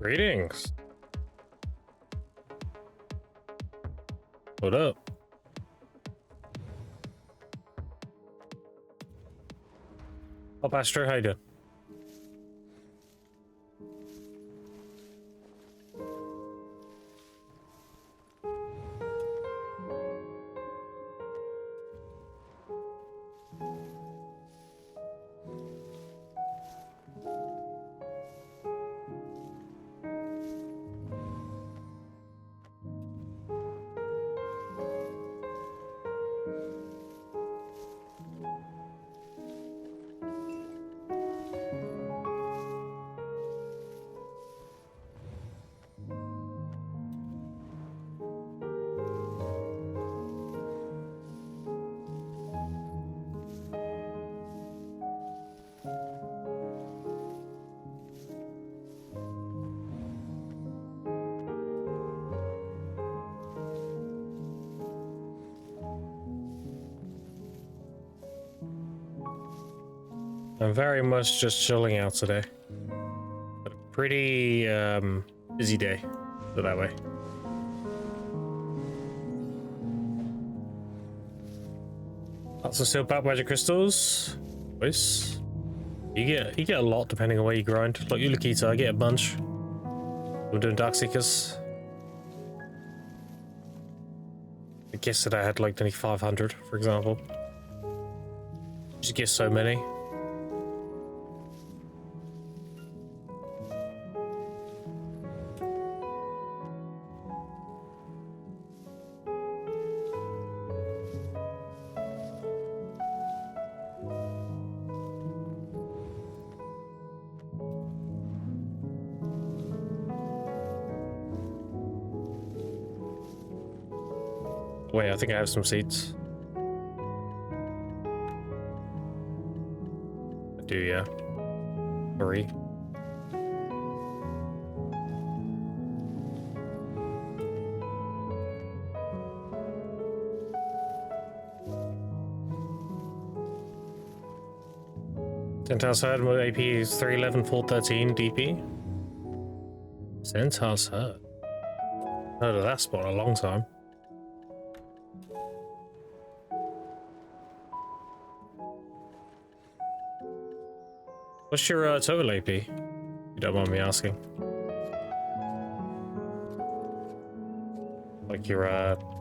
Greetings. What up? Oh, Pastor, how you doing? I'm very much just chilling out today. But a pretty busy day, put it that way. Lots of still black magic crystals. Nice. You get a lot depending on where you grind. Like Ulukita, I get a bunch. I'm doing Dark Seekers. I guess that I had like only 500, for example. Just get so many. Wait, I think I have some seats. I do, yeah. 3. Centaur's Herd, my AP is 311, 413 DP. Centaur's Herd. Heard of that spot in a long time. What's your total AP? You don't mind me asking. Like your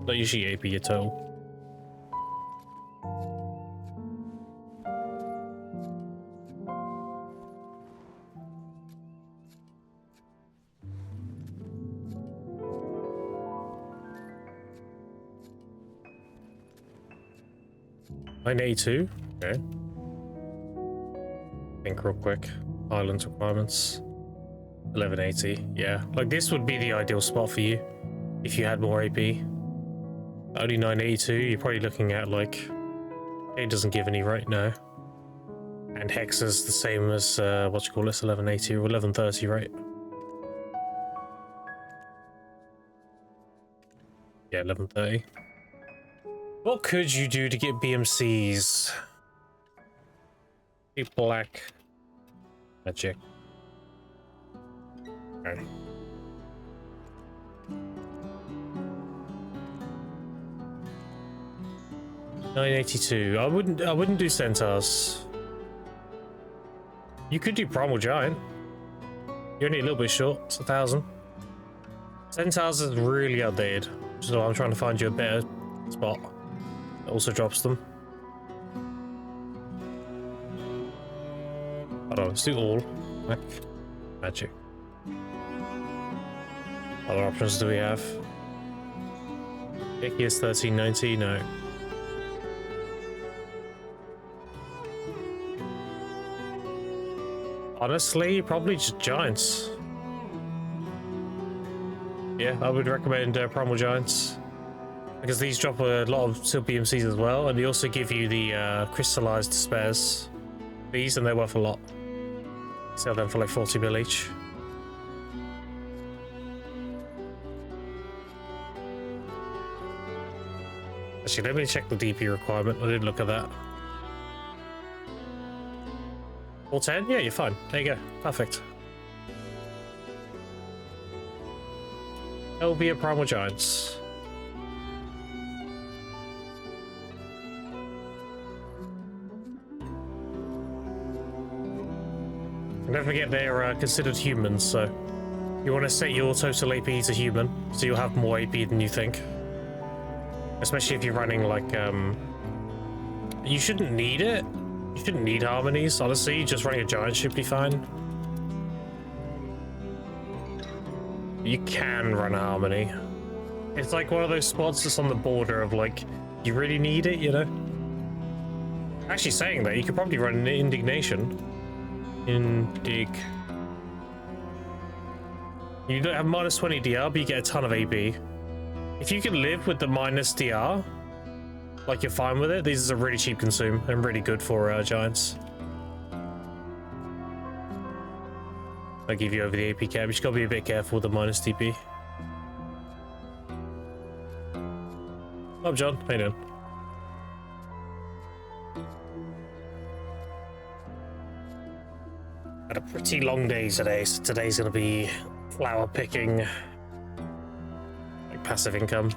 not usually AP, your total. $982. Okay. Think real quick. Islands requirements. 1180. Yeah, like this would be the ideal spot for you if you had more AP. Only 982. You're probably looking at like it doesn't give any right now. And Hex is the same as what you call this 1180 or 1130, right? Yeah, 1130. What could you do to get BMCs? Black magic. Okay. $982. I wouldn't do centaurs. You could do primal giant. You're only a little bit short. It's 1,000. Centaurs is really outdated, so I'm trying to find you a better spot that also drops them. Hold on, let's do all. Magic. Other options do we have? Icky is 1390, no. Honestly, probably just giants. Yeah, I would recommend Primal Giants. Because these drop a lot of still BMCs as well, and they also give you the crystallized spares. These, and they're worth a lot. Sell them for like 40 mil each. Actually, let me check the DP requirement. I didn't look at that. 410? Yeah, you're fine. There you go. Perfect. There'll be a Primal Giants. And don't forget they're considered humans, so you want to set your total AP to human, so you'll have more AP than you think. Especially if you're running like, you shouldn't need it. You shouldn't need harmonies, honestly. Just running a giant should be fine. You can run a harmony. It's like one of those spots that's on the border of like, you really need it, you know? Actually saying that, you could probably run an indignation. You don't have minus 20 DR, but you get a ton of AP. If you can live with the minus DR, like you're fine with it, these are really cheap consume and really good for giants. I'll give you over the AP cap. You just gotta be a bit careful with the minus TP. Up, John. How you doing? Had a pretty long day today, so today's gonna be flower picking, like passive income.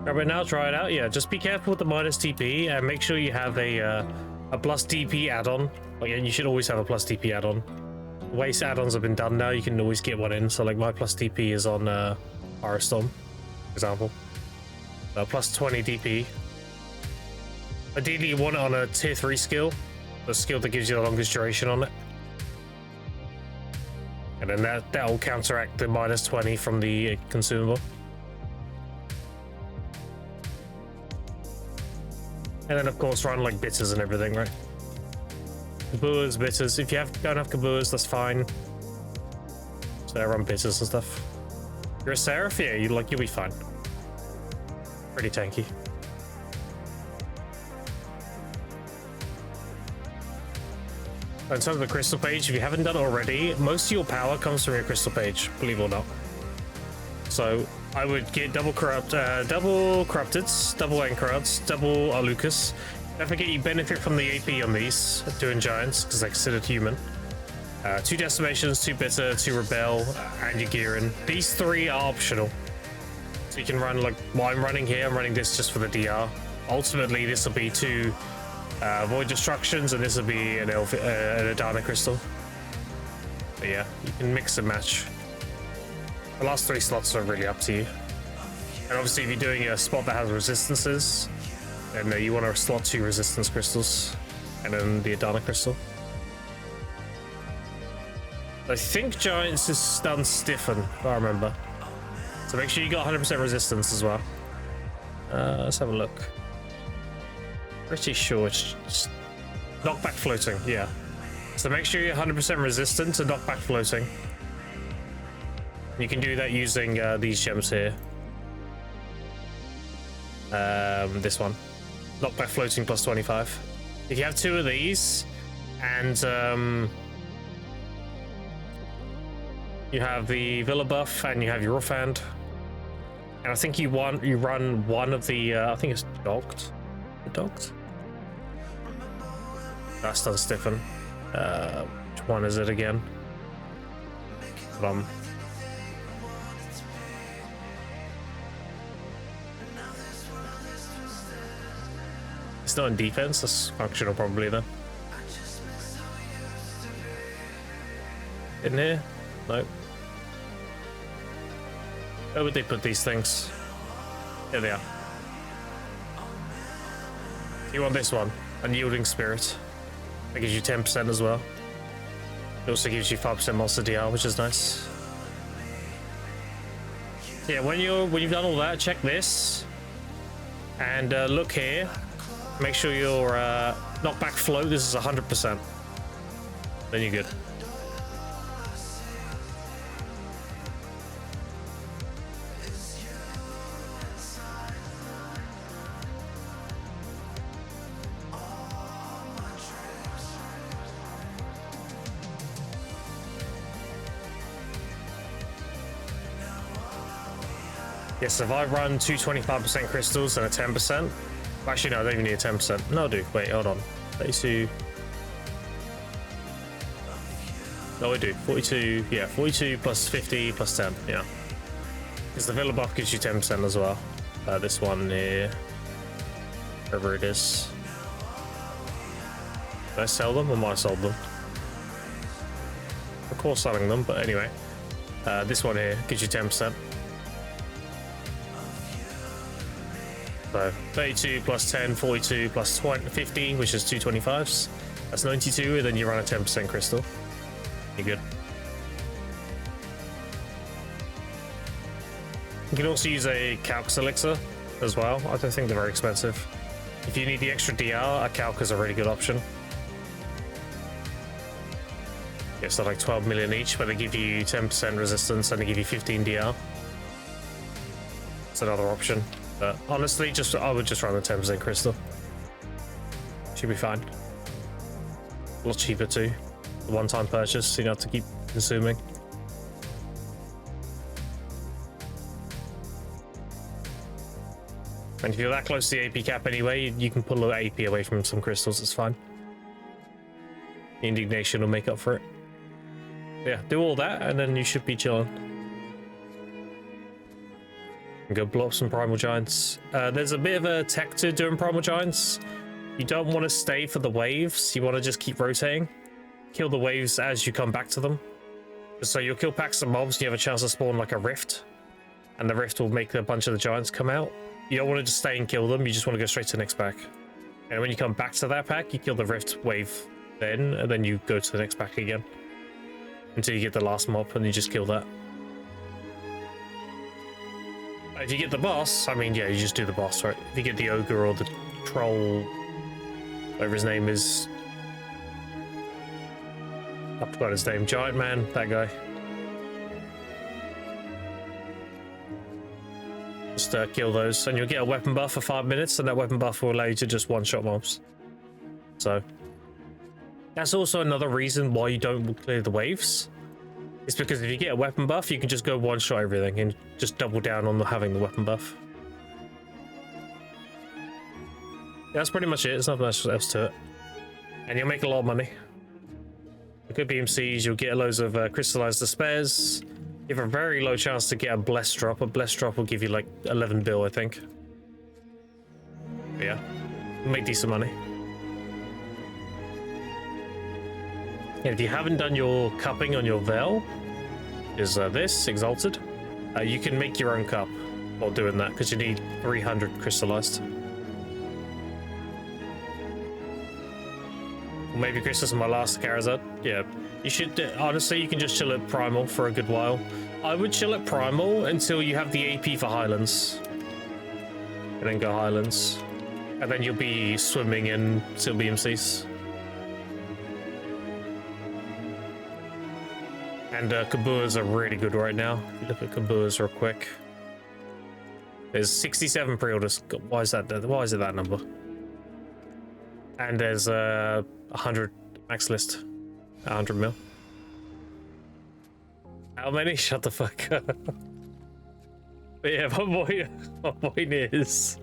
Grab it now, try it out. Yeah, just be careful with the minus TP and make sure you have a plus DP add-on. Like, and you should always have a plus DP add-on. The way add-ons have been done now, you can always get one in. So like my plus DP is on Aristorm, for example. Plus 20 DP. Ideally, you want it on a tier 3 skill. The skill that gives you the longest duration on it. And then that will counteract the minus 20 from the consumable. And then of course run like bitters and everything, right? Kabuas, bitters. If you don't have kabuas, that's fine. So I run bitters and stuff. You're a Seraph? Yeah, you'll be fine. Pretty tanky. In terms of the crystal page, if you haven't done it already, most of your power comes from your crystal page, believe it or not. So I would get double corrupteds, double Ankarods, double Alucas. Don't forget you benefit from the AP on these, doing giants, because they're considered human. 2 decimations, 2 bitter, 2 rebel, and your Gearin. These 3 are optional. So you can run like what I'm running here, I'm running this just for the DR. Ultimately, this will be 2 Void Destructions, and this will be an Adana Crystal. But yeah, you can mix and match. The last 3 slots are really up to you. And obviously, if you're doing a spot that has resistances, then you want to slot 2 resistance crystals, and then the Adana Crystal. I think Giants is done stiffen, if I remember. So make sure you got 100% resistance as well. Let's have a look. Pretty sure it's just knockback floating, yeah. So make sure you're 100% resistant to knockback floating. You can do that using these gems here. This one. Knockback floating plus 25. If you have 2 of these, and you have the Villa buff, and you have your Rough-Hand, and I think you run one of the, I think it's docked. Docked? That's done stiffen. Which one is it again? It's not in defense, that's functional probably then. In here? Nope. Where would they put these things? Here they are. You want this one, Unyielding Spirit. That gives you 10% as well. It also gives you 5% monster DR, which is nice. Yeah, when you've done all that, check this. And look here. Make sure your knockback flow, this is 100%. Then you're good. Yes, if I run 2 25% crystals and a 10%, actually no, I don't even need a 10%. No, I do. Wait, hold on. 32. No, I do. 42, yeah, 42 plus 50 plus 10, yeah. Because the Villa buff gives you 10% as well. This one here, wherever it is. Did I sell them or might I sold them? Of course selling them, but anyway. This one here gives you 10%. So 32 plus 10, 42 plus 20, 50, which is 225s. That's 92, and then you run a 10% crystal. You're good. You can also use a Calx elixir as well. I don't think they're very expensive. If you need the extra DR, a Calc is a really good option. Yeah, so like 12 million each, but they give you 10% resistance and they give you 15 DR. It's another option. But honestly, I would just run the 10% crystal. Should be fine. A lot cheaper too. The one-time purchase, so you don't have to keep consuming. And if you're that close to the AP cap anyway, you can pull the AP away from some crystals, it's fine. The indignation will make up for it. Yeah, do all that and then you should be chilling. And go blow up some Primal Giants. There's a bit of a tech to doing Primal Giants. You don't want to stay for the waves, you want to just keep rotating. Kill the waves as you come back to them. So you'll kill packs of mobs and you have a chance to spawn like a rift. And the rift will make a bunch of the giants come out. You don't want to just stay and kill them, you just want to go straight to the next pack. And when you come back to that pack, you kill the rift wave then, and then you go to the next pack again. Until you get the last mob and you just kill that. If you get the boss, I mean, yeah, you just do the boss, right? If you get the ogre or the troll, whatever his name is. I forgot his name. Giant Man, that guy. Just kill those, and you'll get a weapon buff for 5 minutes, and that weapon buff will allow you to just one-shot mobs. So, that's also another reason why you don't clear the waves. It's because if you get a weapon buff, you can just go one-shot everything and just double down on having the weapon buff. Yeah, that's pretty much it. There's nothing else to it. And you'll make a lot of money. The good BMCs, you'll get loads of crystallized despairs. You have a very low chance to get a blessed drop. A blessed drop will give you like 11 bill, I think. But yeah, make decent money. And if you haven't done your cupping on your Veil, is this Exalted, you can make your own cup while doing that because you need 300 crystallized. Maybe Christmas is my last Charizard. Yeah, you should honestly. You can just chill at Primal for a good while. I would chill at Primal until you have the AP for Highlands, and then go Highlands, and then you'll be swimming in Seal BMCs. And Kabuas are really good right now. If you look at Kabuas real quick, there's 67 pre-orders. Why is that? Why is it that number? And there's 100 max list, 100 mil. How many? Shut the fuck up. But yeah, my point is,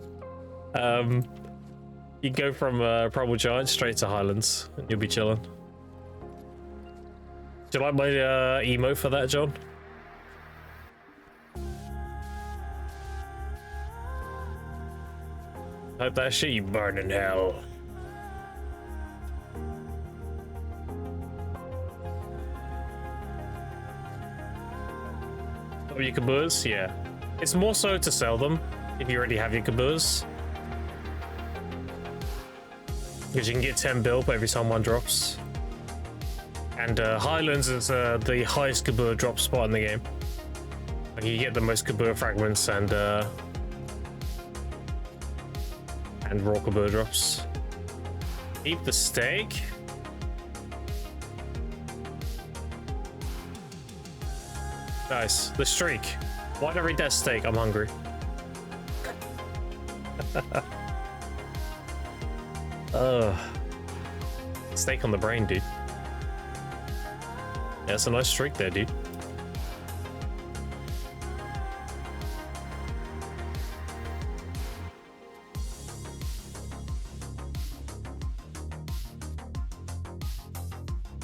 you go from Primal Giant straight to Highlands, and you'll be chilling. Do you like my emo for that, John? Hope that shit you burn in hell. Oh, your Kabuas? Yeah. It's more so to sell them if you already have your Kabuas. Because you can get 10 bill every time one drops. And Highlands is the highest Kabua drop spot in the game. Like you get the most Kabua fragments and raw Kabua drops. Keep the steak. Nice. The streak. Why don't I read that steak? I'm hungry. Steak on the brain, dude. Yeah, that's a nice streak there, dude.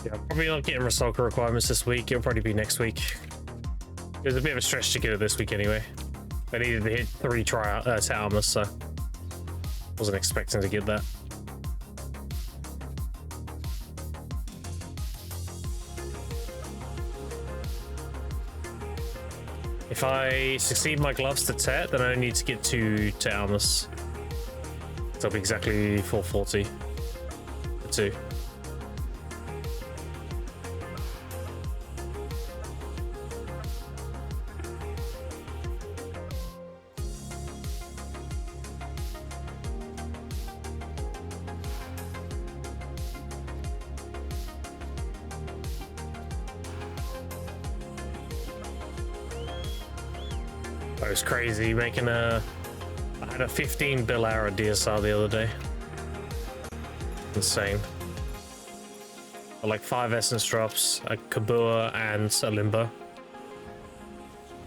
Yeah, I'm probably not getting Resolka requirements this week. It'll probably be next week. It was a bit of a stretch to get it this week anyway. I needed to hit 3 set armors, so wasn't expecting to get that. If I succeed my gloves to Tet, then I only need to get 2 Tet armors. So it'll be exactly 440 for 2. That was crazy making I had a 15 bill hour DSR the other day. Insane. Like 5 essence drops, a Kabua and a Limbo.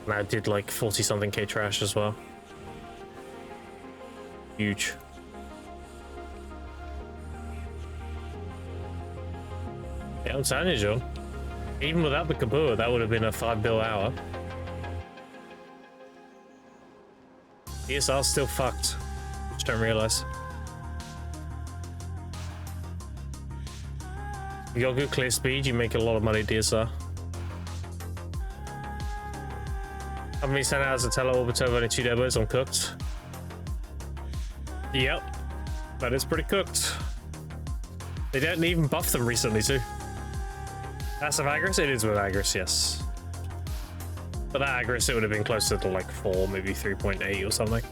And I did like 40 something K trash as well. Huge. Yeah, I'm telling you, John. Even without the Kabua, that would have been a 5 bill hour. DSR's still fucked. Just don't realize. You got good clear speed, you make a lot of money DSR. How many sent out as a teleorbiter of only 2 debos? I'm cooked. Yep. That is pretty cooked. They didn't even buff them recently too. Passive Agris? It is with Agris, yes. But that Agris, it would have been closer to like 4, maybe 3.8 or something.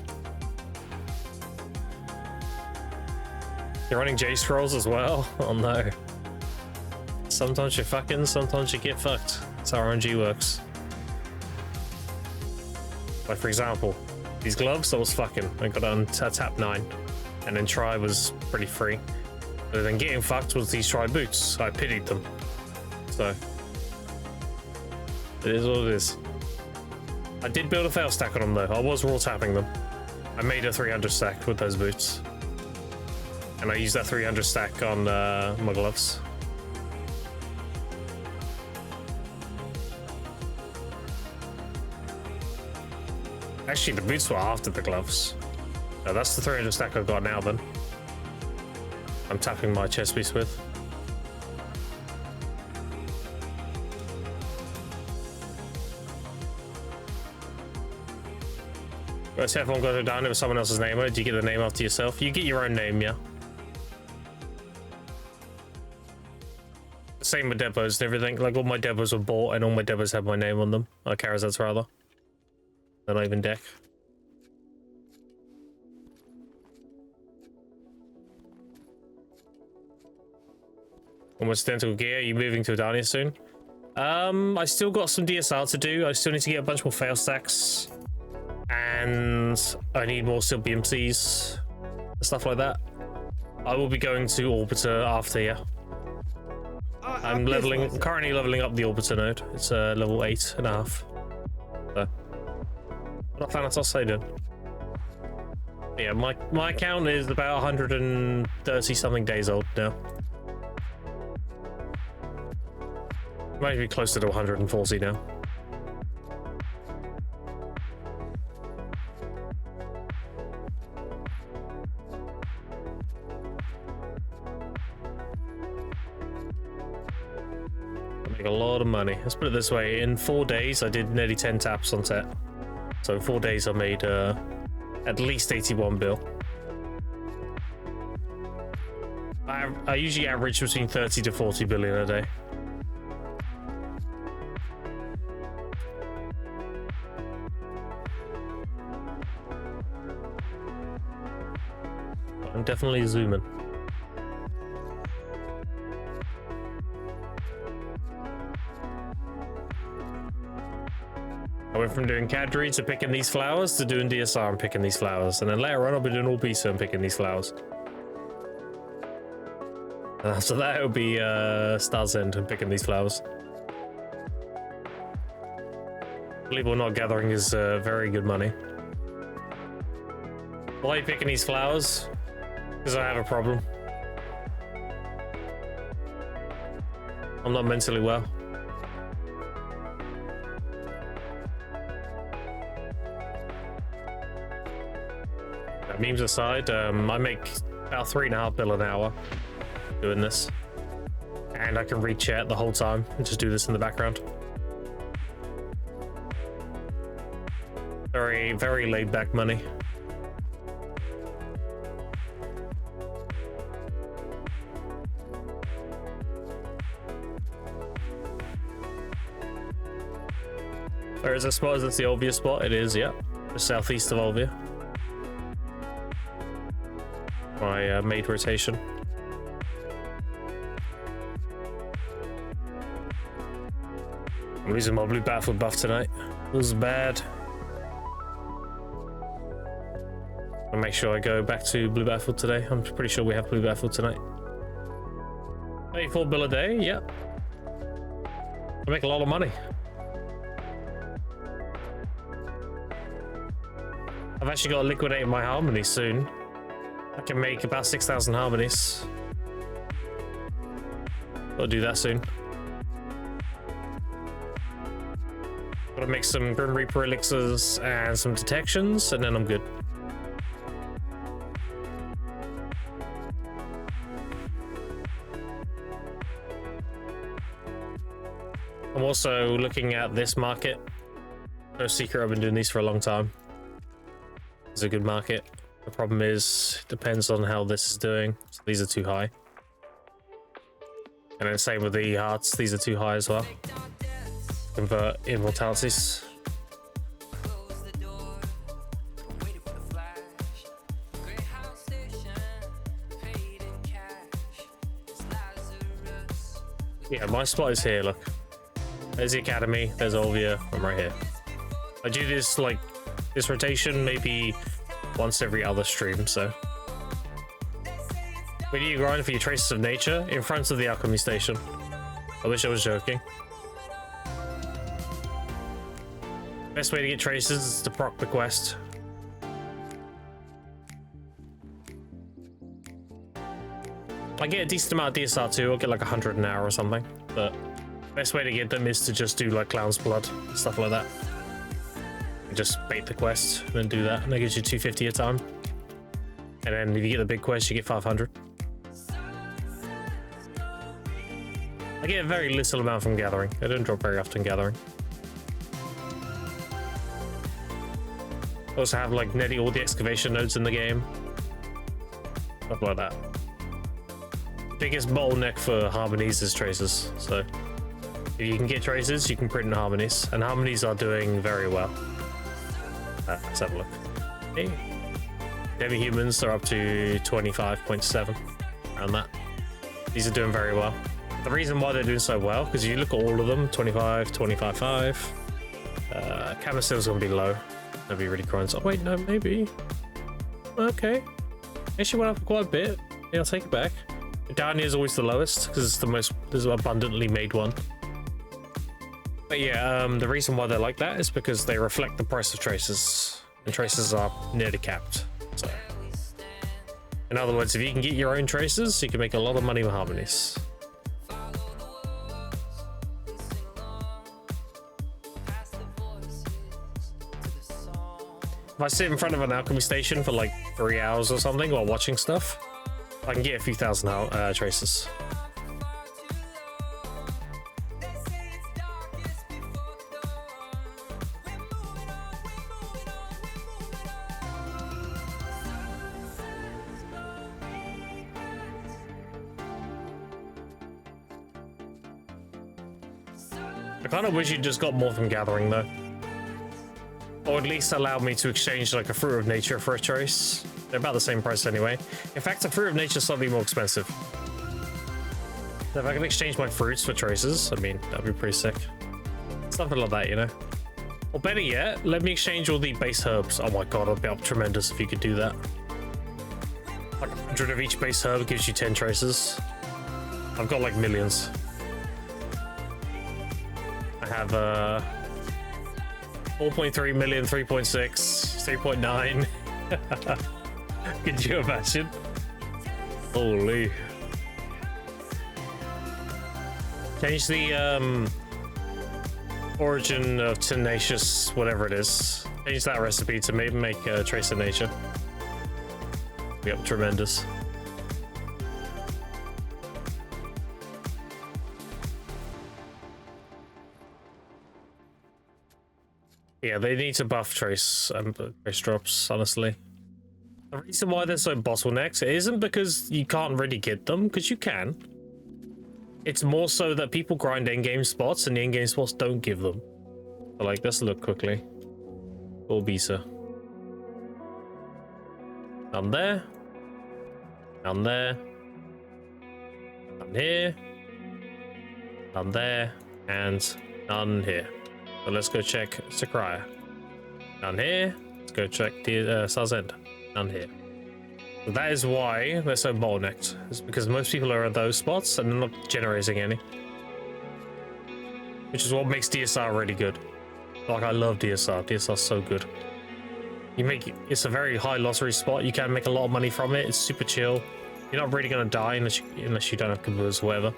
You're running J scrolls as well? Oh no. Sometimes you're fucking, sometimes you get fucked. That's how RNG works. Like for example, these gloves, I was fucking. I got on tap 9. And then Tri was pretty free. But then getting fucked was these Tri boots. I pitied them. So. It is what it is. I did build a fail stack on them though. I was raw tapping them. I made a 300 stack with those boots. And I used that 300 stack on my gloves. Actually, the boots were after the gloves. No, that's the 300 stack I've got now then. I'm tapping my chest piece with. Let's say everyone got it down with someone else's name. Do you get the name after yourself? You get your own name, yeah. Same with depots and everything. Like all my depots were bought and all my depots have my name on them. Charizards rather. They're not even deck. Almost identical gear. Are you moving to Adania soon? I still got some DSR to do. I still need to get a bunch more fail stacks. And I need more Silk BMCs. Stuff like that. I will be going to Orbiter after, yeah. I'm currently leveling up the Orbiter node. It's level 8.5. So. What Thanatos say then? Yeah, my account is about 130 something days old now. Might be closer to 140 now. Make a lot of money. Let's put it this way: in 4 days, I did nearly 10 taps on set. So in 4 days, I made at least 81 bill. I usually average between 30 to 40 billion a day. I'm definitely zooming. I went from doing Cadre to picking these flowers to doing DSR and picking these flowers. And then later on, I'll be doing all Bisa and picking these flowers. And after that, it'll be Star's End and picking these flowers. Believe it or not, gathering is very good money. Why are you picking these flowers? Because I have a problem. I'm not mentally well. Memes aside, I make about $3.5 billion an hour doing this, and I can read chat the whole time and just do this in the background. Very, very laid back money. Where is this spot? Is this the Olvia spot? It is, yeah. Just southeast of Olvia. My maid rotation. I'm losing my blue battlefield buff tonight. It was bad. I'll make sure I go back to blue battlefield today. I'm pretty sure we have blue battlefield tonight. 34 bill a day, yep. I make a lot of money. I've actually got to liquidate my harmonies soon. I can make about 6,000 harmonies. I'll do that soon. Gotta make some Grim Reaper elixirs and some detections, and then I'm good. I'm also looking at this market. No secret, I've been doing these for a long time. It's a good market. The problem is, it depends on how this is doing. So these are too high. And then same with the hearts, these are too high as well. Convert immortalities. Yeah, my spot is here, look. There's the academy, there's Olvia, I'm right here. I do this like this rotation maybe once every other stream, so. When you grind for your traces of nature in front of the alchemy station. I wish I was joking. Best way to get traces is to proc the quest. I get a decent amount of DSR too, I'll get like 100 an hour or something, but best way to get them is to just do like Clown's Blood, stuff like that. And just bait the quest and then do that, and that gives you 250 a time. And then if you get the big quest, you get 500. I get a very little amount from gathering. I don't drop very often gathering. I also have like nearly all the excavation nodes in the game. Stuff like that. The biggest bottleneck for harmonies is traces. So if you can get traces, you can print in harmonies. And harmonies are doing very well. Let's have a look. Hey. Demi-humans are up to 25.7. Around that. These are doing very well. The reason why they're doing so well, because you look at all of them, 25, 25.5. Camistil's gonna be low. That'd be really crying. Oh wait, no, maybe. Okay. Actually went up quite a bit. Yeah, I'll take it back. Down here is always the lowest, because it's the most, there's an abundantly made one. But yeah, the reason why they're like that is because they reflect the price of traces. And traces are nearly capped. So, in other words, if you can get your own traces, you can make a lot of money with harmonies. If I sit in front of an alchemy station for like 3 hours or something while watching stuff, I can get a few thousand traces. I kind of wish you just got more from gathering though. Or at least allow me to exchange like a fruit of nature for a trace. They're about the same price anyway. In fact, a fruit of nature is slightly more expensive. So if I can exchange my fruits for traces, I mean, that'd be pretty sick. Something like that, you know? Or better yet, let me exchange all the base herbs. Oh my god, it'd be up tremendous if you could do that. Like 100 of each base herb gives you 10 traces. I've got like millions. I have 4.3 million, 3.6, 3.9. Could you imagine? Holy. Change the origin of tenacious, whatever it is. Change that recipe to maybe make trace of nature. Yep, tremendous. Yeah, they need to buff trace drops, honestly. The reason why they're so bottlenecked, it isn't because you can't really get them, because you can. It's more so that people grind in-game spots and the in-game spots don't give them. But like, let's look quickly. Orbisa. None there. None there. None here. None there. And none here. So let's go check Sakraya. None here. Let's go check the Star's End. None here. So that is why they're so bottlenecked. It's because most people are at those spots and they're not generating any. Which is what makes DSR really good. Like, I love DSR. DSR's so good. It's a very high lottery spot. You can make a lot of money from it. It's super chill. You're not really gonna die unless you don't have caboose or whatever.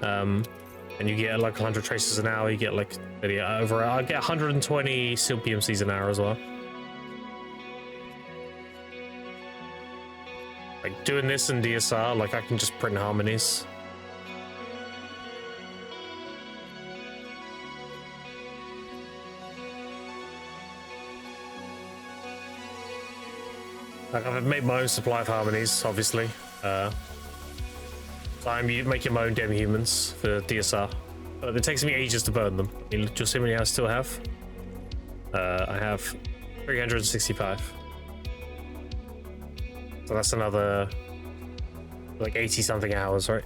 And you get like 100 traces an hour. You get like I get 120 seal PMCs an hour as well. Like doing this in DSR, like I can just print harmonies. Like I've made my own supply of harmonies, obviously. You make your own demi-humans for DSR. But it takes me ages to burn them. Just see how many I still have. I have 365. So that's another like 80 something hours, right?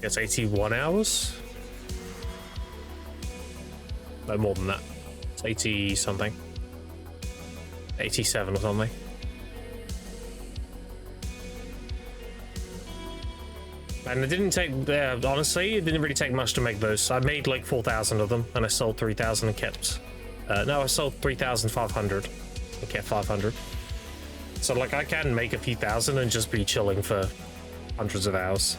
It's 81 hours? No, more than that. It's 80 something. 87 or something. And it didn't take, honestly, it didn't really take much to make those. I made like 4,000 of them, and I sold 3,000 and kept, no, I sold 3,500 and kept 500. So like I can make a few thousand and just be chilling for hundreds of hours.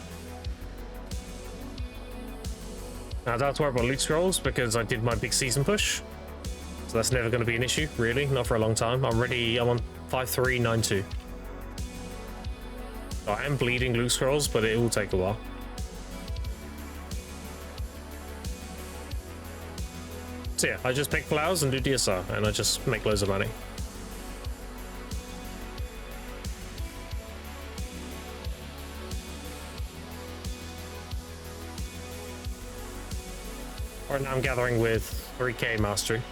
Now I don't have to worry about loot scrolls because I did my big season push. So that's never going to be an issue, really, not for a long time. I'm on 5392. So I am bleeding loot scrolls, but it will take a while. So yeah, I just pick flowers and do DSR, and I just make loads of money. Right now I'm gathering with 3k mastery.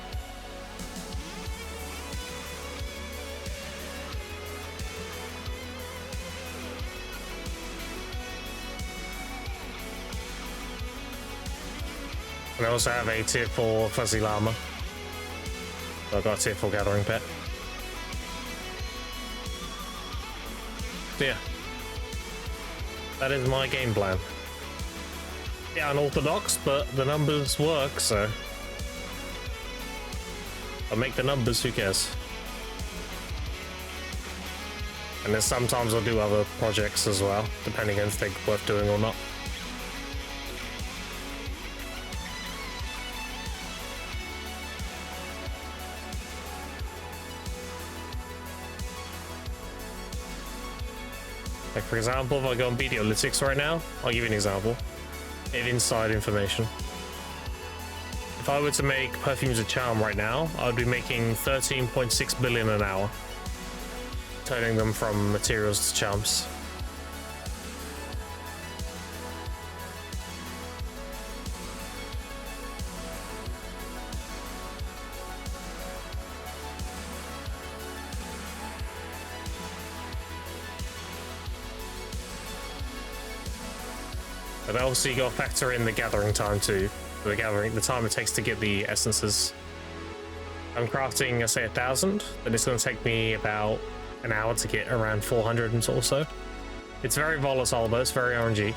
And I also have a tier 4 fuzzy llama. So I've got a tier 4 gathering pet. So yeah. That is my game plan. Yeah, unorthodox, but the numbers work, so I'll make the numbers, who cares? And then sometimes I'll do other projects as well, depending on if they're worth doing or not. Like for example, if I go on Videolytics right now, I'll give you an example. Inside information. If I were to make perfumes of charm right now, I would be making 13.6 billion an hour, turning them from materials to charms. But obviously you got to factor in the gathering time too. The time it takes to get the essences. I'm crafting, I say 1,000, then it's going to take me about an hour to get around 400 or so. It's very volatile though, it's very RNG,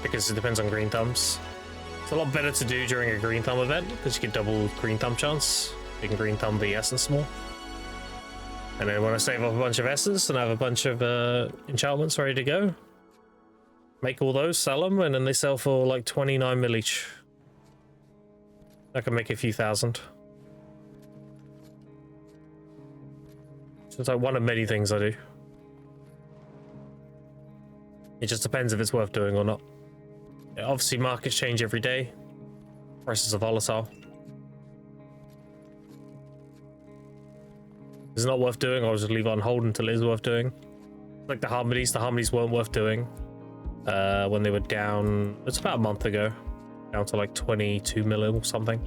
because it depends on green thumbs. It's a lot better to do during a green thumb event, because you get double green thumb chance. You can green thumb the essence more. And then when I save up a bunch of essence and I have a bunch of enchantments ready to go, make all those, sell them, and then they sell for like 29 mil each. I can make a few thousand. So it's like one of many things I do. It just depends if it's worth doing or not. Yeah, obviously, markets change every day. Prices are volatile. If it's not worth doing, I'll just leave it on hold until it is worth doing. Like the harmonies weren't worth doing when they were down. It's about a month ago, down to like 22 mil or something.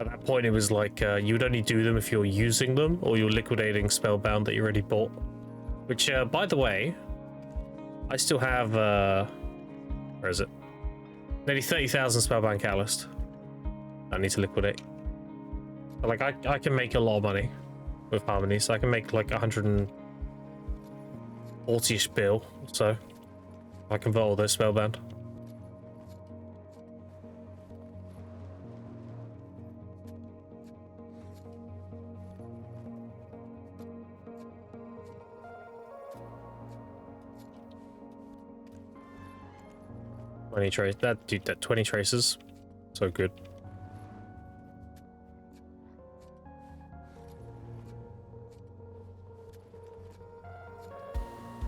At that point, it was like you'd only do them if you're using them or you're liquidating Spellbound that you already bought. Which, by the way, I still have. Where is it? Nearly 30,000 Spellbound Catalyst. I need to liquidate. But like I can make a lot of money with harmonies. I can make like 140-ish bill. So I convert all those Spellbound. That 20 traces, so good.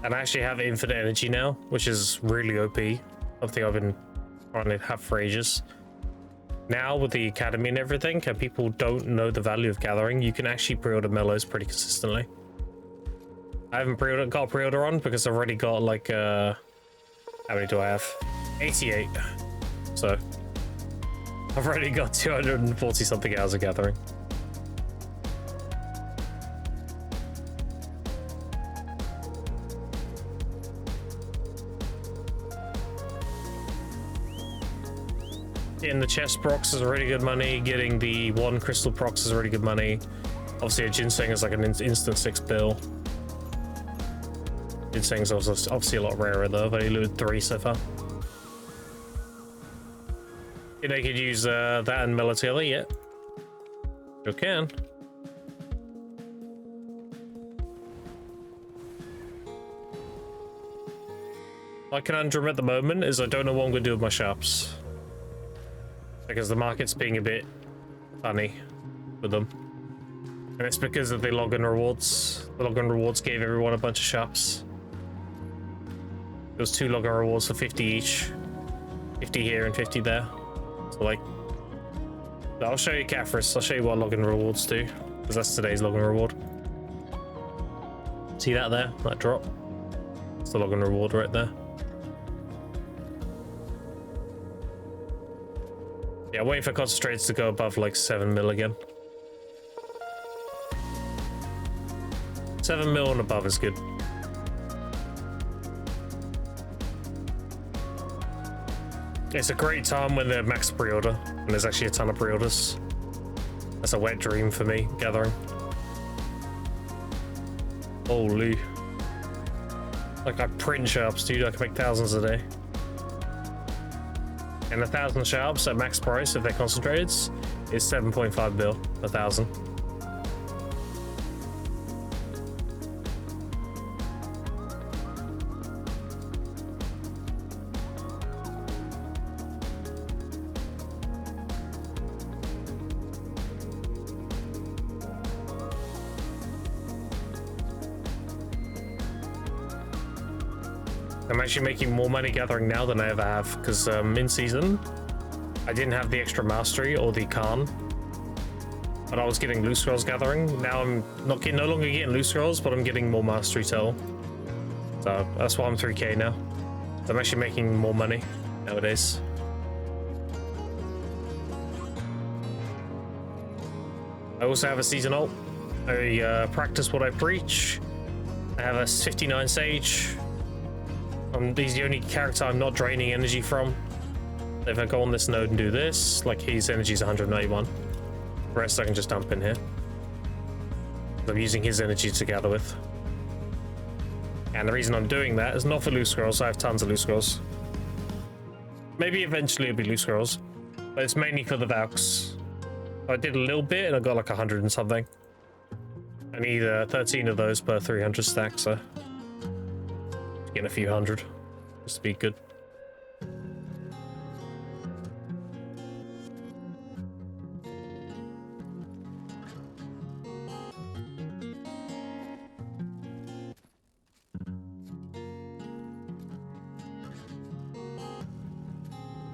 And I actually have infinite energy now, which is really OP. Something I've been trying to have for ages. Now with the academy and everything, and people don't know the value of gathering, you can actually pre-order mellows pretty consistently. I haven't got a pre-order on because I've already got like how many do I have? 88. So I've already got 240 something hours of gathering. Getting the chest procs is really good money. Getting the one crystal procs is really good money. Obviously a ginseng is like an instant 6 bill. Ginseng's obviously a lot rarer though. I've only looted 3 so far. You know, you could use that and mellow together, yeah. You can. My conundrum at the moment is I don't know what I'm going to do with my sharps. Because the market's being a bit funny with them. And it's because of the login rewards. The login rewards gave everyone a bunch of sharps. There was 2 login rewards for 50 each. 50 here and 50 there. So like, I'll show you Caphras. I'll show you what login rewards do, because that's today's login reward. See that there? That drop? It's the login reward right there. Yeah, waiting for concentrates to go above like 7 mil again. 7 mil and above is good. It's a great time when they're max pre-order, and there's actually a ton of pre-orders. That's a wet dream for me, gathering. Holy. Like, I print sharps, dude. I can make thousands a day. And 1,000 sharps at max price, if they're concentrated, is 7.5 bill, 1,000. I'm actually making more money gathering now than I ever have, because in season I didn't have the extra mastery or the Khan, but I was getting loot scrolls gathering. Now I'm no longer getting loot scrolls, but I'm getting more mastery tell. So that's why I'm 3k now. So I'm actually making more money nowadays. I also have a season ult. I practice what I preach. I have a 59 sage. He's the only character I'm not draining energy from. If I go on this node and do this, like his energy is 191. The rest I can just dump in here. I'm using his energy to gather with. And the reason I'm doing that is not for loot scrolls. I have tons of loot scrolls. Maybe eventually it'll be loot scrolls, but it's mainly for the Valks. I did a little bit and I got like 100 and something. I need 13 of those per 300 stacks, so getting a few hundred. Just to be good.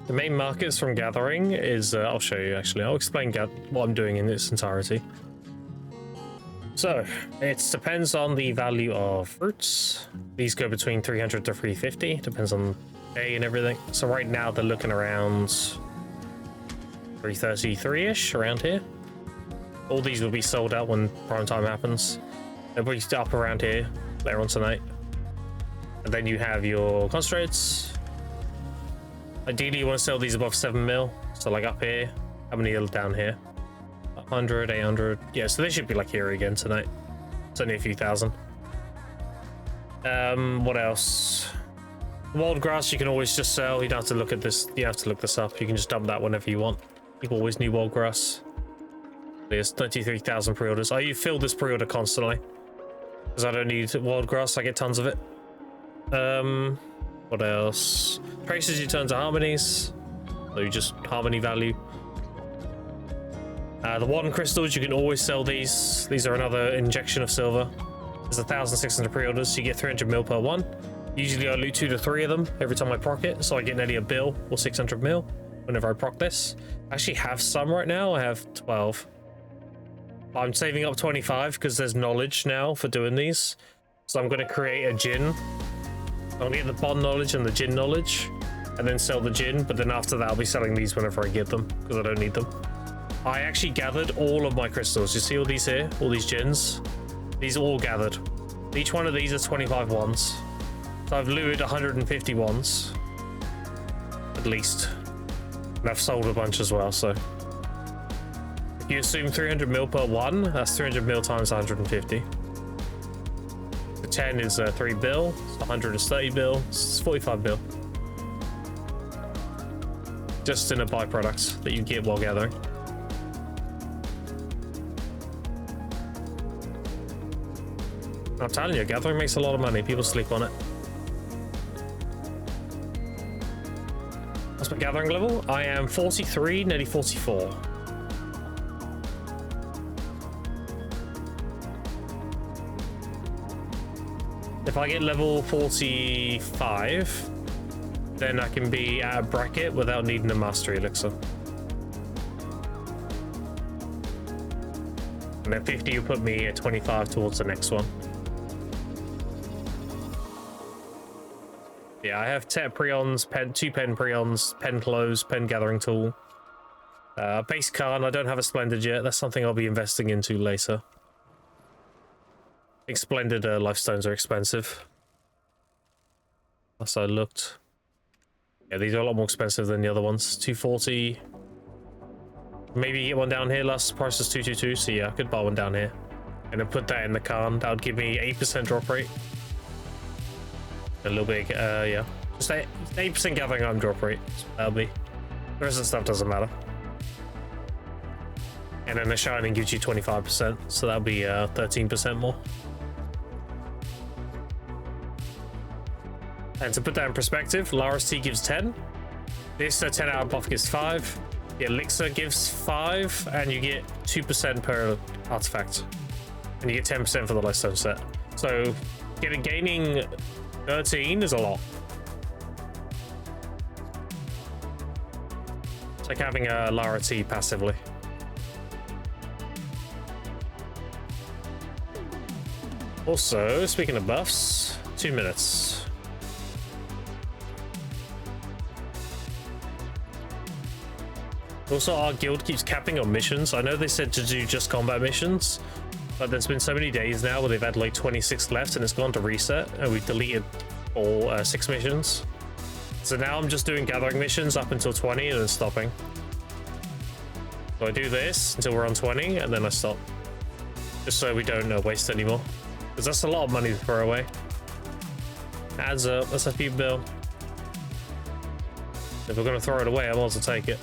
The main markets from gathering is, I'll show you actually, I'll explain what I'm doing in its entirety. So, it depends on the value of fruits. These go between 300 to 350, depends on day and everything. So right now they're looking around 333-ish, around here. All these will be sold out when prime time happens. They'll be up around here later on tonight. And then you have your concentrates. Ideally, you want to sell these above 7 mil. So, like up here, how many are down here? 100, 800. Yeah, so they should be like here again tonight. It's only a few thousand. What else? Wild grass you can always just sell. You don't have to look at this. You have to look this up. You can just dump that whenever you want. People always need wild grass. There's 23,000 pre-orders. I fill this pre-order constantly because I don't need wild grass. I get tons of it. What else? Traces you turn to harmonies, so you just harmony value. The Warden crystals, you can always sell these. These are another injection of silver. There's 1,600 pre-orders, so you get 300 mil per one. Usually I loot 2 to 3 of them every time I proc it, so I get nearly a bill or 600 mil whenever I proc this. I actually have some right now. I have 12. I'm saving up 25 because there's knowledge now for doing these. So I'm going to create a gin. I'm going to get the bond knowledge and the gin knowledge and then sell the gin, but then after that I'll be selling these whenever I get them because I don't need them. I actually gathered all of my crystals. You see all these here? All these gins? These are all gathered. Each one of these is 25 ones. So I've looted 150 ones. At least. And I've sold a bunch as well, so. If you assume 300 mil per one, that's 300 mil times 150. The 10 is 3 bill, 100 is 30 bill, it's 45 bill. Just in a byproduct that you get while gathering. I'm telling you, gathering makes a lot of money. People sleep on it. What's my gathering level? I am 43, nearly 44. If I get level 45, then I can be at a bracket without needing a mastery elixir. And then 50 will put me at 25 towards the next one. Yeah, I have 10 preons, 2 pen preons, pen clothes, pen gathering tool. Base Khan, I don't have a Splendid yet. That's something I'll be investing into later. I think Splendid lifestones are expensive. Last I looked. Yeah, these are a lot more expensive than the other ones. 240. Maybe get one down here. Last price is 222, so yeah, I could buy one down here. And then put that in the Khan. That would give me 8% drop rate. A little bit, yeah. Just 8% gathering item drop rate. That'll be. The rest of the stuff doesn't matter. And then the shining gives you 25%, so that'll be 13% more. And to put that in perspective, Lara's Tea gives 10. This 10 hour buff gives 5. The elixir gives 5, and you get 2% per artifact. And you get 10% for the lifestone set. So gaining 13 is a lot. It's like having a Lara Tea passively. Also, speaking of buffs, 2 minutes. Also, our guild keeps capping on missions. I know they said to do just combat missions, but there's been so many days now where they've had like 26 left and it's gone to reset, and we've deleted all 6 missions. So now I'm just doing gathering missions up until 20 and then stopping. So I do this until we're on 20 and then I stop. Just so we don't waste anymore. Because that's a lot of money to throw away. Adds up, that's a few bill. If we're going to throw it away, I might as well take it.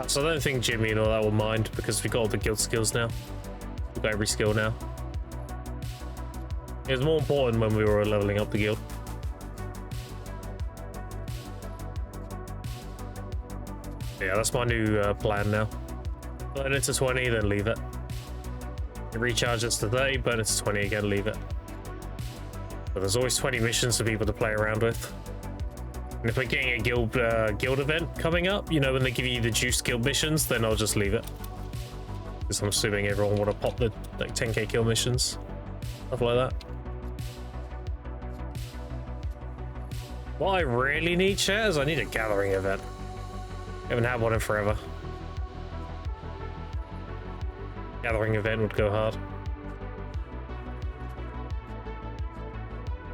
So I don't think Jimmy and all that will mind because we got all the guild skills now. We've got every skill now. It was more important when we were leveling up the guild. Yeah, that's my new plan now. Burn it to 20, then leave it. Recharge it to 30, burn it to 20 again, leave it. But there's always 20 missions for people to play around with. And if we're getting a guild event coming up, you know, when they give you the juice guild missions, then I'll just leave it. Because I'm assuming everyone want to pop the like 10k kill missions, stuff like that. What I really need, chat, is I need a gathering event. I haven't had one in forever. Gathering event would go hard.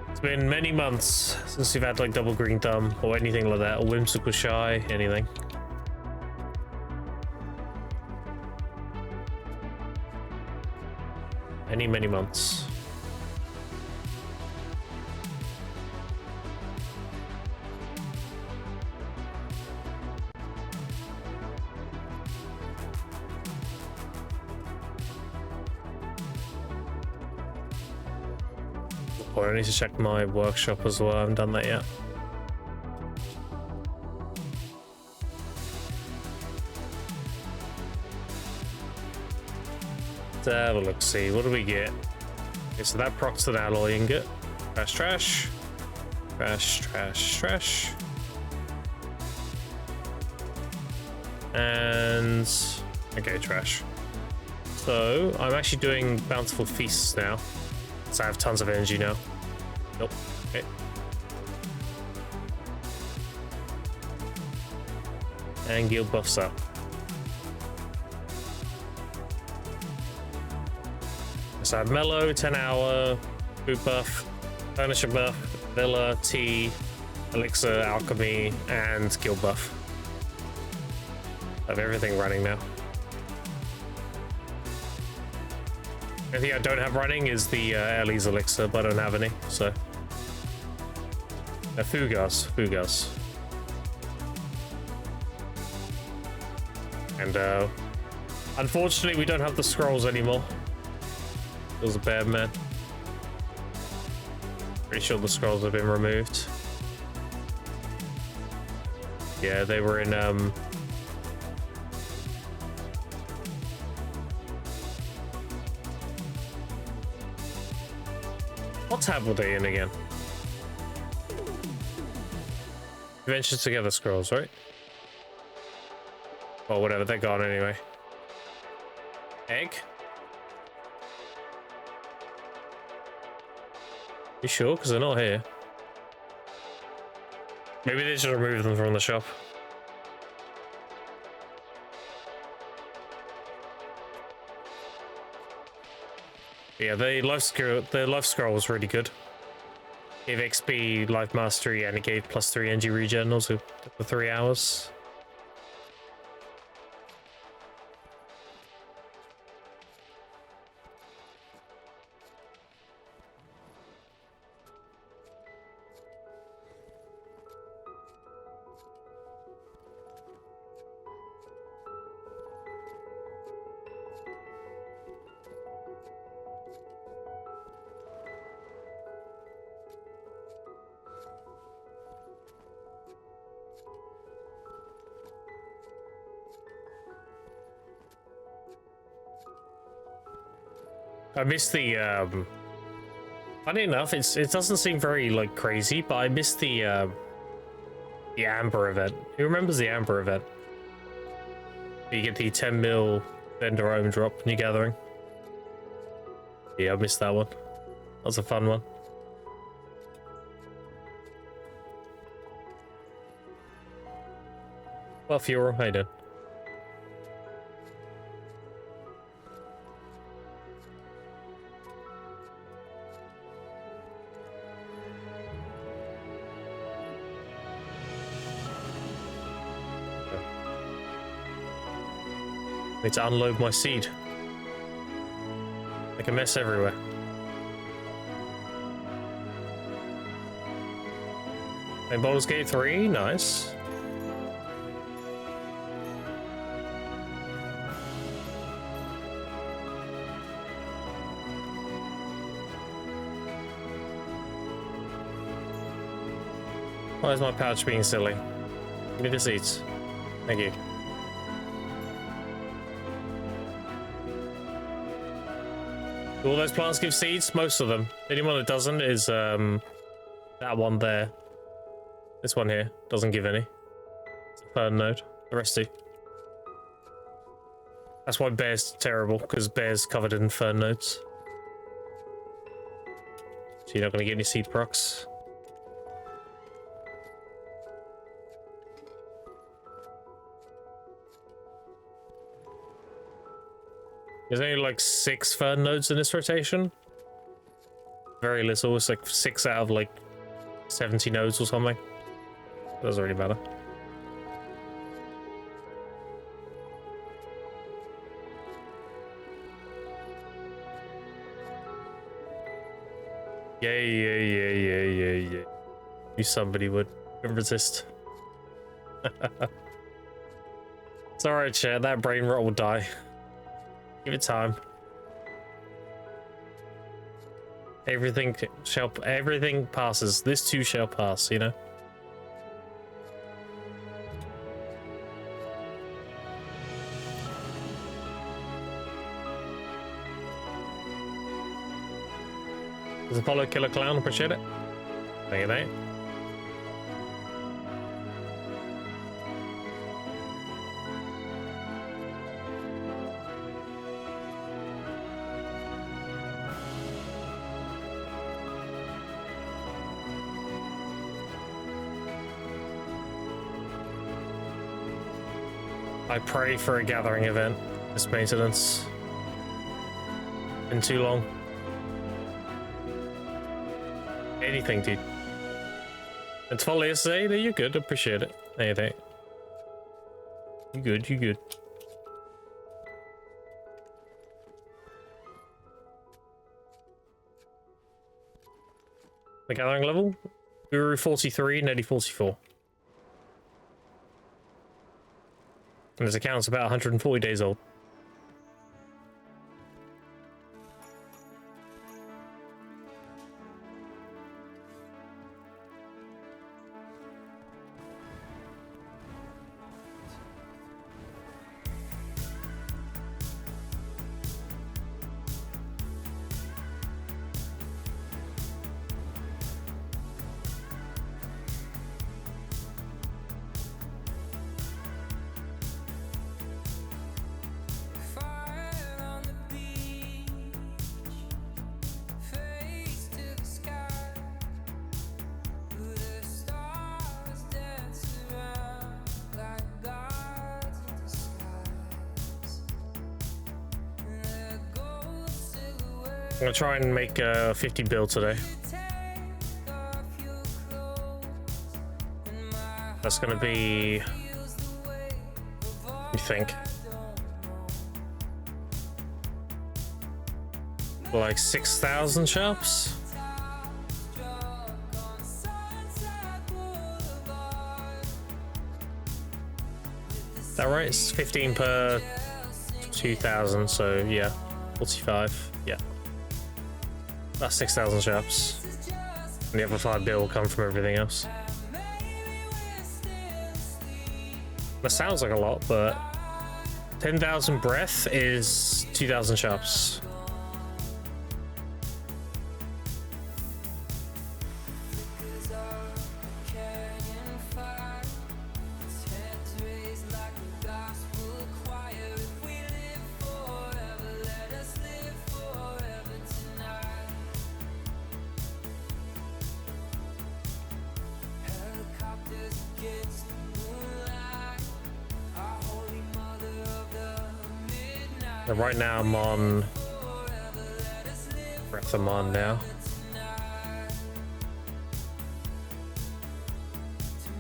It's been many months since we've had like double green thumb or anything like that, or whimsical shy, anything. Many months. Oh, I need to check my workshop as well. I haven't done that yet. Let's have a look, see. What do we get? Okay, so that procs an alloy ingot. Trash, trash. Trash, trash, trash. And... okay, trash. So, I'm actually doing bountiful feasts now. So I have tons of energy now. Nope. Okay. And guild buffs up. So I have mellow, 10 hour, boot buff, furniture buff, villa, tea, elixir, alchemy, and guild buff. I have everything running now. The only thing I don't have running is the Ellie's elixir, but I don't have any, so. Fugas. And unfortunately we don't have the scrolls anymore. It was a bad man. Pretty sure the scrolls have been removed. Yeah, they were in what tab were they in again? Adventures Together scrolls, right? Or whatever, they're gone anyway. Egg? You sure? Because they're not here. Maybe they just removed them from the shop. Yeah, the life scroll was really good. Gave XP, life mastery, and it gave +3 NG regen also for 3 hours. I missed the funny enough, it doesn't seem very like crazy, but I missed the Amber event. Who remembers the Amber event? You get the 10 mil vendor home drop when you're gathering. Yeah, I missed that one. That was a fun one. Well, Fural, how you doing? Need to unload my seed. Make a mess everywhere. And Baldur's Gate 3, nice. Why is my pouch being silly? Give me the seeds. Thank you. Do all those plants give seeds? Most of them. The only one that doesn't is that one there. This one here doesn't give any. It's a fern node. The rest do. That's why bear's terrible, because bear's covered in fern nodes. So you're not going to get any seed procs. There's only like 6 fern nodes in this rotation. Very little. It's like 6 out of like 70 nodes or something. Doesn't really matter. Yeah. Knew somebody would. Couldn't resist. It's alright, chat. That brain rot will die. Give it time. Everything passes. This too shall pass, you know? Does Apollo kill a clown? Appreciate it. Thank you, mate. I pray for a gathering event. This maintenance. Been too long. Anything, dude. And to follow yesterday, no, you're good. Appreciate it. Anything. You good, you good. The gathering level? Guru 43, Neddy 44. And this account's about 140 days old. I'm gonna try and make a 50 build today. That's gonna be, you think, like 6,000 shops? Is that right? It's 15 per 2,000, so yeah, 45, yeah. That's 6,000 shops. And the other 5 bill will come from everything else. That sounds like a lot, but 10,000 breath is 2,000 shops. Right now I'm on breath. I'm on now.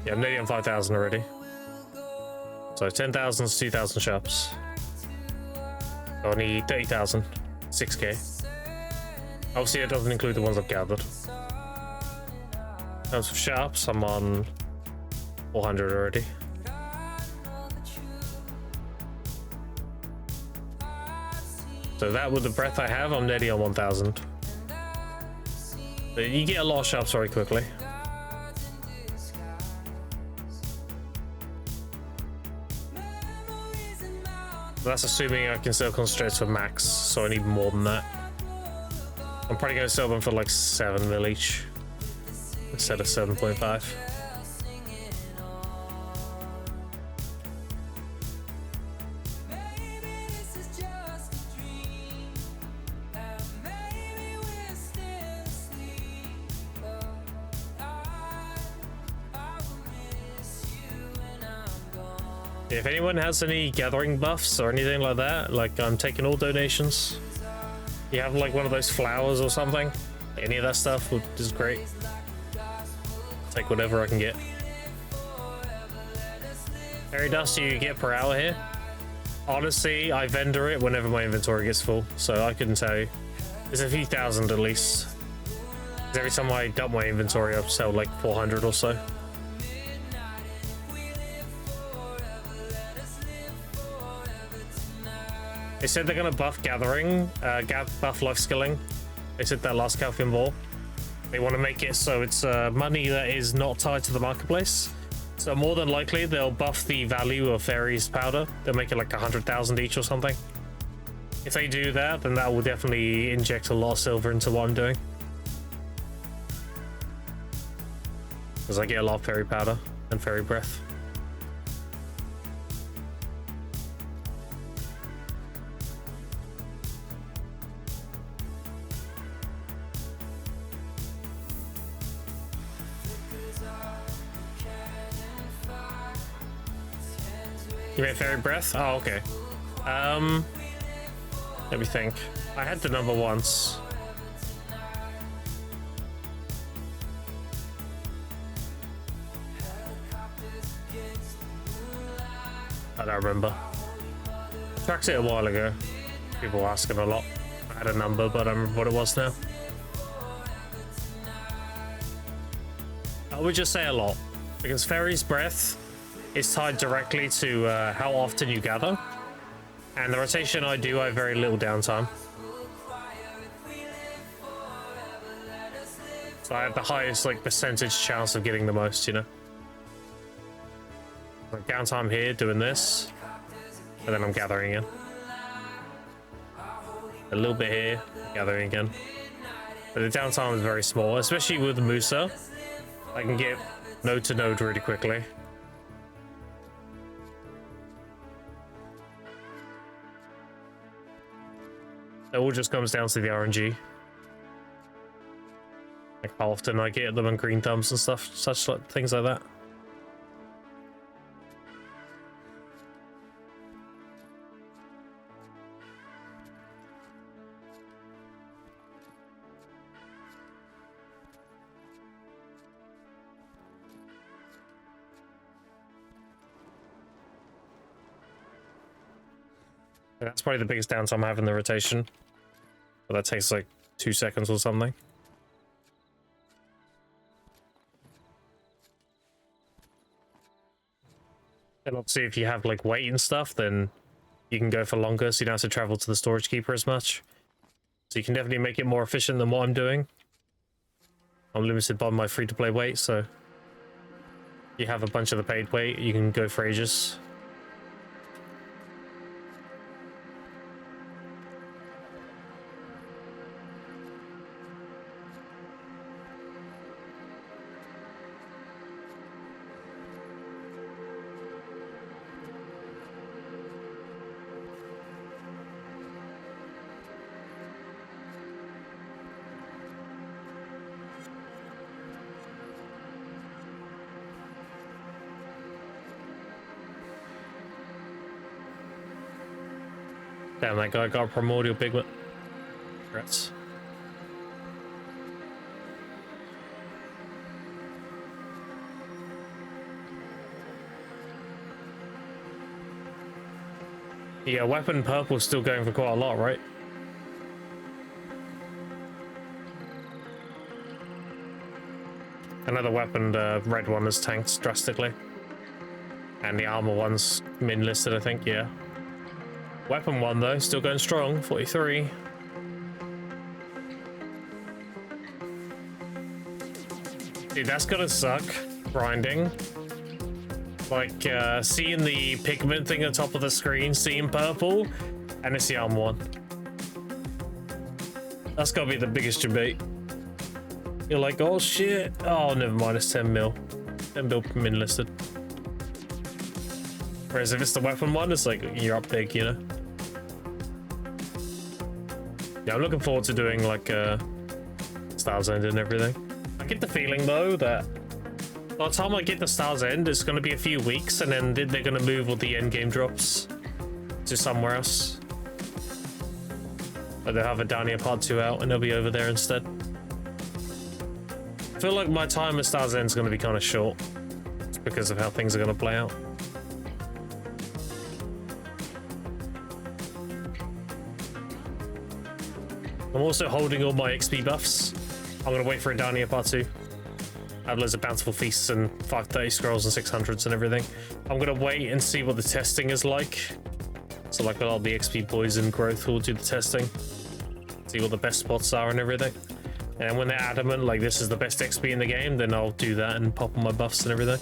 Yeah, I'm nearly on 5,000 already. So 10,000 is 2,000 shops. So I need 30,000, 6k. Obviously, it doesn't include the ones I've gathered. In terms of shops, I'm on 400 already. So that with the breath I have, I'm nearly on 1,000. But you get a lot of shops very quickly. That's assuming I can sell concentrates for max, so I need more than that. I'm probably going to sell them for like 7 mil each instead of 7.5. If anyone has any gathering buffs or anything like that, like I'm taking all donations. You have like one of those flowers or something, any of that stuff is great. Take whatever I can get. Fairy dust you get per hour here. Honestly, I vendor it whenever my inventory gets full, so I couldn't tell you. There's a few thousand at least. 'Cause every time I dump my inventory, I sell like 400 or so. They said they're gonna buff gathering, buff life skilling. They said that last Calcium Ball. They want to make it so it's money that is not tied to the marketplace. So more than likely they'll buff the value of Fairy's powder. They'll make it like 100,000 each or something. If they do that, then that will definitely inject a lot of silver into what I'm doing. Because I get a lot of Fairy powder and Fairy breath. You made Fairy breath? Oh, okay. Let me think. I had the number once. I don't remember. I tracked it a while ago. People were asking a lot. I had a number, but I don't remember what it was now. I would just say a lot, because Fairy's breath is tied directly to how often you gather, and the rotation I do, I have very little downtime. So I have the highest like percentage chance of getting the most, you know. Like downtime here doing this, and then I'm gathering in. A little bit here, gathering again. But the downtime is very small, especially with Musa. I can get node to node really quickly. It all just comes down to the RNG. Like how often I get them on green thumbs and stuff, such like things like that. That's probably the biggest downtime I have in the rotation. But that takes like 2 seconds or something. And obviously if you have like weight and stuff, then you can go for longer, so you don't have to travel to the storage keeper as much. So you can definitely make it more efficient than what I'm doing. I'm limited by my free-to-play weight, so you have a bunch of the paid weight, you can go for ages. Damn, that guy got a primordial pigment. Congrats. Yeah, weapon purple's still going for quite a lot, right? Another weapon, the red one is tanked drastically. And the armor one's min listed, I think, yeah. Weapon one though, still going strong, 43. Dude, that's gonna suck, grinding. Like, seeing the pigment thing on top of the screen, seeing purple, and it's the armor one. That's gotta be the biggest debate. You're like, oh shit. Oh, never mind, it's 10 mil. 10 mil min listed. Whereas if it's the weapon one, it's like, you're up big, you know? Yeah, I'm looking forward to doing, like, Star's End and everything. I get the feeling, though, that by the time I get to Star's End, it's going to be a few weeks, and then they're going to move all the endgame drops to somewhere else. But they'll have a Down Here Part 2 out, and they'll be over there instead. I feel like my time at Star's End is going to be kind of short. It's because of how things are going to play out. I'm also holding all my XP buffs. I'm going to wait for a Down Here Part 2. I have loads of bountiful feasts and 530 scrolls and 600s and everything. I'm going to wait and see what the testing is like. So like a lot of the XP poison growth will do the testing. See what the best spots are and everything. And when they're adamant like this is the best XP in the game, then I'll do that and pop on my buffs and everything.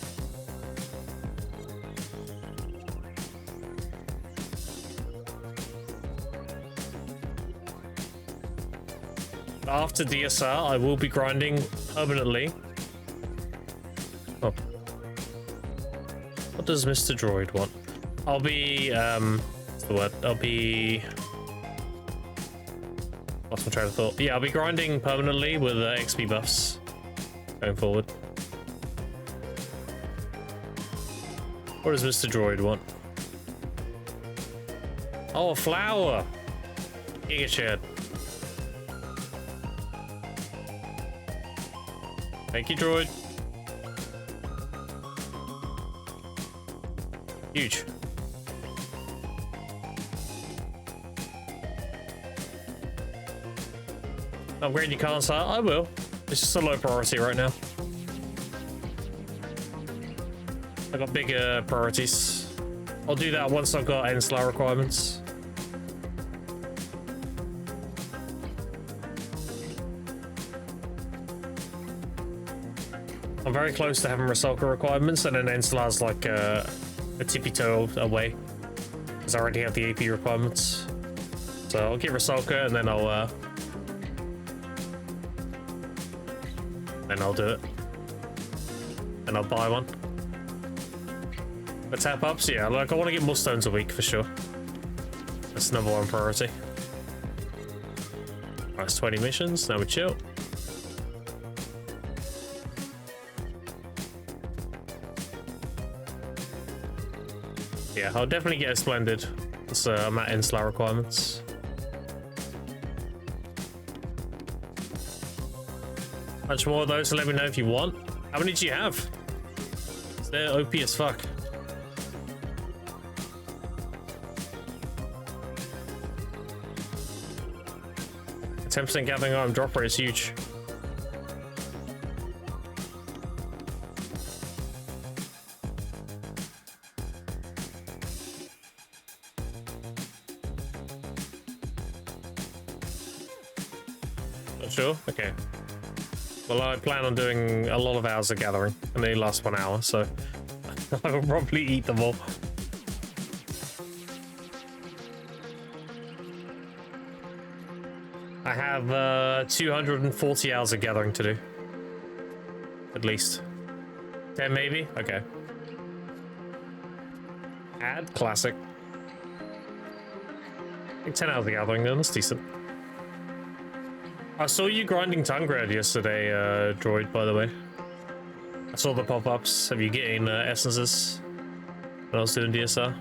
After DSR, I will be grinding permanently. Oh. What does Mr. Droid want? I'll be, what's the word? I'll be... Lost my train of thought. Yeah, I'll be grinding permanently with XP buffs going forward. What does Mr. Droid want? Oh, a flower! Giga Chad. Thank you, Droid. Huge. Upgrade your car, start. I will. It's just a low priority right now. I got bigger priorities. I'll do that once I've got Enslar requirements. I'm very close to having Rusalka requirements, and then Enslar's like a tippy toe away, because I already have the AP requirements. So I'll get Rusalka, and then I'll do it. And I'll buy one. The tap ups, yeah. Like I want to get more stones a week for sure. That's number one priority. Alright, it's 20 missions. Now we chill. Yeah, I'll definitely get a splendid. So I'm at Enslar requirements. Much more of those, so let me know if you want. How many do you have? They're OP as fuck. 10% gathering item drop rate is huge. Not sure? Okay. Well, I plan on doing a lot of hours of gathering, and they last 1 hour, so I will probably eat them all. I have 240 hours of gathering to do. At least. 10 maybe? Okay. Add classic. I think 10 hours of gathering then, that's decent. I saw you grinding Tungrad yesterday, Droid, by the way. I saw the pop-ups. Have you getting essences when I was doing DSR?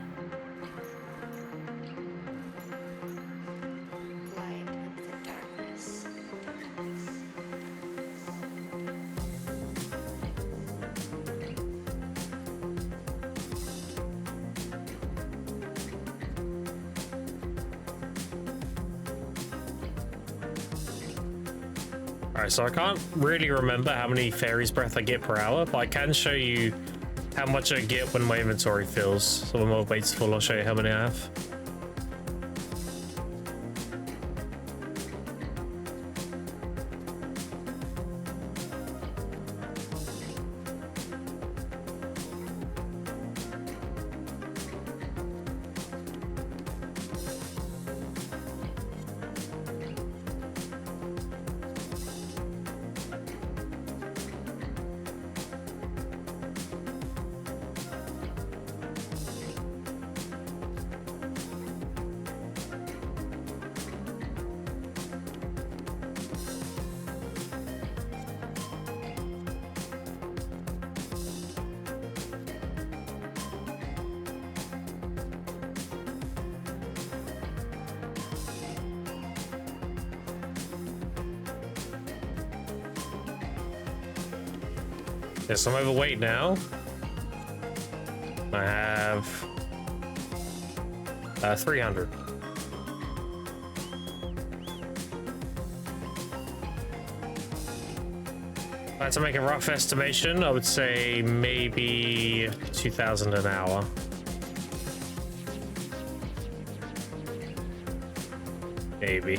Alright, so I can't really remember how many Fairy's Breath I get per hour, but I can show you how much I get when my inventory fills. So when my weight's full, I'll show you how many I have. Yes, I'm overweight now. I have 300. If I had to make a rough estimation, I would say maybe 2,000 an hour. Maybe.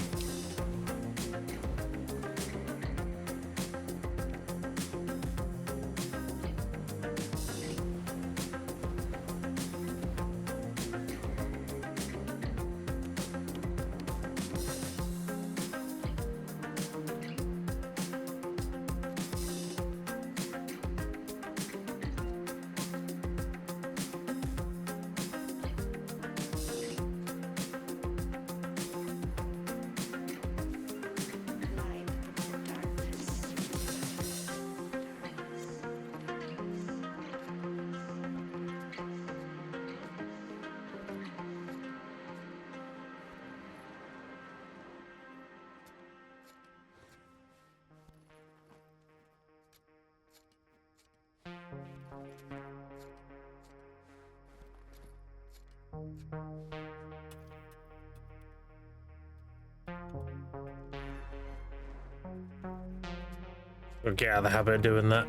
We'll get out of the habit of doing that.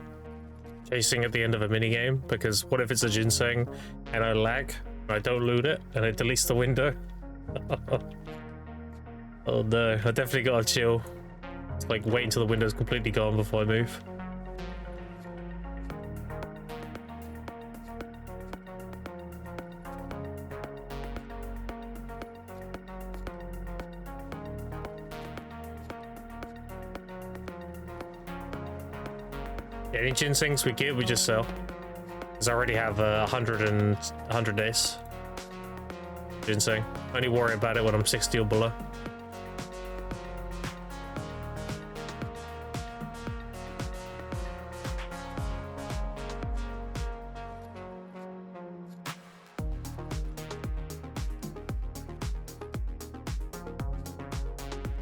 Chasing at the end of a minigame, because what if it's a ginseng and I lag, and I don't loot it, and it deletes the window? Oh no, I definitely gotta chill. It's like wait until the window's completely gone before I move. Any ginsengs we get, we just sell. Because I already have 100 days. Ginseng. I only worry about it when I'm 60 or below.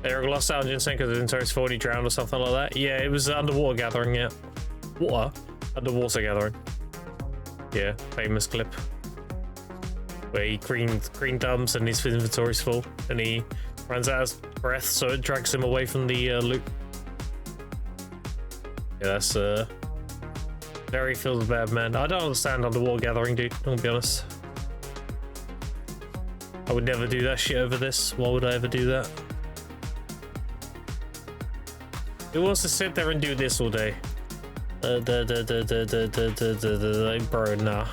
Eric lost out on ginseng because his entire phone he drowned or something like that. Yeah, it was underwater gathering, yeah. Underwater gathering. Yeah, famous clip. Where he green dumps and his inventory's full and he runs out of breath, so it drags him away from the loot. Yeah, that's very feels bad, man. I don't understand underwater gathering, dude. I'm gonna be honest. I would never do that shit over this. Why would I ever do that? Who wants to sit there and do this all day? Bro, nah.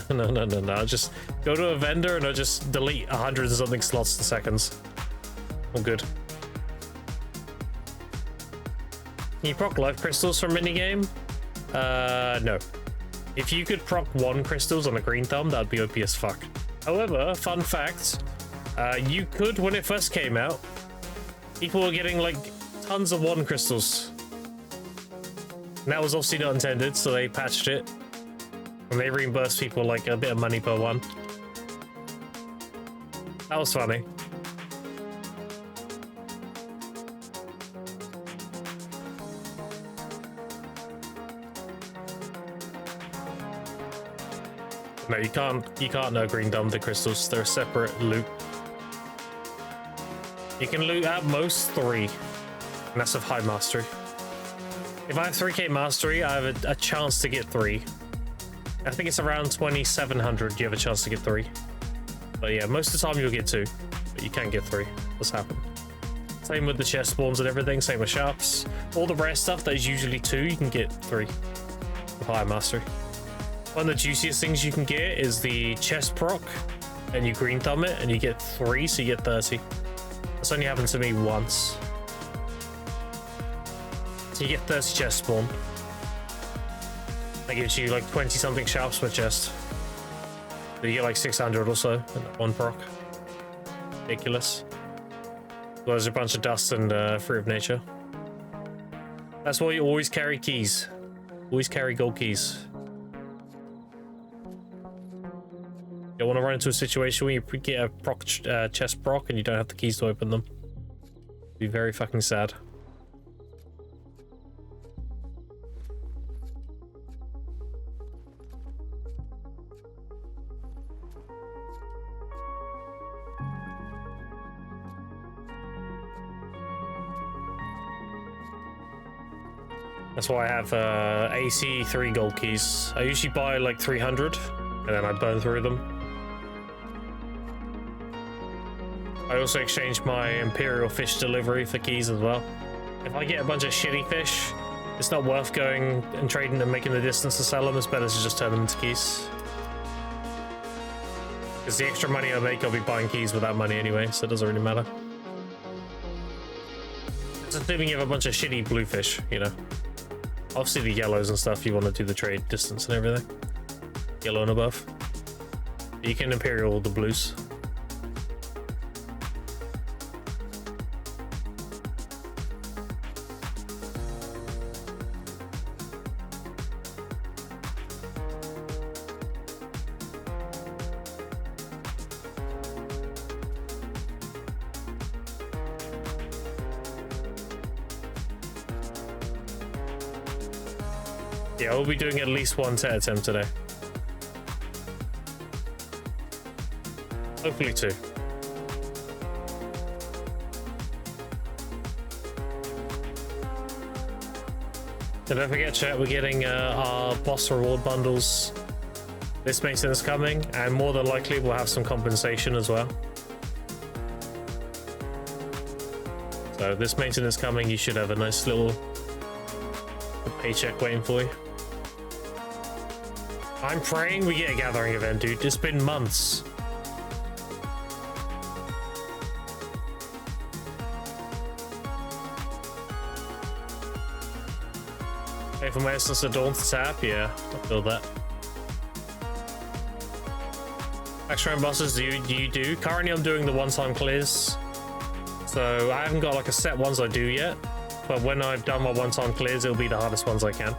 No. Just go to a vendor and I'll just delete 100 and something slots in seconds. I'm good. Can you proc life crystals from minigame? No. If you could proc 1 crystals on a green thumb, that'd be OP as fuck. However, fun fact, you could, when it first came out, people were getting like tons of 1 crystals. And that was obviously not intended, so they patched it. And they reimbursed people like a bit of money per 1. That was funny. No, you can't no green dump the crystals. They're a separate loot. You can loot at most 3. And that's of high mastery. If I have 3k mastery, I have a chance to get 3. I think it's around 2700 you have a chance to get 3. But yeah, most of the time you'll get 2. But you can get 3. What's happened? Same with the chest spawns and everything, same with sharps. All the rare stuff that is usually 2, you can get 3. With high mastery. One of the juiciest things you can get is the chest proc. And you green thumb it and you get 3, so you get 30. That's only happened to me once. You get 30 chest spawn. That gives you like 20 something sharps per chest. So you get like 600 or so in that 1 proc. Ridiculous. Well, there's a bunch of dust and fruit of nature. That's why you always carry keys. Always carry gold keys. You don't want to run into a situation where you get a proc chest proc and you don't have the keys to open them. It'd be very fucking sad. That's why I have AC 3 gold keys. I usually buy like 300 and then I burn through them. I also exchange my Imperial fish delivery for keys as well. If I get a bunch of shitty fish, it's not worth going and trading and making the distance to sell them. It's better to just turn them into keys. Because the extra money I make, I'll be buying keys with that money anyway, so it doesn't really matter. It's assuming you have a bunch of shitty blue fish, you know. Obviously the yellows and stuff, you want to do the trade distance and everything. Yellow and above. You can Imperial the blues. Yeah, we'll be doing at least one set attempt today. Hopefully two. And don't forget, chat, we're getting our boss reward bundles this maintenance coming, and more than likely we'll have some compensation as well. So this maintenance coming, you should have a nice little paycheck waiting for you. I'm praying we get a gathering event, dude. It's been months. Hey, for my Essence of Dawn to tap, yeah, I feel that. Extra round bosses, do you do? Currently I'm doing the one-time clears. So I haven't got like a set ones I do yet. But when I've done my one-time clears, it'll be the hardest ones I can.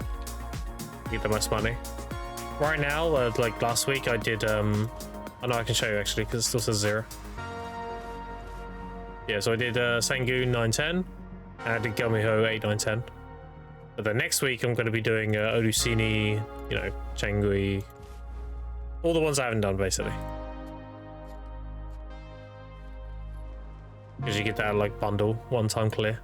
Get the most money. Right now, like last week, I did, oh no, I can show you actually, because it still says 0. Yeah, so I did Sangoon 910, and I did Gelmiho 8, 9, 10. But then next week, I'm going to be doing Odusini, you know, Changui, all the ones I haven't done, basically. Because you get that, like, bundle, one-time clear.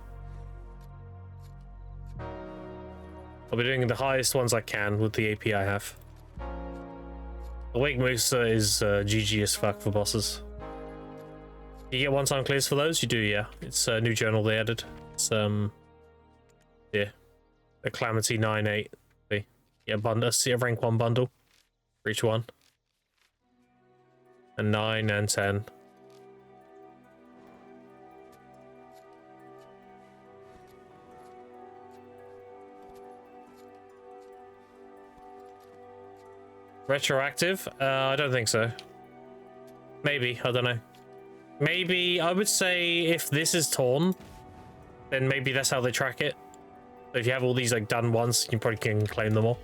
I'll be doing the highest ones I can with the AP I have. The Wake Musa is GG as fuck for bosses. You get one-time clears for those? You do, yeah. It's a new journal they added. It's, yeah. The Calamity 9, 8. Yeah, see a rank 1 bundle for each one. And 9 and 10. Retroactive? I don't think so. Maybe, I don't know. Maybe, I would say if this is torn, then maybe that's how they track it. So if you have all these like done once, you probably can claim them all.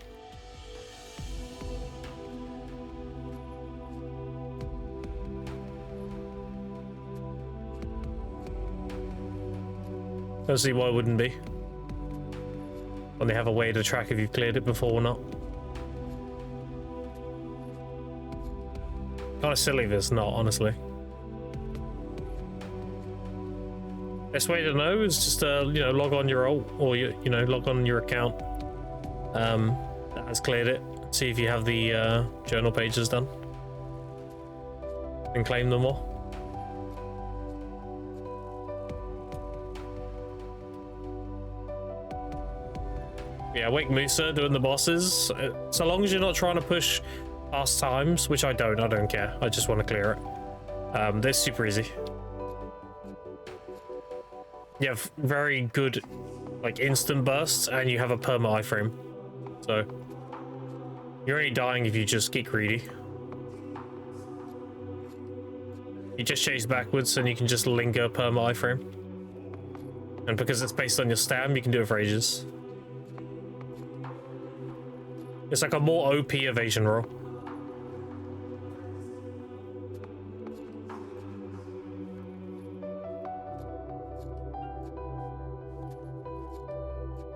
Don't see why it wouldn't be. When they have a way to track if you've cleared it before or not. Kind of silly if it's not, honestly. Best way to know is just you know, log on your alt, or you know, log on your account that has cleared it. See if you have the journal pages done, and claim them all. Yeah, Wake Musa doing the bosses. So long as you're not trying to push past times, which I don't care. I just want to clear it. They're super easy. You have very good, like, instant bursts, and you have a perma iframe. So you're only dying if you just get greedy. You just chase backwards, and you can just linger perma iframe. And because it's based on your stam, you can do it for ages. It's like a more OP evasion roll.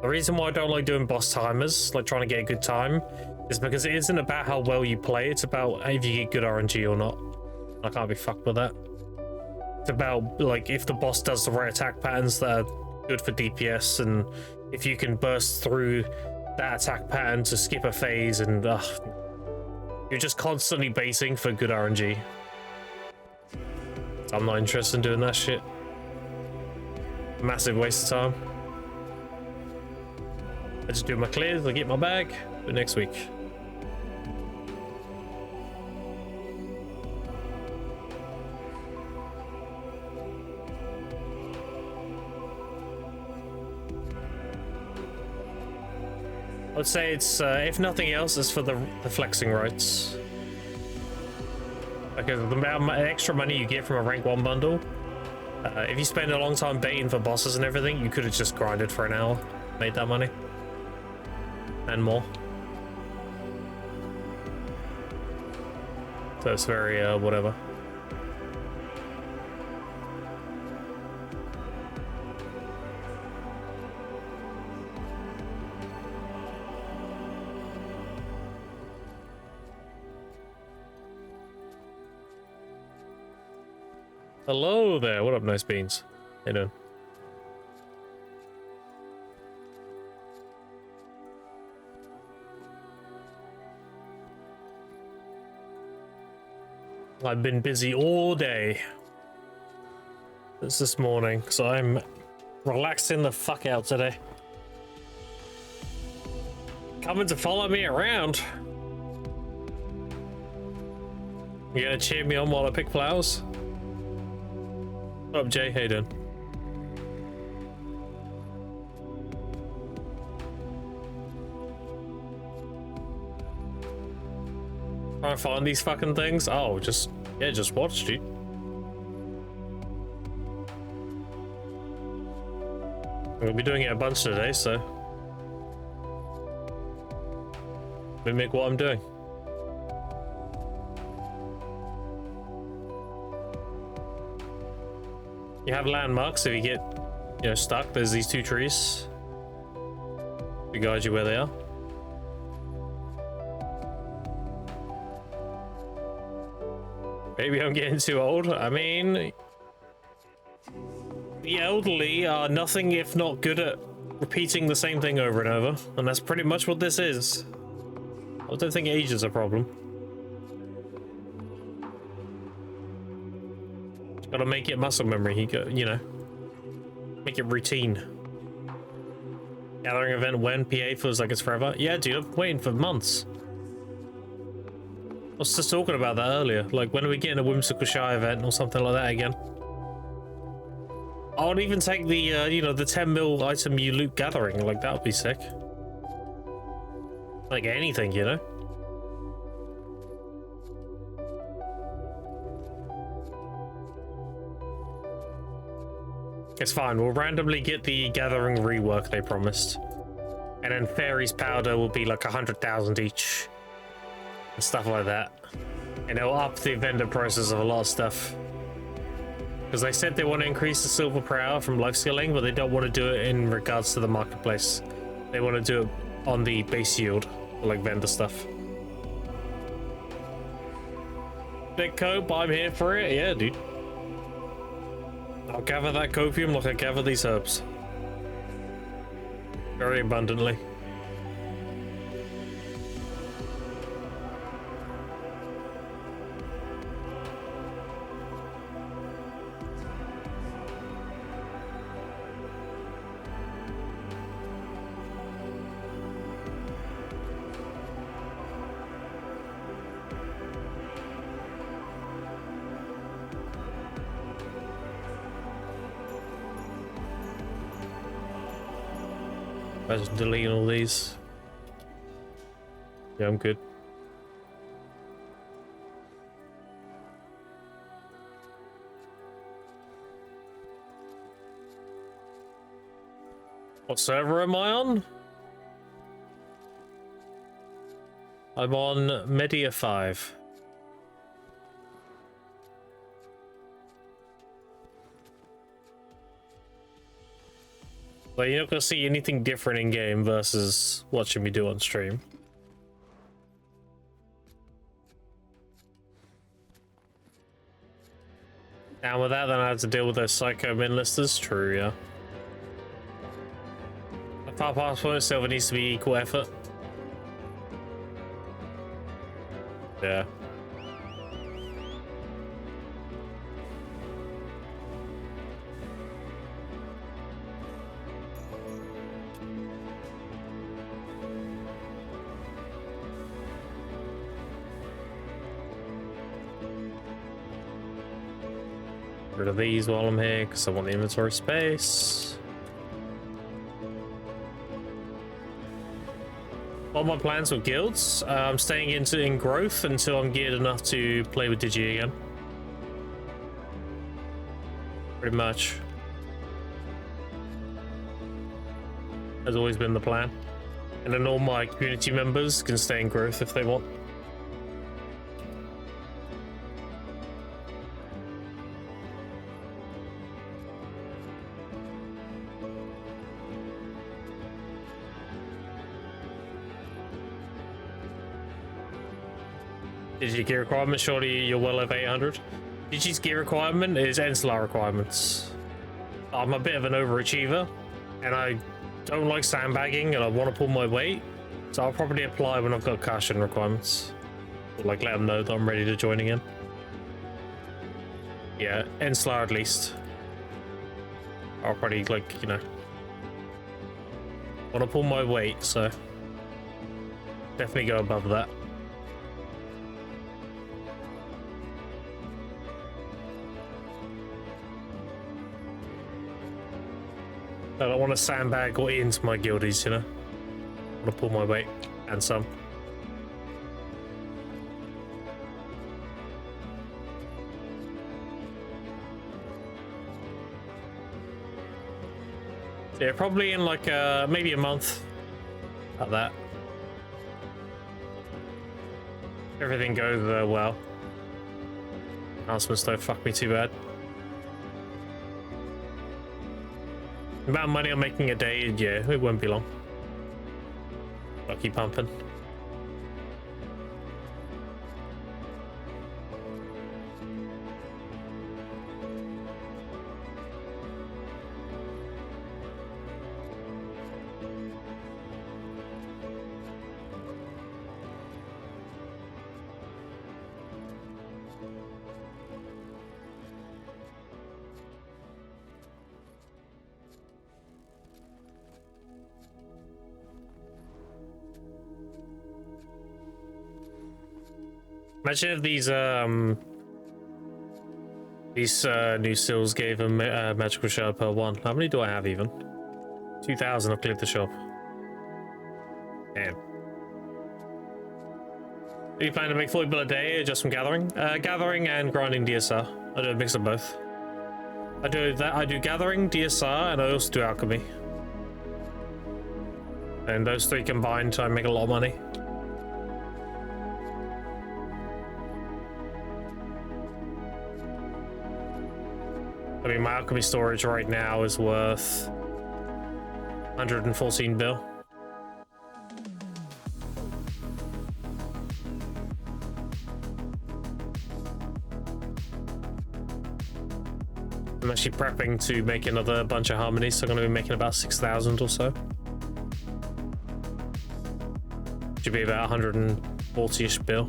The reason why I don't like doing boss timers, like trying to get a good time, is because it isn't about how well you play, it's about if you get good RNG or not. I can't be fucked with that. It's about, like, if the boss does the right attack patterns that are good for DPS and if you can burst through that attack pattern to skip a phase, and you're just constantly baiting for good RNG. I'm not interested in doing that shit. Massive waste of time. I just do my clears, I get my bag, but next week. I would say it's, if nothing else, it's for the flexing rights. Because the amount of extra money you get from a rank 1 bundle, if you spend a long time baiting for bosses and everything, you could have just grinded for an hour, made that money. And more. So it's very, whatever. Hello there, what up, nice beans? How you doing? I've been busy all day. It's this morning, so I'm relaxing the fuck out today. Coming to follow me around. You gonna cheer me on while I pick flowers? What up, Jay? How you doing? Trying to find these fucking things? Oh, just watch, dude. I'm gonna be doing it a bunch today, so mimic what I'm doing. You have landmarks if you get, you know, stuck. There's these 2 trees to guide you where they are. Maybe I'm getting too old. I mean, the elderly are nothing if not good at repeating the same thing over and over, and that's pretty much what this is. I don't think age is a problem. Gotta make it muscle memory. You know, make it routine. Gathering event when PA feels like it's forever. Yeah, dude, I'm waiting for months. I was just talking about that earlier. Like, when are we getting a Whimsical Shy event or something like that again? I would even take the, you know, the 10 mil item you loot gathering. Like, that would be sick. Like anything, you know? It's fine, we'll randomly get the gathering rework they promised. And then Fairy's powder will be like 100,000 each. And stuff like that. And it'll up the vendor prices of a lot of stuff. Because they said they want to increase the silver per hour from life skilling, but they don't want to do it in regards to the marketplace. They want to do it on the base yield, like vendor stuff. Big cope, I'm here for it. Yeah, dude. I'll gather that copium like I gather these herbs. Very abundantly. I just deleting all these. Yeah, I'm good. What server am I on? I'm on Media 5. Like, you're not gonna see anything different in game versus watching me do on stream. And with that, then I have to deal with those psycho min listers. True, yeah. Far passport itself needs to be equal effort. Yeah. Rid of these while I'm here because I want the inventory space. All my plans with guilds, I'm staying in growth until I'm geared enough to play with Digi again. Pretty much. Has always been the plan. And then all my community members can stay in growth if they want. Digi gear requirement, surely you're well over 800. Digi's gear requirement is Enslar requirements. I'm a bit of an overachiever, and I don't like sandbagging, and I want to pull my weight, so I'll probably apply when I've got cash and requirements. Or like let them know that I'm ready to join again. Yeah, Enslar at least. I'll probably like, you know, want to pull my weight, so definitely go above that. I don't want to sandbag or into my guildies, you know. I want to pull my weight and some. Yeah, probably in like maybe a month. About that. Everything goes well. Announcements don't fuck me too bad. The amount of money I'm making a day, yeah, it won't be long. I'll keep pumping. Imagine if these new seals gave a magical shard per one. How many do I have even? 2,000. I've cleared the shop. Damn. Do you plan to make 40 bill a day just from gathering? Gathering and grinding DSR. I do a mix of both. I do gathering, DSR, and I also do alchemy. And those three combined, I make a lot of money. I mean, my alchemy storage right now is worth 114 bill. I'm actually prepping to make another bunch of harmonies, so I'm going to be making about 6,000 or so. Should be about 140-ish bill.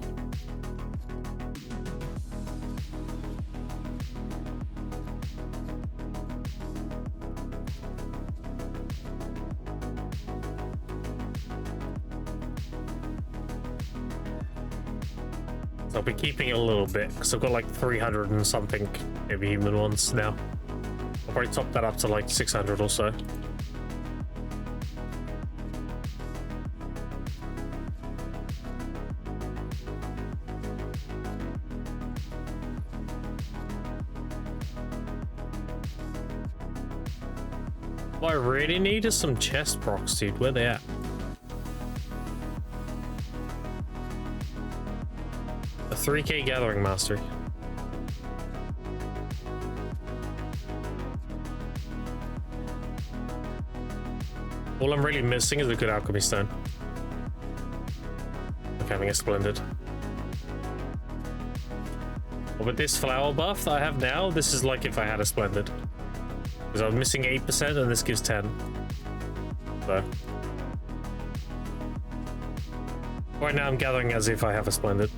I'll be keeping it a little bit because I've got like 300 and something maybe human ones now. I'll probably top that up to like 600 or so. What I really need is some chest procs, dude. Where they at? A 3K gathering mastery. All I'm really missing is a good alchemy stone. Like having a splendid. But with this flower buff that I have now, this is like if I had a splendid. Because I was missing 8% and this gives 10. So right now I'm gathering as if I have a splendid.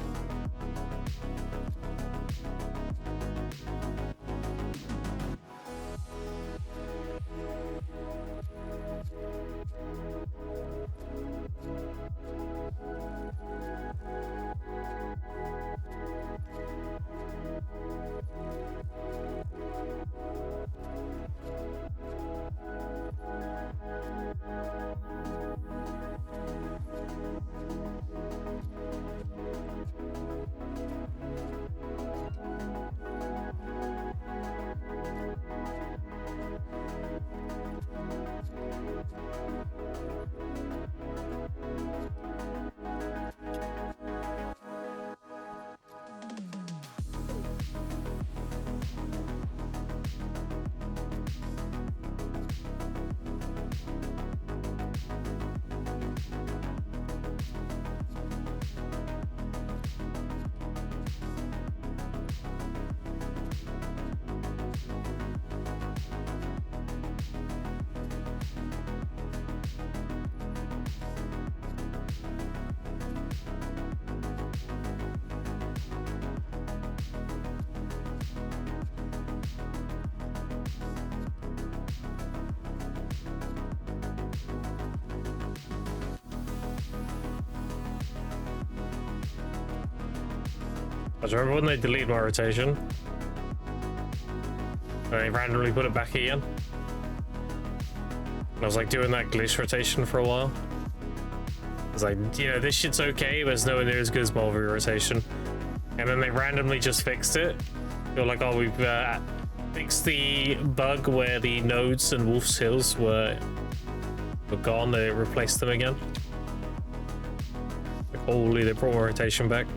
I remember when they deleted my rotation, they randomly put it back again. And I was like doing that glitch rotation for a while. I was like, you know, this shit's okay, but it's nowhere near as good as Mulberry rotation. And then they randomly just fixed it. They were like, oh, we've fixed the bug where the nodes and Wolf's Hills were gone. They replaced them again. Like, holy, they brought my rotation back.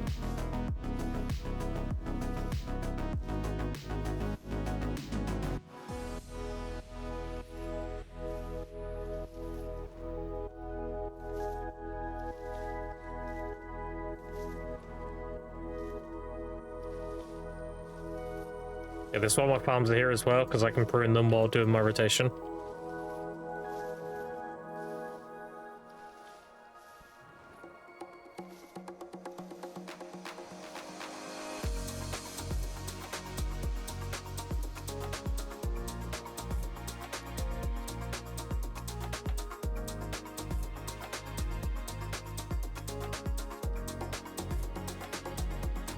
Yeah, that's why my farms are here as well, because I can prune them while doing my rotation.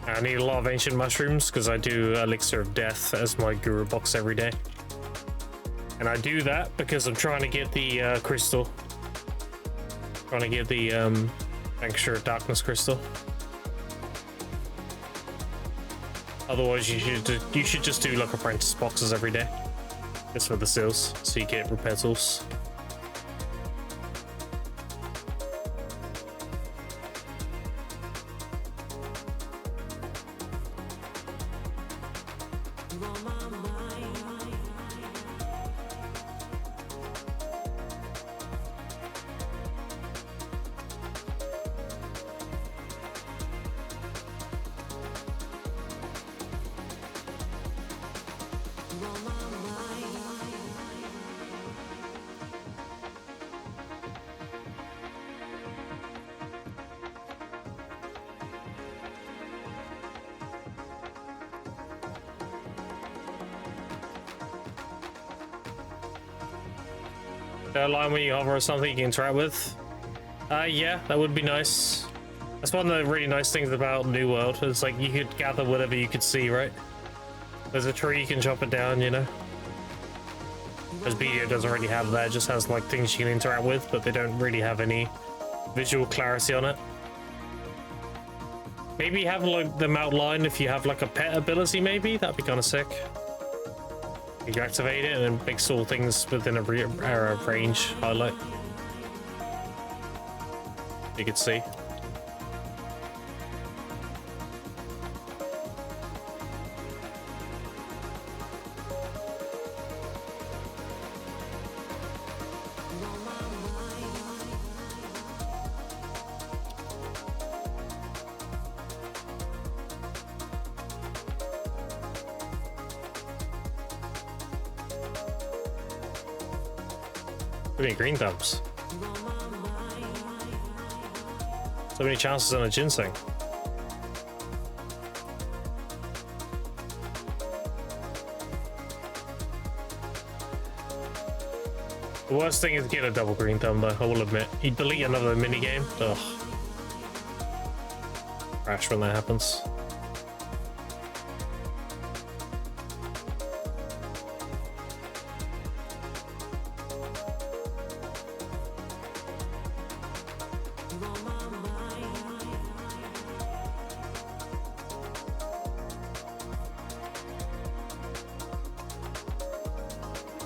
I need a lot of ancient mushrooms because I do Elixir of Death as my guru box every day. And I do that because I'm trying to get the crystal. Trying to get the Elixir of Darkness crystal. Otherwise you should just do like apprentice boxes every day. Just for the seals, so you get repair tools. A line when you hover or something you can interact with. Yeah, that would be nice. That's one of the really nice things about New World. It's like you could gather whatever you could see, right? There's a tree, you can chop it down, you know? As BDO doesn't really have that, it just has like things you can interact with, but they don't really have any visual clarity on it. Maybe have like them outline if you have like a pet ability, maybe? That'd be kind of sick. You activate it and it makes all things within a range highlight. You can see. Pretty green thumbs. So many chances on a ginseng. The worst thing is get a double green thumb though, I will admit. You delete another minigame. Ugh. Crash when that happens.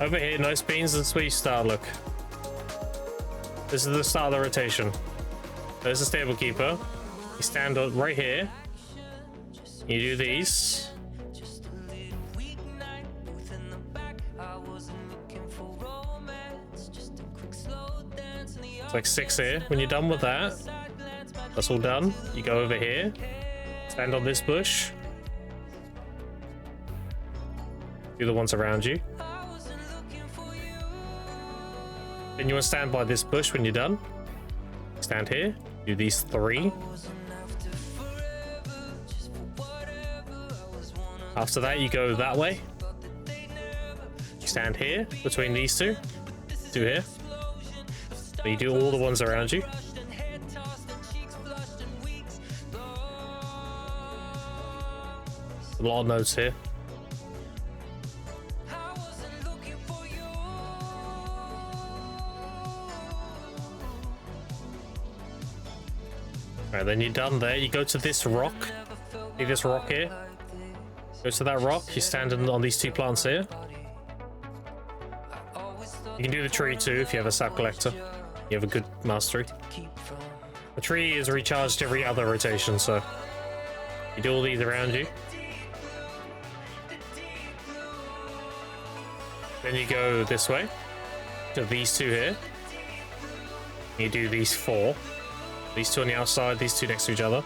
Over here, nice beans, that's where you start, look. This is the start of the rotation. There's the stable keeper. You stand up right here. You do these. It's like 6 here. When you're done with that, that's all done. You go over here, stand on this bush. Do the ones around you. Then you want to stand by this bush when you're done. Stand here, do these 3. After that, you go that way. You stand here between these 2 here. So you do all the ones around you. A lot of notes here. Alright, then you're done there. You go to this rock. See this rock here? Go to that rock. You stand on these 2 plants here. You can do the tree too if you have a sap collector. You have a good mastery. The tree is recharged every other rotation, so you do all these around you. Then you go this way to these 2 here. You do these 4. These 2 on the outside, these 2 next to each other.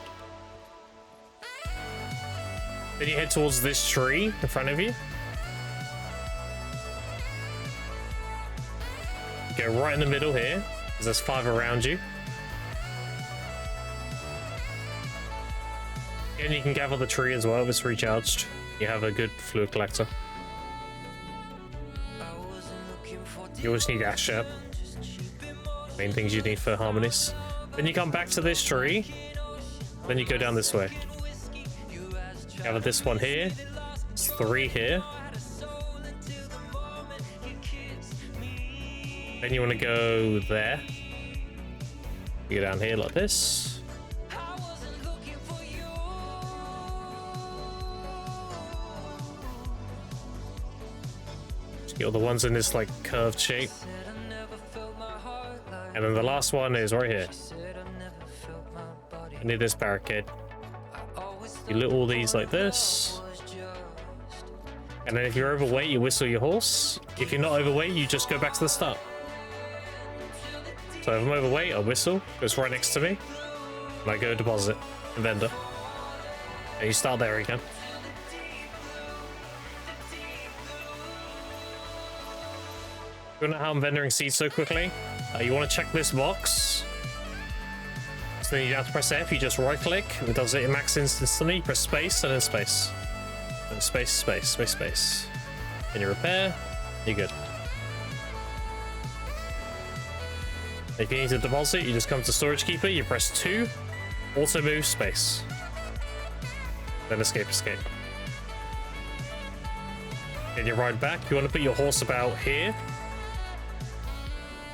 Then you head towards this tree in front of you. You go right in the middle here, because there's 5 around you. And you can gather the tree as well if it's recharged. You have a good fluid collector. You always need ash sharp. Main things you need for harmonies. Then you come back to this tree. Then you go down this way. You have this one here. It's 3 here. Then you want to go there. You go down here like this. Just get all the ones in this like curved shape. And then the last one is right here. I need this barricade. You lit all these like this. And then if you're overweight, you whistle your horse. If you're not overweight, you just go back to the start. So if I'm overweight, I whistle. Goes right next to me. And I go deposit and vendor. And you start there again. You want to know how I'm vendoring seeds so quickly? You want to check this box. So then you have to press F, you just right click, it does it in max instantly, you press space and then space. And space, space, space, space. Then you repair, you're good. If you need to deposit, you just come to storage keeper, you press 2, auto move, space. Then escape, escape. Then you ride back, you want to put your horse about here.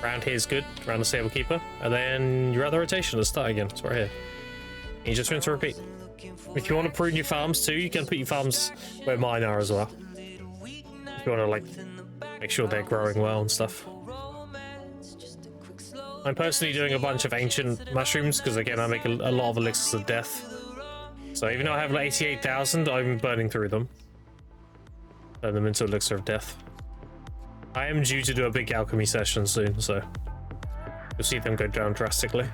Around here is good, around the stable keeper, and then you're at the rotation. Let's start again. It's right here. And you just rinse and repeat. If you want to prune your farms too, you can put your farms where mine are as well. If you want to like make sure they're growing well and stuff. I'm personally doing a bunch of ancient mushrooms because again I make a lot of elixirs of death. So even though I have like 88,000, I'm burning through them. Turn them into elixir of death. I am due to do a big alchemy session soon, so you'll see them go down drastically.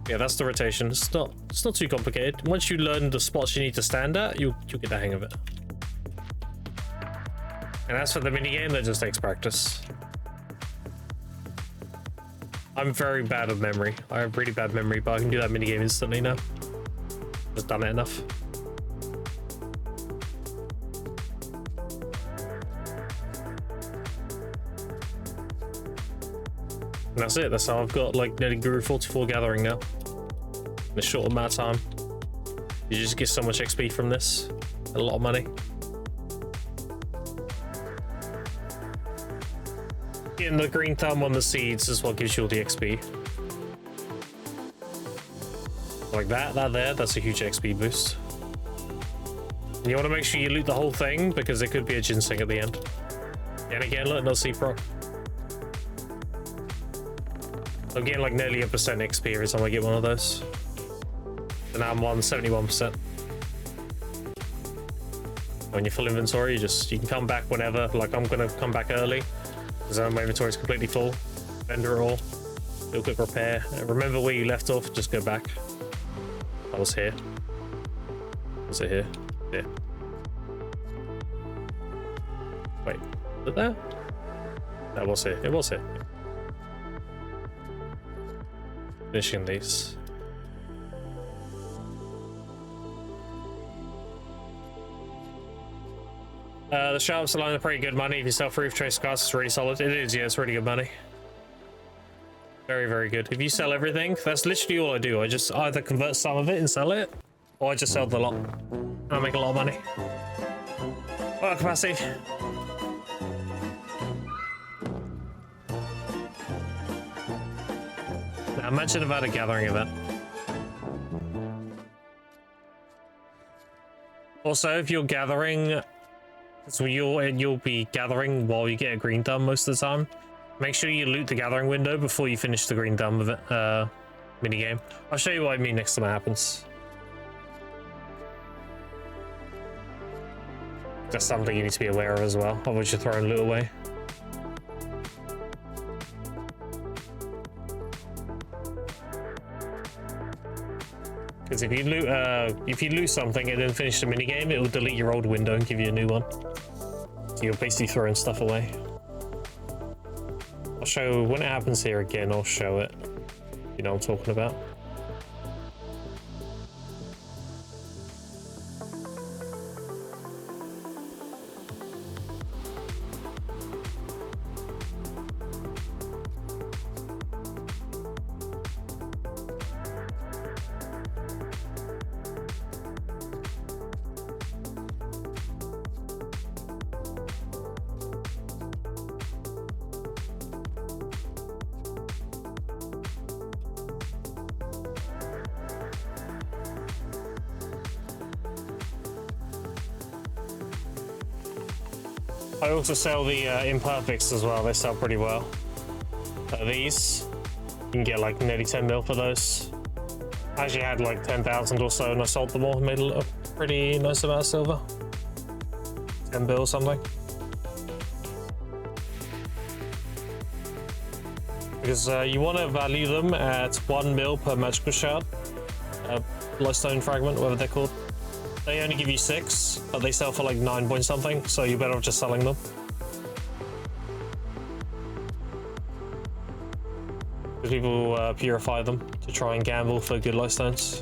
Yeah, that's the rotation. It's not too complicated. Once you learn the spots you need to stand at, you'll get the hang of it. And as for the minigame, that just takes practice. I'm very bad with memory. I have really bad memory, but I can do that minigame instantly now. Just done it enough. And that's it. That's how I've got like nearly Guru 44 gathering now. In a short amount of time. You just get so much XP from this. A lot of money. Getting the green thumb on the seeds is what gives you all the XP. Like that there, that's a huge XP boost. And you want to make sure you loot the whole thing because there could be a ginseng at the end. And again, look, no C pro. I'm getting like nearly 1% XP every time I get one of those. And now I'm on 71%. When you're full inventory, you can come back whenever. Like I'm gonna come back early because my inventory is completely full. Vendor it all. Do a quick repair. Remember where you left off. Just go back. I was here. Was it here? Yeah. Wait, was it there? That was here. It was here. Finishing these. The shops alone are pretty good money. If you sell roof trace cards, it's really solid. It is, yeah, it's really good money. Very, very good. If you sell everything, that's literally all I do. I just either convert some of it and sell it, or I just sell the lot. I make a lot of money. Oh, capacity. Now imagine about a gathering event. Also, if you're gathering, so you'll be gathering while you get a green thumb most of the time. Make sure you loot the gathering window before you finish the green thumb of it, minigame. I'll show you what I mean next time it happens. That's something you need to be aware of as well. Otherwise you're throwing loot away. Because if you loot something and then finish the minigame, it will delete your old window and give you a new one. So you're basically throwing stuff away. I'll show when it happens here again. I'll show it. You know what I'm talking about. I also sell the imperfects as well. They sell pretty well. These, you can get like nearly 10 mil for those. I actually had like 10,000 or so and I sold them all, made a pretty nice amount of silver. 10 bill or something. Because you want to value them at 1 mil per magical shard. Lightstone fragment, whatever they're called. They only give you 6, but they sell for like 9 point something, so you're better off just selling them. Because people purify them to try and gamble for good lightstones.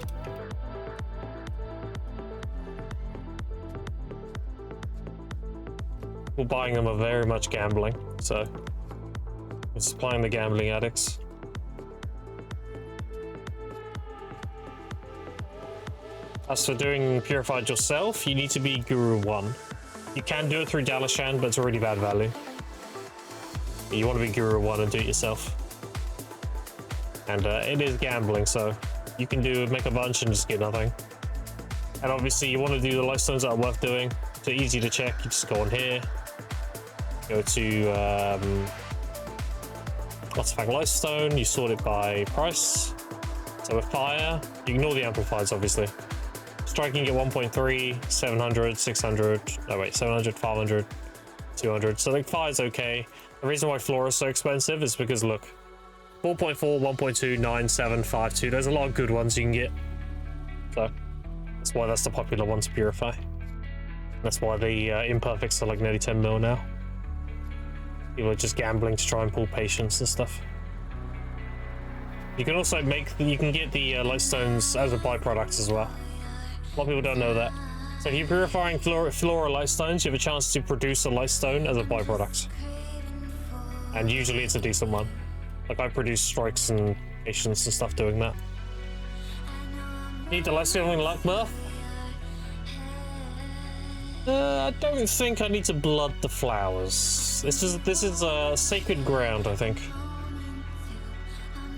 Well, buying them are very much gambling, so it's supplying the gambling addicts. As for doing purified yourself, you need to be Guru 1. You can do it through Dalashan, but it's a really bad value. You want to be Guru 1 and do it yourself. And it is gambling, so you can make a bunch and just get nothing. And obviously you want to do the lightstones that are worth doing. They're easy to check. You just go on here, go to artifact lightstone, you sort it by price. So with fire, you ignore the amplifiers obviously. Striking at 1.3, 700, 600, no wait, 700, 500, 200. So like fire is okay. The reason why Flora is so expensive is because look, 4.4, 1.2, 9, 7, 5, 2. There's a lot of good ones you can get. So that's why that's the popular one to purify. That's why the imperfects are like nearly 10 mil now. People are just gambling to try and pull patience and stuff. You can also you can get the lightstones as a byproduct as well. A lot of people don't know that. So if you're purifying flora lightstones, you have a chance to produce a lightstone as a byproduct. And usually it's a decent one. Like I produce strikes and patience and stuff doing that. Need the lightstone luck buff? I don't think I need to blood the flowers. This is sacred ground, I think.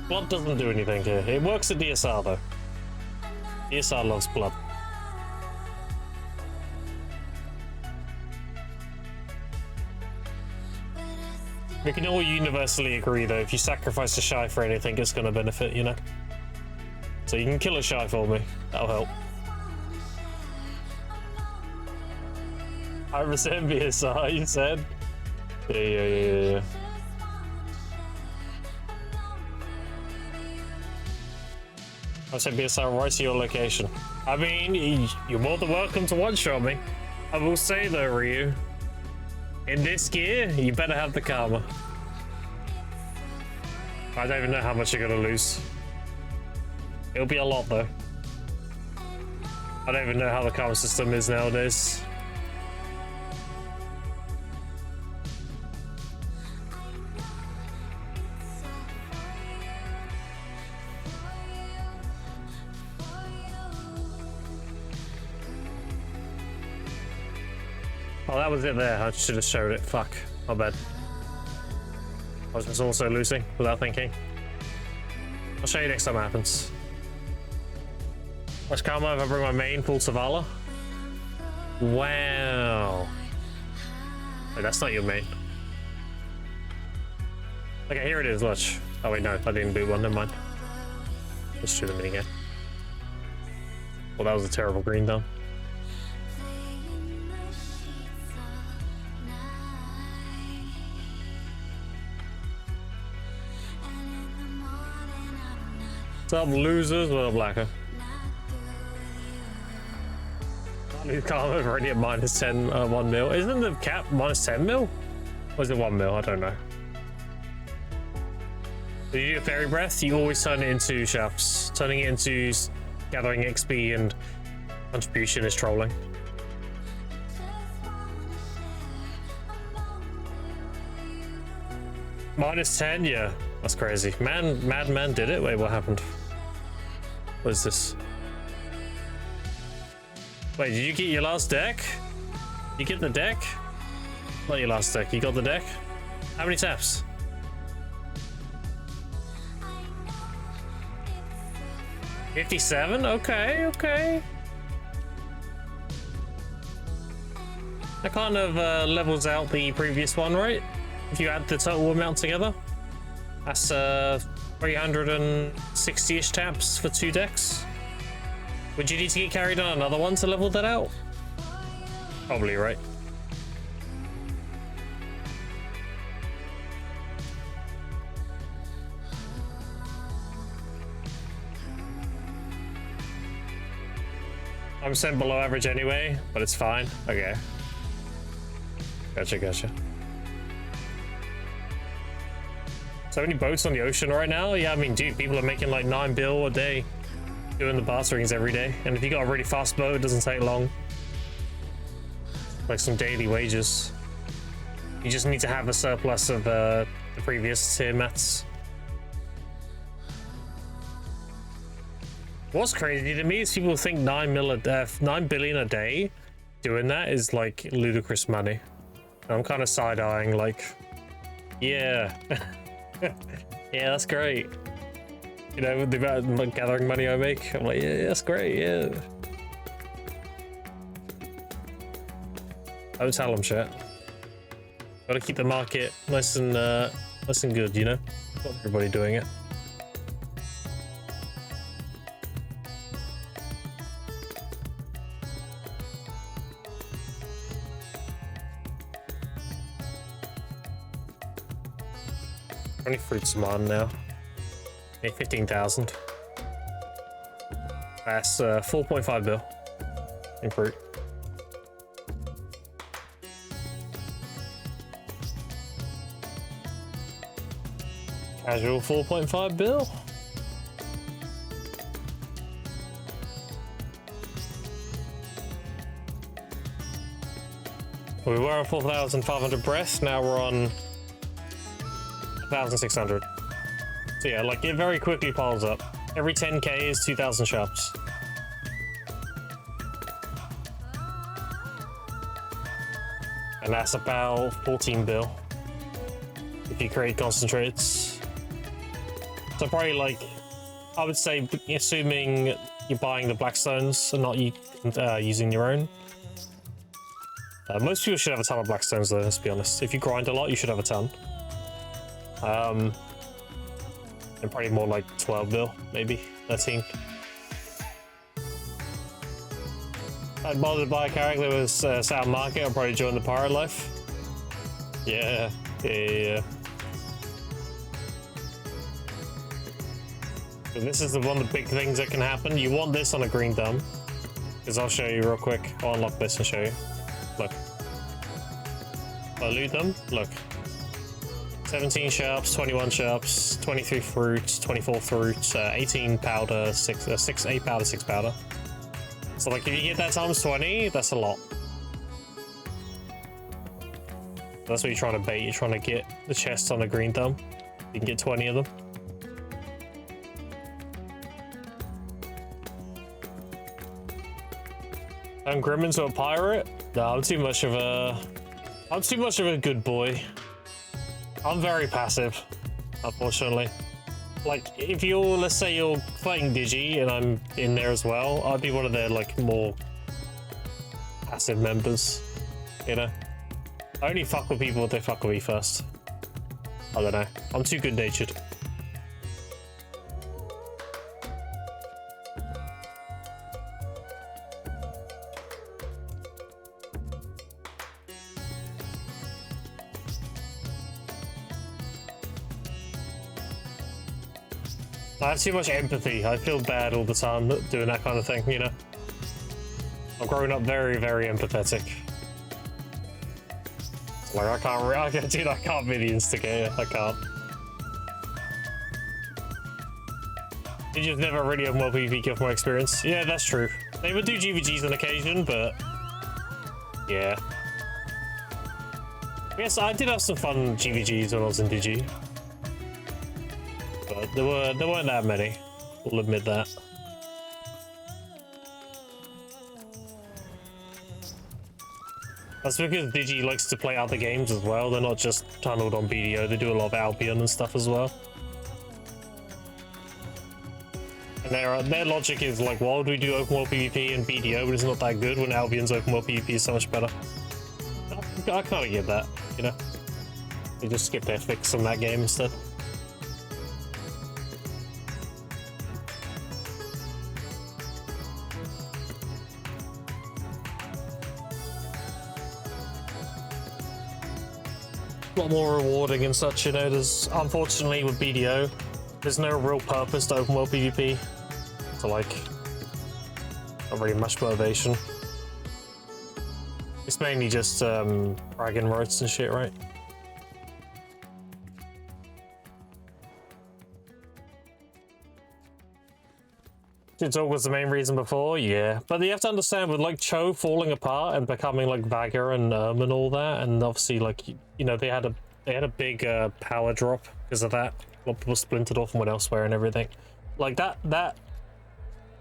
Blood doesn't do anything here. It works at DSR though. DSR loves blood. We can all universally agree though, if you sacrifice a shy for anything, it's gonna benefit, you know? So you can kill a shy for me. That'll help. 100% BSR, you said? Yeah. I said BSR right to your location. I mean, you're more than welcome to one-shot me. I will say though, Ryu, in this gear, you better have the karma. I don't even know how much you're gonna lose. It'll be a lot though. I don't even know how the karma system is nowadays. Oh, that was it there. I should have showed it. Fuck. My bad. I was just also losing without thinking. I'll show you next time it happens. Watch karma if I bring my main full Savala. Wow. Wait, that's not your main. Okay, here it is. Watch. Oh wait, no, I didn't boot one. Never mind. Let's do the minigame. Well, that was a terrible green down. What's up, losers? Well, Blacker. Can't karma already at minus 10, 1 mil. Isn't the cap minus 10 mil? Or is it 1 mil? I don't know. If you do a fairy breath, you always turn it into shafts. Turning it into gathering XP and contribution is trolling. Minus 10? Yeah, that's crazy. Madman did it? Wait, what happened? What is this? Wait, did you get your last deck? You get the deck? Not your last deck, you got the deck? How many taps? $57? Okay. That kind of levels out the previous one, right? If you add the total amount together. That's 360-ish taps for 2 decks. Would you need to get carried on another one to level that out? Probably, right? I'm % below average anyway, but it's fine. Okay. Gotcha. So many boats on the ocean right now? Yeah, I mean, dude, people are making like 9 bill a day doing the barterings every day. And if you got a really fast boat, it doesn't take long. Like some daily wages. You just need to have a surplus of the previous tier mats. What's crazy to me is people think 9 billion a day doing that is like ludicrous money. I'm kind of side-eyeing like, yeah. Yeah, that's great. You know, the amount of gathering money I make, I'm like, yeah, that's great, yeah. Don't tell them shit. Gotta keep the market nice and good, you know? Not everybody doing it. Only fruits on now. 15,000. That's 4.5 bill in fruit. Casual 4.5 bill. We were on 4,500 breath, now we're on 1,600. So yeah, like it very quickly piles up. Every 10k is 2,000 sharps. And that's about 14 bill if you create concentrates. So probably like, I would say, assuming you're buying the blackstones and not using your own. Most people should have a ton of blackstones though, let's be honest. If you grind a lot, you should have a ton. And probably more like 12 bill, maybe 13. I'd bother to buy a character with Sound Market, I'll probably join the pirate life. Yeah. So this is one of the big things that can happen. You want this on a green thumb, because I'll show you real quick. I'll unlock this and show you. Look. I'll loot them. Look. 17 sharps, 21 sharps, 23 fruits, 24 fruits, 18 powder, 8 powder, 6 powder. So like if you get that times 20, that's a lot. That's what you're trying to bait. You're trying to get the chests on a green thumb. You can get 20 of them. I'm Grimmins to a pirate? No, I'm too much of a good boy. I'm very passive, unfortunately. Like, if you're, let's say you're fighting Digi and I'm in there as well, I'd be one of their, like, more passive members, you know? I only fuck with people if they fuck with me first. I don't know. I'm too good-natured. I have too much empathy. I feel bad all the time doing that kind of thing, you know? I've grown up very, very empathetic. Like, dude, I can't be the instigator. I can't. You just never really have more PvP from my experience. Yeah, that's true. They would do GVGs on occasion, but... yeah. Yes, I did have some fun GVGs when I was in Digi. But there weren't that many. We'll admit that. That's because Digi likes to play other games as well. They're not just tunneled on BDO. They do a lot of Albion and stuff as well. And their logic is like, why would we do open world PvP and BDO, but it's not that good when Albion's open world PvP is so much better? I kind of get that, you know? They just skip their fix on that game instead. A lot more rewarding and such, you know. There's, unfortunately with BDO, there's no real purpose to open world PvP. So like, not really much motivation. It's mainly just bragging rights and shit, right? It's always the main reason before, yeah. But you have to understand with like Cho falling apart and becoming like Vagger and and all that, and obviously like you know they had a big power drop because of that. A lot of people splintered off and went elsewhere and everything. Like that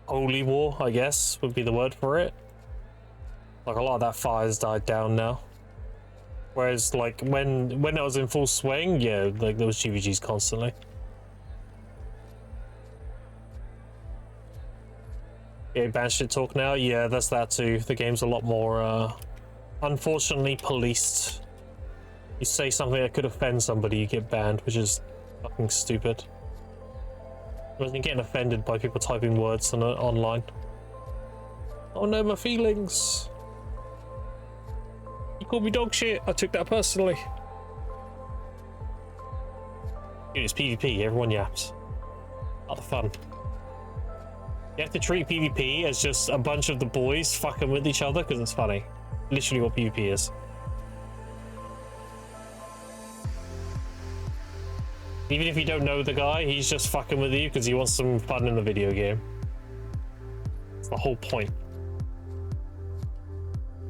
holy war, I guess, would be the word for it. Like a lot of that fire's died down now. Whereas like when it was in full swing, yeah, like there was GVGs constantly. Yeah, ban shit talk now. Yeah, that's that too. The game's a lot more, unfortunately, policed. You say something that could offend somebody, you get banned, which is fucking stupid. Imagine getting offended by people typing words online. Oh no, my feelings. You called me dog shit. I took that personally. Dude, it's PvP. Everyone yaps. Not the fun. You have to treat PvP as just a bunch of the boys fucking with each other because it's funny. Literally what PvP is. Even if you don't know the guy, he's just fucking with you because he wants some fun in the video game. That's the whole point.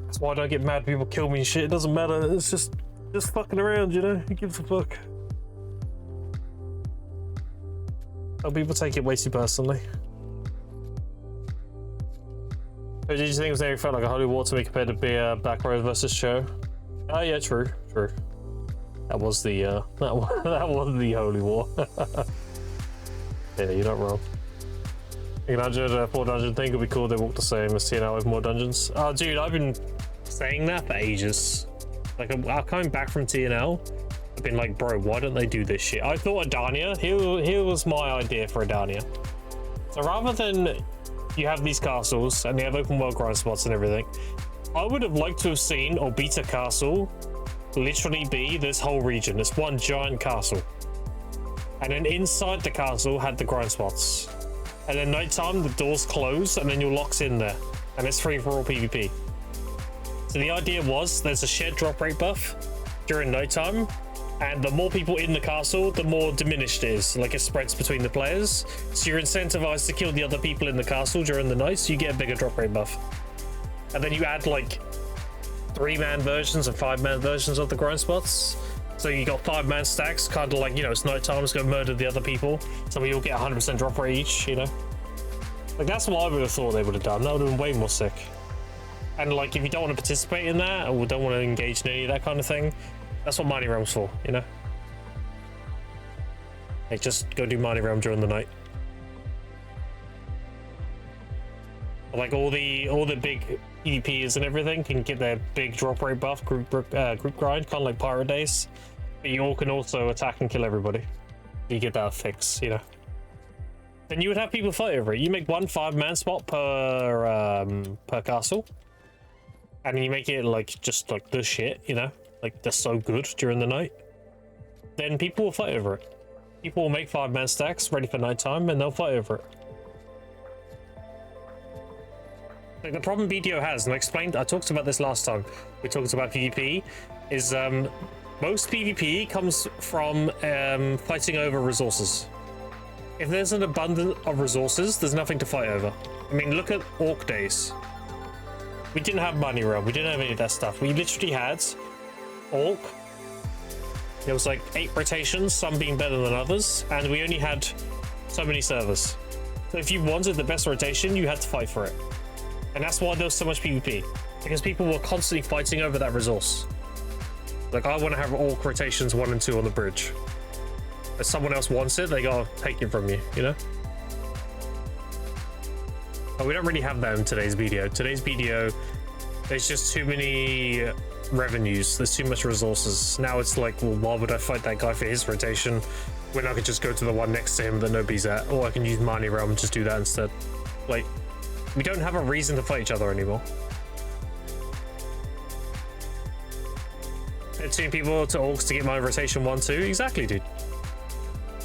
That's why I don't get mad people kill me and shit. It doesn't matter. It's just fucking around, you know? Who gives a fuck? Some people take it way too personally. So did you think it felt like a holy war to me compared to be Black Rose versus Cho? Oh yeah, true. That was the that was the holy war. Yeah, you're not wrong. 100 4 dungeon thing would be cool. They walk the same as TNL with more dungeons. Oh, dude, I've been saying that for ages. Like, I'm coming back from TNL. I've been like, bro, why don't they do this shit? I thought Adania. Here was my idea for Adania. So rather than you have these castles and they have open world grind spots and everything, I would have liked to have seen Orbita Castle literally be this whole region. It's one giant castle. And then inside the castle had the grind spots. And then nighttime, the doors close and then you're locked in there. And it's free for all PvP. So the idea was there's a shared drop rate buff during nighttime. And the more people in the castle, the more diminished it is. Like, it spreads between the players. So you're incentivized to kill the other people in the castle during the night, so you get a bigger drop rate buff. And then you add like 3-man versions and 5-man versions of the grind spots. So you got 5-man stacks, kind of like, you know, it's nighttime, it's going to murder the other people. So we all get 100% drop rate each, you know? Like, that's what I would have thought they would have done. That would have been way more sick. And like, if you don't want to participate in that, or don't want to engage in any of that kind of thing, that's what Mining Realm's for, you know? Like, just go do Mining Realm during the night. Like, all the big PvPers and everything can get their big drop rate buff, group grind, kind of like Pirate Days. But you all can also attack and kill everybody. You get that fix, you know? Then you would have people fight over it. You make one 5-man spot per castle. And you make it like, just like the shit, you know? Like, they're so good during the night. Then people will fight over it. People will make 5-man stacks ready for nighttime and they'll fight over it. Like, the problem BDO has, and I talked about this last time we talked about PvP, is most PvP comes from fighting over resources. If there's an abundance of resources, there's nothing to fight over. I mean, look at Orc Days. We didn't have Money Realm, we didn't have any of that stuff. We literally had Orc. There was like 8 rotations, some being better than others, and we only had so many servers. So if you wanted the best rotation, you had to fight for it. And that's why there was so much PvP, because people were constantly fighting over that resource. Like, I want to have Orc rotations 1 and 2 on the bridge. If someone else wants it, they gotta take it from you, you know? But we don't really have that in today's video. Today's video, there's just too many revenues, there's too much resources. Now it's like, well, why would I fight that guy for his rotation when I could just go to the one next to him that nobody's at, or I can use Mining Realm and just do that instead. Like, we don't have a reason to fight each other anymore. Tuning people to Orcs to get my rotation 1-2, exactly, dude.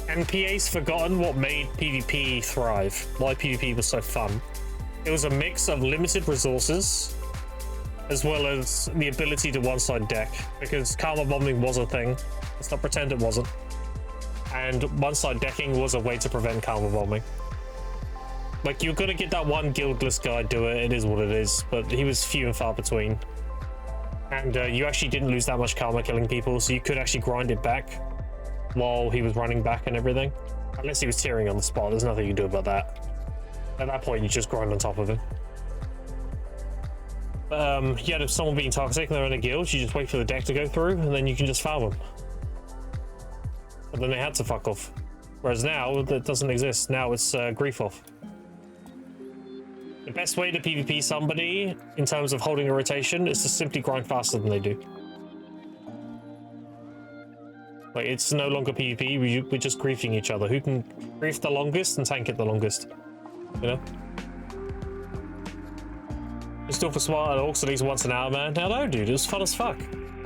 And PA's forgotten what made PvP thrive, why PvP was so fun. It was a mix of limited resources, as well as the ability to one-side deck, because karma bombing was a thing. Let's not pretend it wasn't. And one-side decking was a way to prevent karma bombing. Like, you're gonna get that one guildless guy do it, it is what it is, but he was few and far between. And you actually didn't lose that much karma killing people, so you could actually grind it back while he was running back and everything. Unless he was tearing on the spot, there's nothing you can do about that. At that point, you just grind on top of him. Yeah, if someone being toxic and they're in a guild, you just wait for the deck to go through, and then you can just foul them. But then they had to fuck off. Whereas now, that doesn't exist. Now it's grief off. The best way to PvP somebody, in terms of holding a rotation, is to simply grind faster than they do. Like, it's no longer PvP, we're just griefing each other. Who can grief the longest and tank it the longest? You know? It's still for smart at Orcs at least once an hour, man. Hello, dude, it was fun as fuck.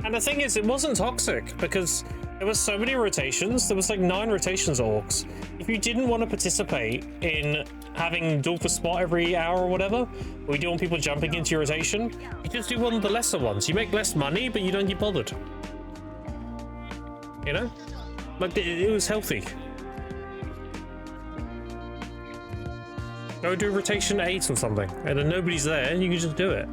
And the thing is, it wasn't toxic, because there was so many rotations. There was like 9 rotations at Orcs. If you didn't want to participate in having duel for spot every hour or whatever, or you don't want people jumping into your rotation, you just do one of the lesser ones. You make less money, but you don't get bothered. You know? Like, it was healthy. Go do rotation 8 or something, and then nobody's there, and you can just do it.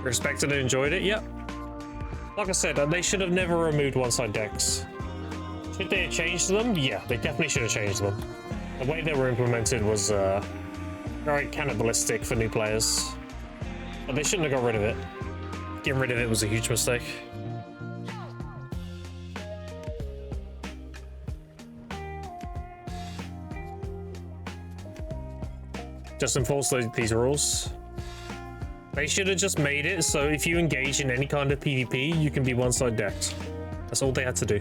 Respected and enjoyed it, yep. Like I said, they should have never removed one-side decks. Should they have changed them? Yeah, they definitely should have changed them. The way they were implemented was very cannibalistic for new players. But they shouldn't have got rid of it. Getting rid of it was a huge mistake. Just enforce these rules. They should have just made it so if you engage in any kind of PvP, you can be one-side decked. That's all they had to do.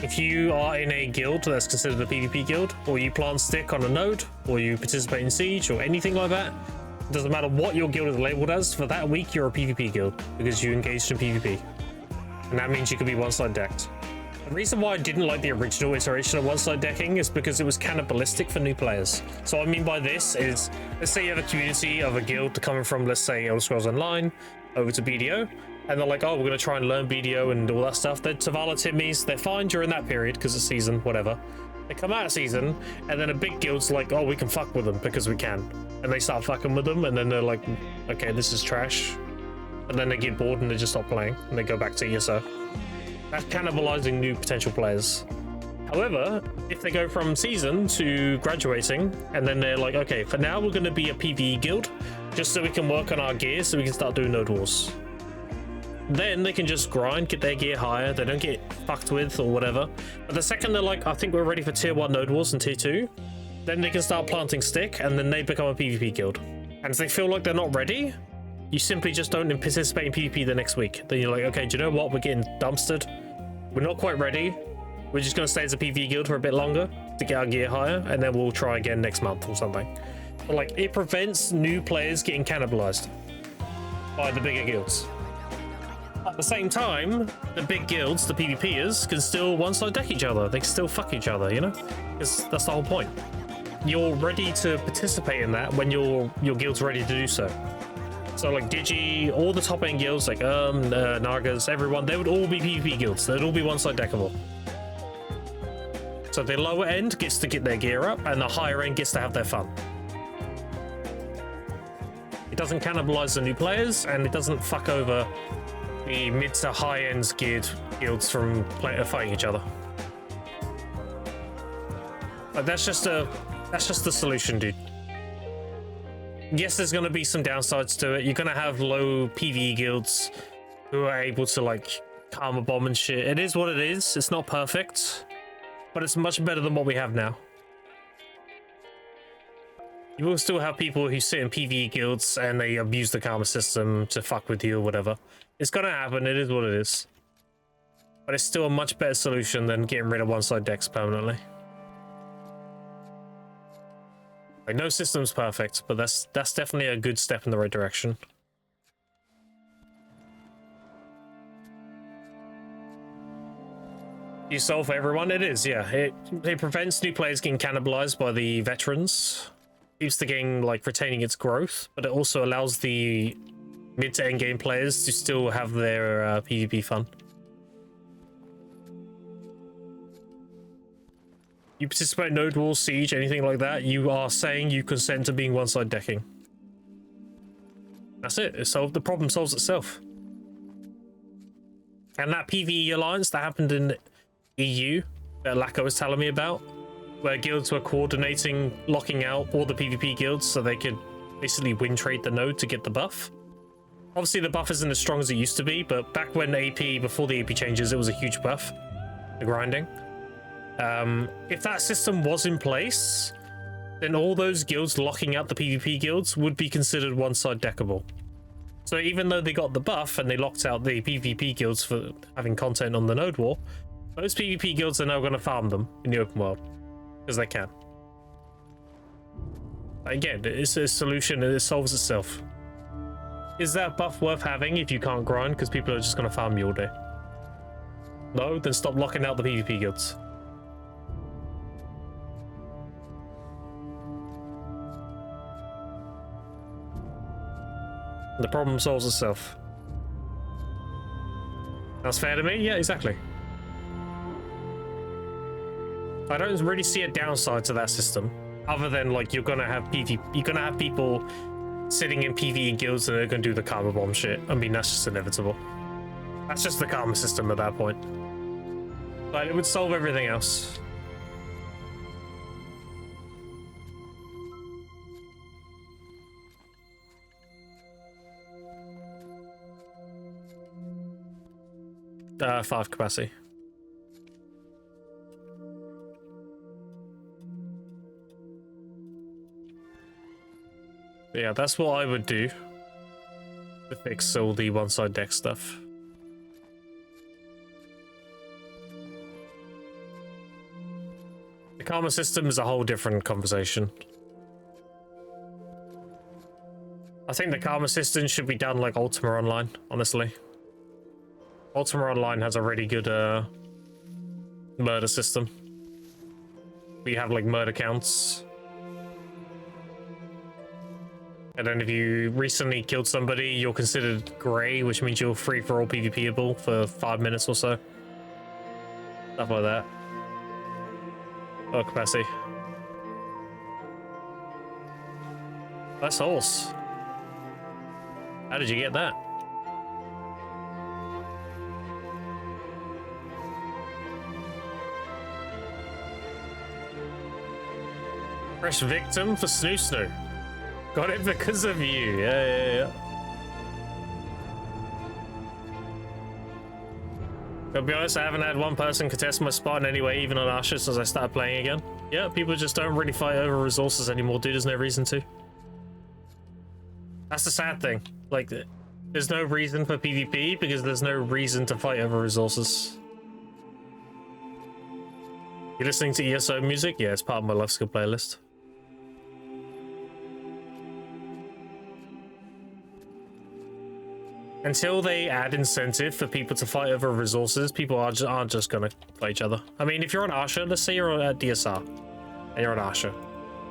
If you are in a guild that's considered a PvP guild, or you plant stick on a node, or you participate in siege, or anything like that, it doesn't matter what your guild is labeled as, for that week you're a PvP guild, because you engaged in PvP. And that means you can be one-side decked. The reason why I didn't like the original iteration of one-side decking is because it was cannibalistic for new players. So what I mean by this is, let's say you have a community of a guild coming from, let's say, Elder Scrolls Online over to BDO, and they're like, oh, we're going to try and learn BDO and all that stuff. Then Tavala Timmies, they're fine during that period because it's season, whatever. They come out of season, and then a big guild's like, oh, we can fuck with them because we can. And they start fucking with them, and then they're like, okay, this is trash. And then they get bored and they just stop playing, and they go back to ESO. That's cannibalizing new potential players. However, if they go from season to graduating, and then they're like, okay, for now we're going to be a PvE guild, just so we can work on our gear, so we can start doing node wars. Then they can just grind, get their gear higher, they don't get fucked with or whatever. But the second they're like, I think we're ready for tier 1 node wars and tier 2, then they can start planting stick, and then they become a PvP guild. And if they feel like they're not ready, you simply just don't participate in PvP the next week. Then you're like, okay, do you know what? We're getting dumpstered. We're not quite ready. We're just going to stay as a PvE guild for a bit longer to get our gear higher, and then we'll try again next month or something. But like, it prevents new players getting cannibalized by the bigger guilds. At the same time, the big guilds, the PvPers, can still one-side deck each other. They can still fuck each other, you know? Because that's the whole point. You're ready to participate in that when your guild's ready to do so. So like Digi, all the top end guilds like Nagas, everyone, they would all be PvP guilds. They'd all be one-side deckable. So the lower end gets to get their gear up, and the higher end gets to have their fun. It doesn't cannibalize the new players, and it doesn't fuck over the mid to high end geared guilds from fighting each other. Like, that's just the solution, dude. Yes, there's going to be some downsides to it. You're going to have low PvE guilds who are able to like calm a bomb and shit. It is what it is. It's not perfect, but it's much better than what we have now. You will still have people who sit in PvE guilds and they abuse the karma system to fuck with you or whatever. It's going to happen. It is what it is. But it's still a much better solution than getting rid of one-side decks permanently. Like, no system's perfect, but that's definitely a good step in the right direction. Useful for everyone, it is, yeah. It prevents new players getting cannibalized by the veterans. Keeps the game like retaining its growth, but it also allows the mid to end game players to still have their PvP fun. You participate in Node Wars, Siege, anything like that, you are saying you consent to being one-side decking. That's it. The problem solves itself. And that PvE alliance that happened in EU, that Lacko was telling me about, where guilds were coordinating, locking out all the PvP guilds so they could basically win trade the node to get the buff. Obviously, the buff isn't as strong as it used to be, but back when AP, before the AP changes, it was a huge buff. The grinding. If that system was in place, then all those guilds locking out the PvP guilds would be considered one-side deckable. So even though they got the buff and they locked out the PvP guilds for having content on the Node War, those PvP guilds are now going to farm them in the open world. Because they can. Again, it's a solution and it solves itself. Is that buff worth having if you can't grind because people are just going to farm you all day? No? Then stop locking out the PvP guilds. The problem solves itself. That's fair to me? Yeah, exactly. I don't really see a downside to that system, other than like you're gonna have people sitting in PvE guilds and they're gonna do the karma bomb shit. I mean, that's just inevitable. That's just the karma system at that point. But it would solve everything else. 5 capacity. But yeah, that's what I would do to fix all the one-side deck stuff. The karma system is a whole different conversation. I think the karma system should be done like Ultima Online, honestly. Ultima Online has a really good murder system. We have like murder counts. And then if you recently killed somebody, you're considered grey, which means you're free for all PvPable for 5 minutes or so. Stuff like that. Oh, capacity. That's horse. How did you get that? Fresh victim for Snoo Snoo. Got it because of you. Yeah. Gotta be honest, I haven't had one person contest my spot in any way, even on Asher, since I started playing again. Yeah, people just don't really fight over resources anymore, dude. There's no reason to. That's the sad thing. Like, there's no reason for PvP because there's no reason to fight over resources. You listening to ESO music? Yeah, it's part of my Love Skill playlist. Until they add incentive for people to fight over resources, people aren't just gonna fight each other. I mean, if you're on Asher, let's say you're at DSR, and you're on Asher,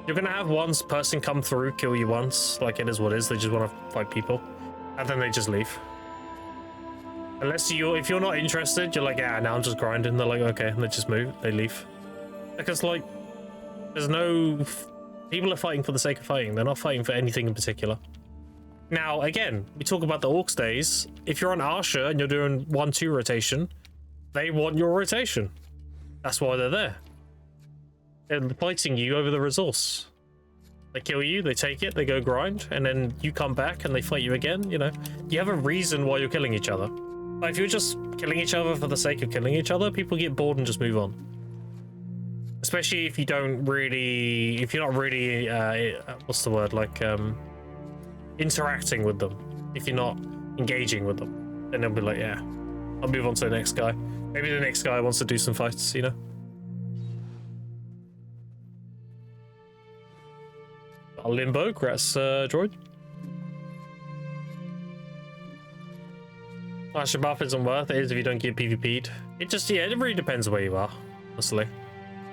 you're gonna have one person come through, kill you once, like it is what it is, they just want to fight people, and then they just leave. Unless if you're not interested, you're like, yeah, now I'm just grinding, they're like, okay, and they just move, they leave. Because, like, there's no... People are fighting for the sake of fighting, they're not fighting for anything in particular. Now, again, we talk about the Orcs days. If you're on Arsha and you're doing 1-2 rotation, they want your rotation. That's why they're there. They're fighting you over the resource. They kill you, they take it, they go grind, and then you come back and they fight you again, you know? You have a reason why you're killing each other. But if you're just killing each other for the sake of killing each other, people get bored and just move on. Especially if you don't really... If you're not really... what's the word? Like, interacting with them. If you're not engaging with them, then they'll be like, yeah, I'll move on to the next guy. Maybe the next guy wants to do some fights, you know? A limbo, congrats, droid. Asher buff isn't worth it if you don't get PvP'd. It just, yeah, it really depends where you are, honestly.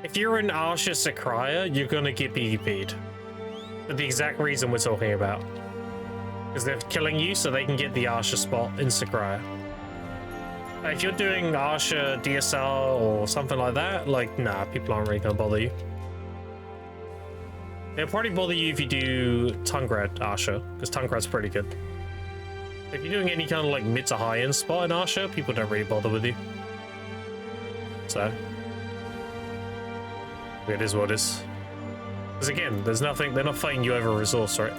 If you're in Asher Sakraya, you're gonna get PvP'd. For the exact reason we're talking about. Because they're killing you so they can get the Asher spot in Sakraya. If you're doing Asher DSL or something like that, like, nah, people aren't really gonna bother you. They'll probably bother you if you do Tungrad Asher, because Tungrad's pretty good. If you're doing any kind of like mid to high end spot in Asher, people don't really bother with you. So, it is what it is. Because again, there's nothing, they're not fighting you over a resource, right?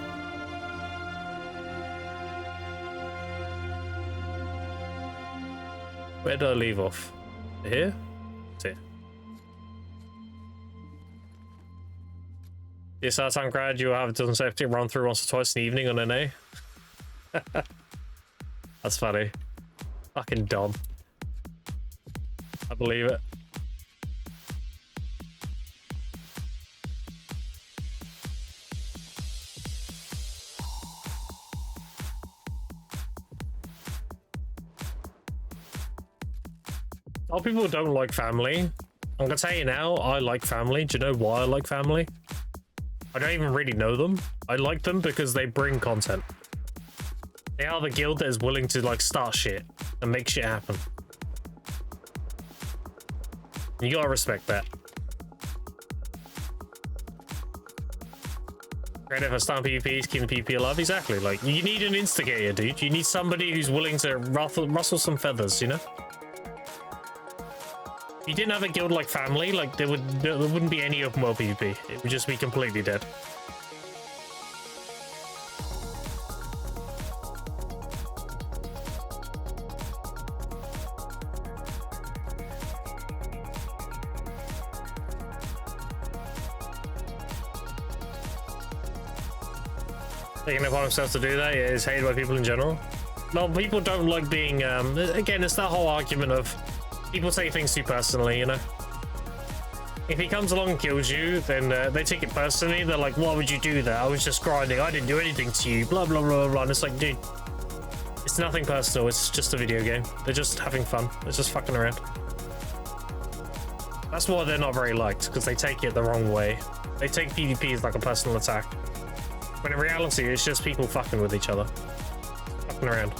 Where did I leave off? Here? It's here. Yes, I'm glad you have done safety run through once or twice in the evening on NA. That's funny. Fucking dumb. I believe it. A lot of people don't like family. I'm gonna tell you now, I like family. Do you know why I like family? I don't even really know them. I like them because they bring content. They are the guild that is willing to like start shit and make shit happen. You gotta respect that. Great effort starting PvPs, keeping the PvP alive. Exactly. Like, you need an instigator, dude. You need somebody who's willing to rustle some feathers, you know? If you didn't have a guild like family, like there wouldn't be any open world PvP. It would just be completely dead. Taking it upon himself to do that is hated by people in general. Well, people don't like being, again, it's that whole argument of people take things too personally, you know? If he comes along and kills you, then they take it personally. They're like, why would you do that? I was just grinding. I didn't do anything to you. Blah, blah, blah, blah. And it's like, dude, it's nothing personal. It's just a video game. They're just having fun. They're just fucking around. That's why they're not very liked, because they take it the wrong way. They take PvP as like a personal attack. When in reality, it's just people fucking with each other. Fucking around.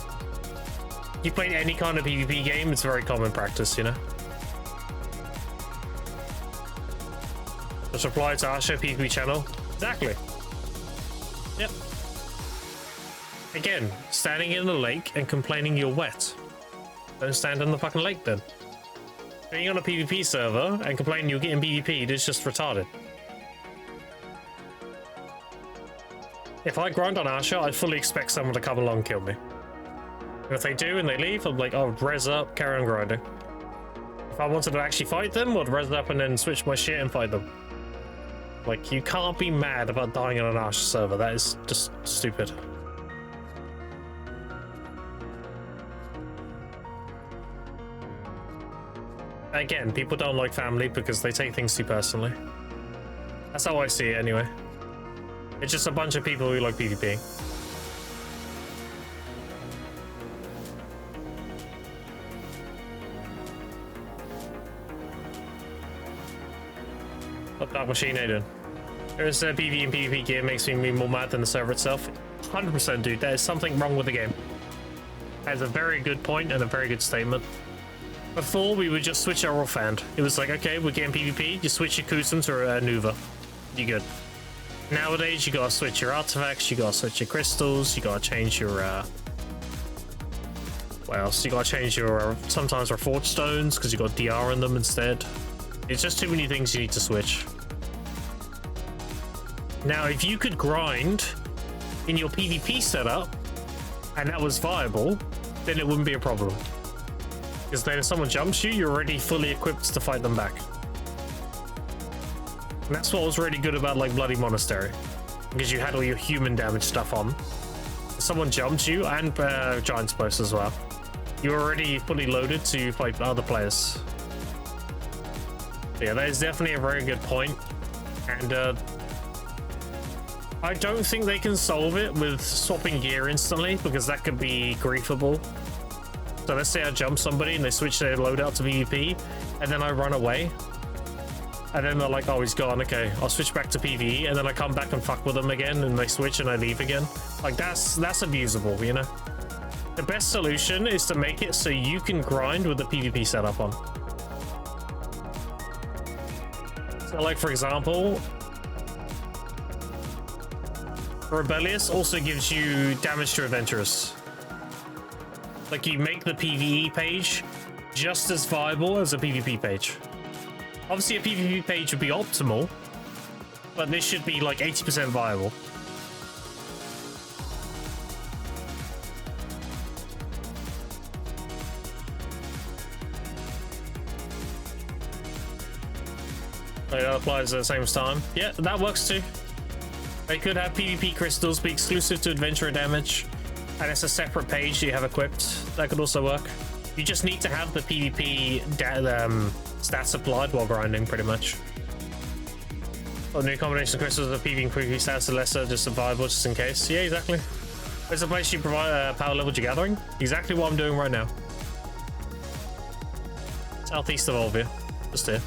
If you played any kind of PvP game, it's very common practice, you know? Just reply to Asha PvP channel. Exactly. Yep. Again, standing in the lake and complaining you're wet. Don't stand in the fucking lake then. Being on a PvP server and complaining you're getting PvP'd is just retarded. If I grind on Asha, I fully expect someone to come along and kill me. And if they do and they leave, I'm like, oh, res up, carry on grinding. If I wanted to actually fight them, I'd res up and then switch my shit and fight them. Like, you can't be mad about dying on an Asha server. That is just stupid. Again, people don't like family because they take things too personally. That's how I see it anyway. It's just a bunch of people who like PvP. What Dark Machine Aiden? There's a PvE and PvP gear makes me more mad than the server itself. 100%, dude. There is something wrong with the game. That's a very good point and a very good statement. Before, we would just switch our offhand. It was like, okay, we're getting PvP, you switch your Kusum to Nuva. You good. Nowadays, you gotta switch your artifacts, you gotta switch your crystals, you gotta change your, what else? You gotta change your, sometimes our forge stones, because you got DR in them instead. It's just too many things you need to switch. Now, if you could grind in your PvP setup, and that was viable, then it wouldn't be a problem. Because then if someone jumps you, you're already fully equipped to fight them back. And that's what was really good about like Bloody Monastery, because you had all your human damage stuff on. If someone jumped you, and Giant's Post as well, you're already fully loaded to fight other players. Yeah, that is definitely a very good point. And I don't think they can solve it with swapping gear instantly, because that could be griefable. So let's say I jump somebody and they switch their loadout to PvP, and then I run away. And then they're like, oh, he's gone. Okay, I'll switch back to PvE, and then I come back and fuck with them again, and they switch and I leave again. Like, that's abusable, you know? The best solution is to make it so you can grind with the PvP setup on. So, like, for example, Rebellious also gives you damage to Adventurers. Like, you make the PvE page just as viable as a PvP page. Obviously, a PvP page would be optimal, but this should be like 80% viable. So that applies at the same time. Yeah, that works too. They could have PvP crystals be exclusive to adventurer damage, and it's a separate page you have equipped. That could also work. You just need to have the PvP stats applied while grinding, pretty much. Well, new combination of crystals of PvP and PvP stats are lesser, just survival, just in case. Yeah, exactly. There's a place you provide power level to gathering. Exactly what I'm doing right now. Southeast of Olvia, just here.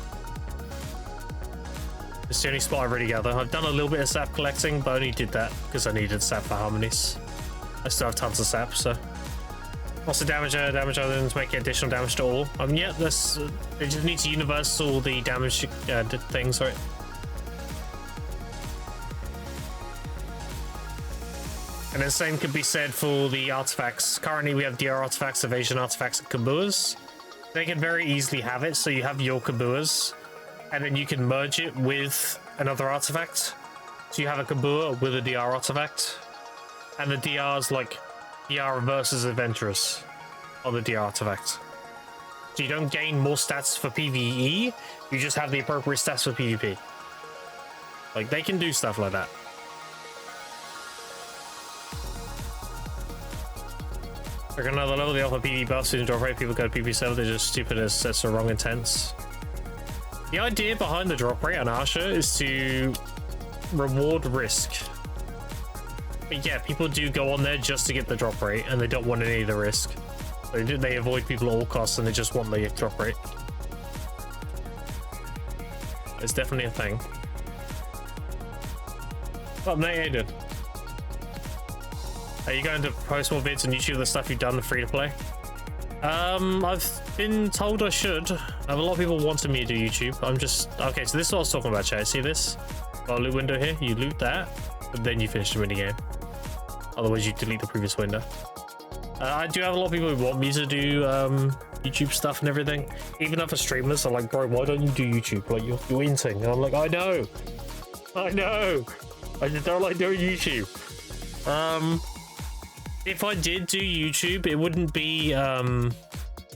It's the only spot I really gather. I've done a little bit of sap collecting, but I only did that because I needed sap for harmonies. I still have tons of sap, so. What's the damage other than to make additional damage to all? Yeah, this they just need to universal the damage things, right? And then same could be said for the artifacts. Currently we have DR artifacts, evasion artifacts, and kabuas. They can very easily have it, so you have your kabuas, and then you can merge it with another artifact. So you have a kabua with a DR artifact, and the DR is like DR versus Adventurous on the DR artifact. So you don't gain more stats for PvE, you just have the appropriate stats for PvP. Like, they can do stuff like that. Like another level, the alpha PvE buffs in drop rate, people go to PvP server, they're just stupid as sets the wrong intents. The idea behind the drop rate on Arsha is to reward risk. But yeah, people do go on there just to get the drop rate, and they don't want any of the risk. They avoid people at all costs, and they just want the drop rate. It's definitely a thing. Oh, Nate Aiden. Are you going to post more vids on YouTube of the stuff you've done free to play? I've been told I should. I have a lot of people wanting me to do YouTube. I'm just... Okay, so this is what I was talking about, chat. See this? Got a loot window here. You loot that, but then you finish the minigame. Otherwise, you delete the previous window. I do have a lot of people who want me to do YouTube stuff and everything. Even other streamers are like, bro, why don't you do YouTube? Like, you're inting. And I'm like, I know. I just don't like doing YouTube. If I did do YouTube, it wouldn't be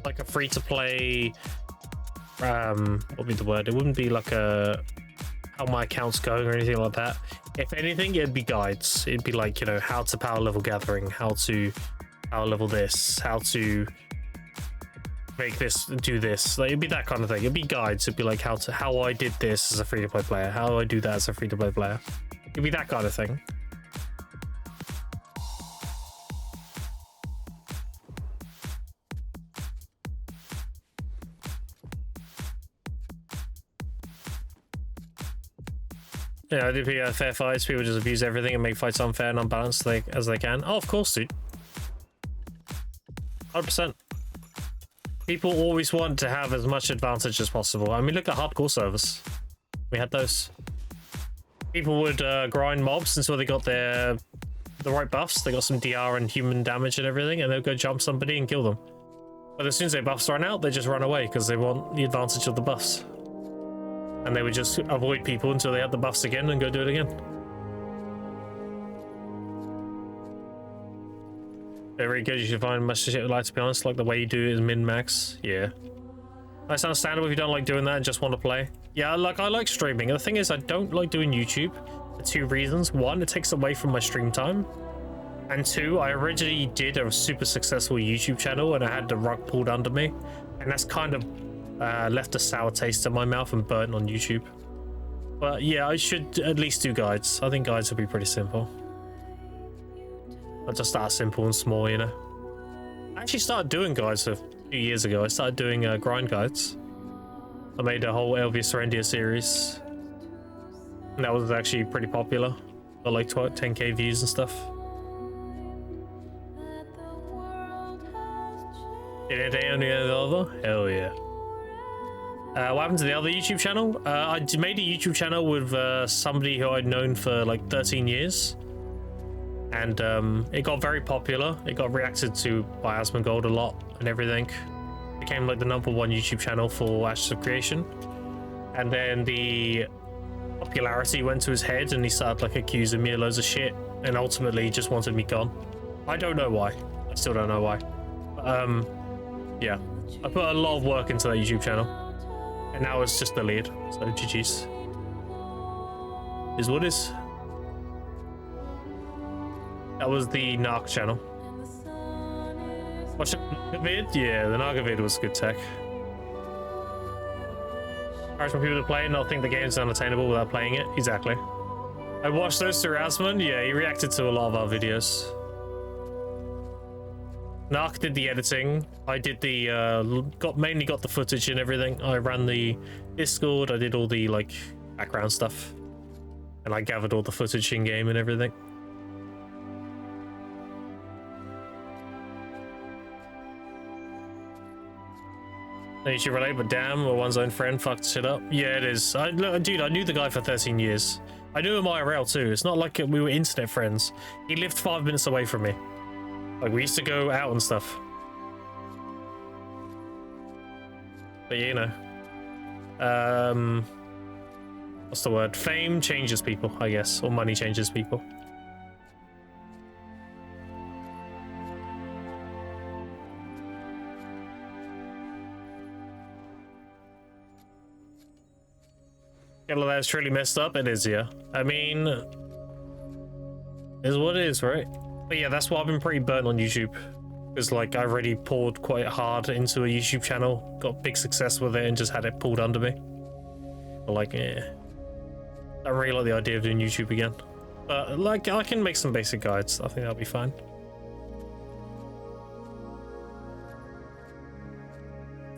like a free-to-play. What would be the word? It wouldn't be like a how my account's going or anything like that. If anything, it'd be guides. It'd be like, you know, how to power level gathering, how to power level this, how to make this, do this. Like, it'd be that kind of thing. It'd be guides. It'd be like how I did this as a free-to-play player, how I do that as a free-to-play player. It'd be that kind of thing. Yeah, I do fair fights. People just abuse everything and make fights unfair and unbalanced as they can. Oh, of course, dude. 100%. People always want to have as much advantage as possible. I mean, look at hardcore servers. We had those. People would grind mobs until they got the right buffs. They got some DR and human damage and everything, and they'll go jump somebody and kill them. But as soon as their buffs run out, they just run away because they want the advantage of the buffs. And they would just avoid people until they had the buffs again and go do it again. Very good. You should find much shit like, to be honest. Like the way you do it is min-max. Yeah. That's understandable if you don't like doing that and just want to play. Yeah, like I like streaming. The thing is, I don't like doing YouTube for two reasons. One, it takes away from my stream time. And two, I originally did a super successful YouTube channel and I had the rug pulled under me. And that's kind of left a sour taste in my mouth and burnt on YouTube. But yeah, I should at least do guides. I think guides would be pretty simple. I'll just start simple and small, you know. I actually started doing guides a few years ago. I started doing grind guides. I made a whole Elvius Serendia series. And that was actually pretty popular. Got like 10k views and stuff. Did it only the other? Hell yeah. What happened to the other YouTube channel? I made a YouTube channel with somebody who I'd known for like 13 years. And it got very popular. It got reacted to by Asmongold a lot and everything. It became like the #1 YouTube channel for Ashes of Creation. And then the popularity went to his head and he started like accusing me of loads of shit. And ultimately he just wanted me gone. I don't know why. I still don't know why. But, yeah. I put a lot of work into that YouTube channel. And now it's just the lead. So GG's. Is what is. That was the Narc channel. Watch the vid? Yeah, the Narc vid was good tech. Encourage more people to play and not think the game's unattainable without playing it. Exactly. I watched those through Asmon. Yeah, he reacted to a lot of our videos. Narc did the editing. I did the mainly got the footage and everything. I ran the Discord. I did all the like background stuff, and I gathered all the footage in game and everything. You should relate, but damn, one's own friend fucked shit up. Yeah, it is. Dude, I knew the guy for 13 years. I knew him IRL too. It's not like we were internet friends. He lived 5 minutes away from me. Like, we used to go out and stuff. But yeah, you know. What's the word? Fame changes people, I guess. Or money changes people. That's truly messed up. It is, yeah. I mean, is what it is, right? But yeah, that's why I've been pretty burnt on YouTube. Because, like, I already poured quite hard into a YouTube channel, got big success with it, and just had it pulled under me. But, like, I don't really like the idea of doing YouTube again. But, like, I can make some basic guides. I think that'll be fine.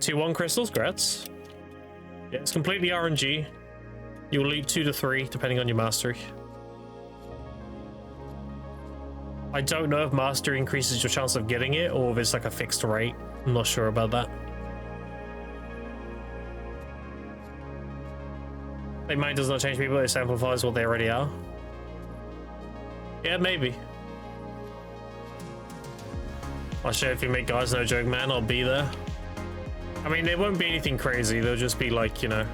2-1 crystals, grats. Yeah, it's completely RNG. You'll loot 2 to 3, depending on your mastery. I don't know if mastery increases your chance of getting it, or if it's like a fixed rate. I'm not sure about that. Like, mine does not change people, it amplifies what they already are. Yeah, maybe. I'll show you if you make guys, no joke, man, I'll be there. I mean, there won't be anything crazy, they'll just be like, you know,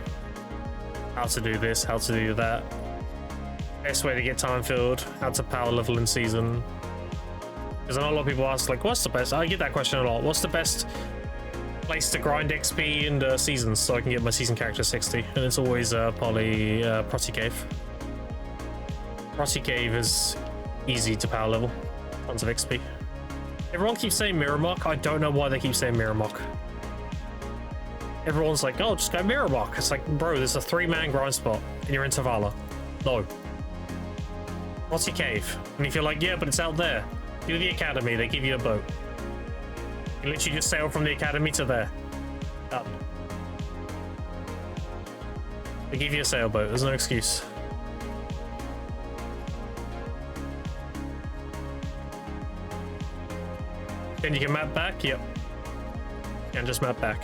how to do this, how to do that, best way to get time filled, how to power level in season. Because I know a lot of people ask, like, what's the best? I get that question a lot. What's the best place to grind XP in seasons so I can get my season character 60? And it's always probably Protty Cave. Protty Cave is easy to power level, tons of XP. Everyone keeps saying Mirrormock. I don't know why they keep saying Mirrormock. Everyone's like, oh, just go Mirrormock. It's like, bro, there's a 3-man grind spot and you're in Tavala. No. Protty Cave. And if you're like, yeah, but it's out there, do the academy, they give you a boat. You literally just sail from the academy to there. Up. They give you a sailboat, there's no excuse. Then you can map back? Yep. You can just map back.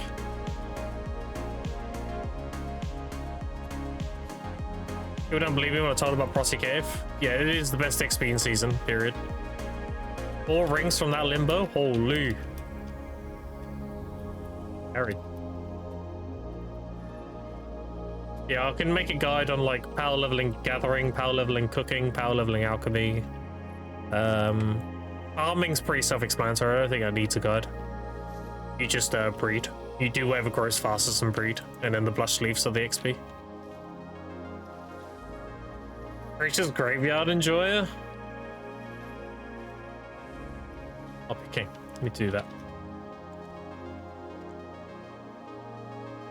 People don't believe me when I told about Protty Cave. Yeah, it is the best XP in season, period. 4 rings from that limbo? Holy. Harry. Yeah, I can make a guide on like power leveling gathering, power leveling cooking, power leveling alchemy. Farming's pretty self-explanatory. I don't think I need to guide. You just breed. You do whatever grows fastest and breed, and then the blush leaves are the XP. Creature's Graveyard Enjoyer? I'll be king. Let me do that.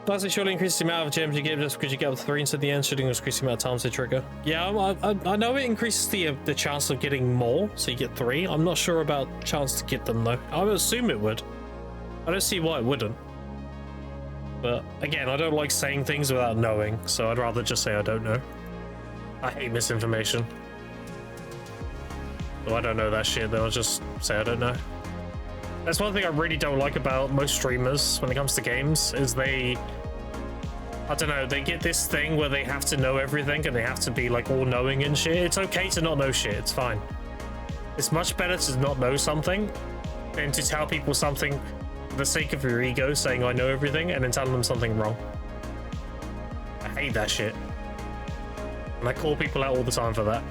Does it surely increase the amount of gems you get just because you get up to 3 instead of the end? Should increase the amount of times they trigger? Yeah, I know it increases the chance of getting more, so you get 3. I'm not sure about chance to get them though. I would assume it would. I don't see why it wouldn't. But again, I don't like saying things without knowing, so I'd rather just say I don't know. I hate misinformation. So I don't know that shit, then I'll just say I don't know. That's one thing I really don't like about most streamers when it comes to games, is they, I don't know, they get this thing where they have to know everything and they have to be like all knowing and shit. It's okay to not know shit, it's fine. It's much better to not know something than to tell people something for the sake of your ego, saying I know everything and then telling them something wrong. I hate that shit. And I call people out all the time for that.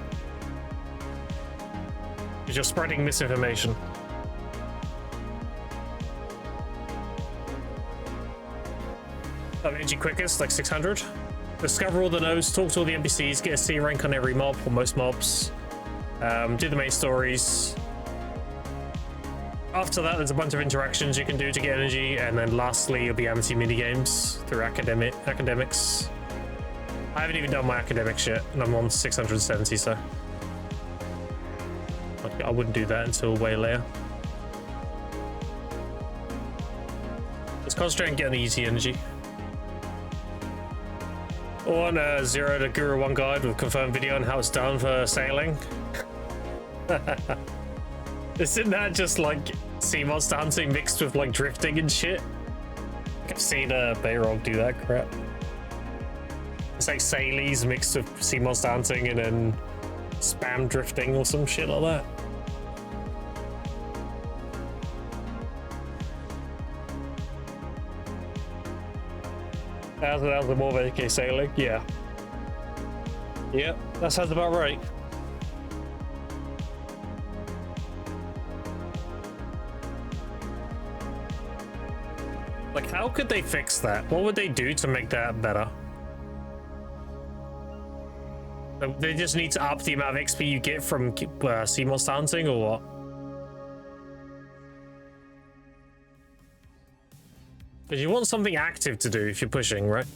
Because you're spreading misinformation. Energy quickest, like 600. Discover all the nodes, talk to all the NPCs, get a C rank on every mob, or most mobs. Do the main stories. After that, there's a bunch of interactions you can do to get energy, and then lastly, you'll be able to minigames through academics. I haven't even done my academics yet, and I'm on 670, so I wouldn't do that until way later. Let's concentrate on getting easy energy. On 0 to Guru 1 guide with confirmed video on how it's done for sailing. Isn't that just like sea monster hunting mixed with like drifting and shit? Like, I've seen a Bayrog do that crap. It's like Salies mixed with CMOS dancing and then spam drifting or some shit like that. That was a more of AK sailing, yeah. Yep, that sounds about right. Like, how could they fix that? What would they do to make that better? They just need to up the amount of XP you get from CMOS dancing, or what? Because you want something active to do if you're pushing, right?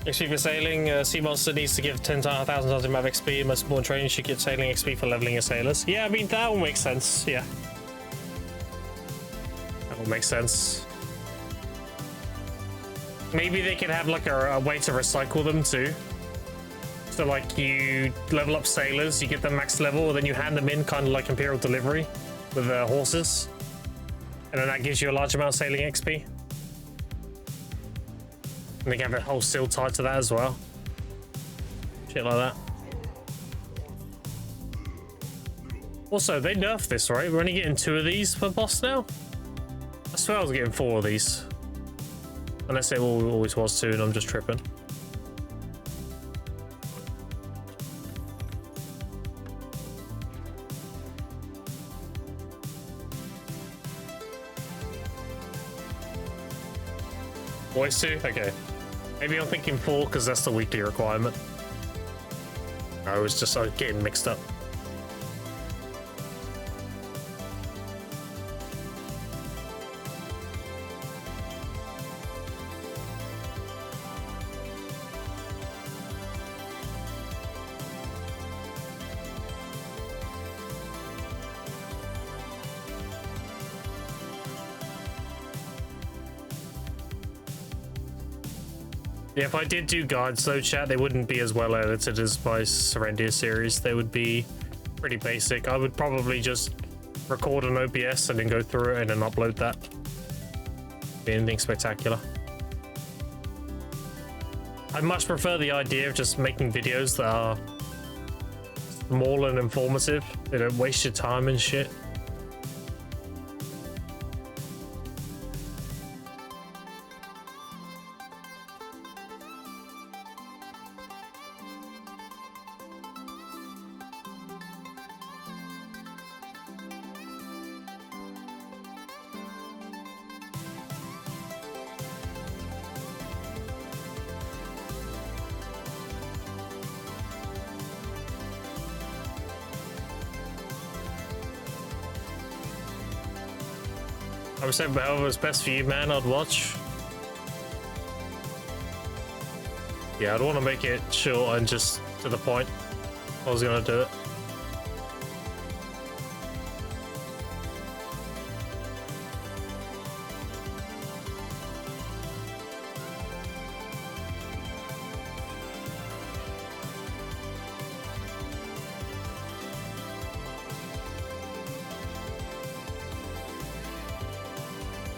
XP for sailing, Sea Monster needs to give 10,000 times the amount of XP. Most more training should get sailing XP for leveling your sailors. Yeah, I mean, that will make sense. Yeah. That will make sense. Maybe they could have like a way to recycle them too. So like you level up sailors, you get them max level, then you hand them in kind of like Imperial Delivery with horses. And then that gives you a large amount of sailing XP. And they can have a whole seal tied to that as well. Shit like that. Also, they nerfed this, right? We're only getting 2 of these per boss now? I swear I was getting 4 of these. Unless it always was 2 and I'm just tripping. Always 2? Okay. Maybe I'm thinking 4 because that's the weekly requirement. I was just getting mixed up. Yeah, if I did do guides though, chat, they wouldn't be as well edited as my Serendia series. They would be pretty basic. I would probably just record an OBS and then go through it and then upload that. Be anything spectacular. I much prefer the idea of just making videos that are small and informative. They don't waste your time and shit. I'm saying, but however it's best for you, man, I'd watch. Yeah, I'd want to make it short and just to the point. I was gonna do it.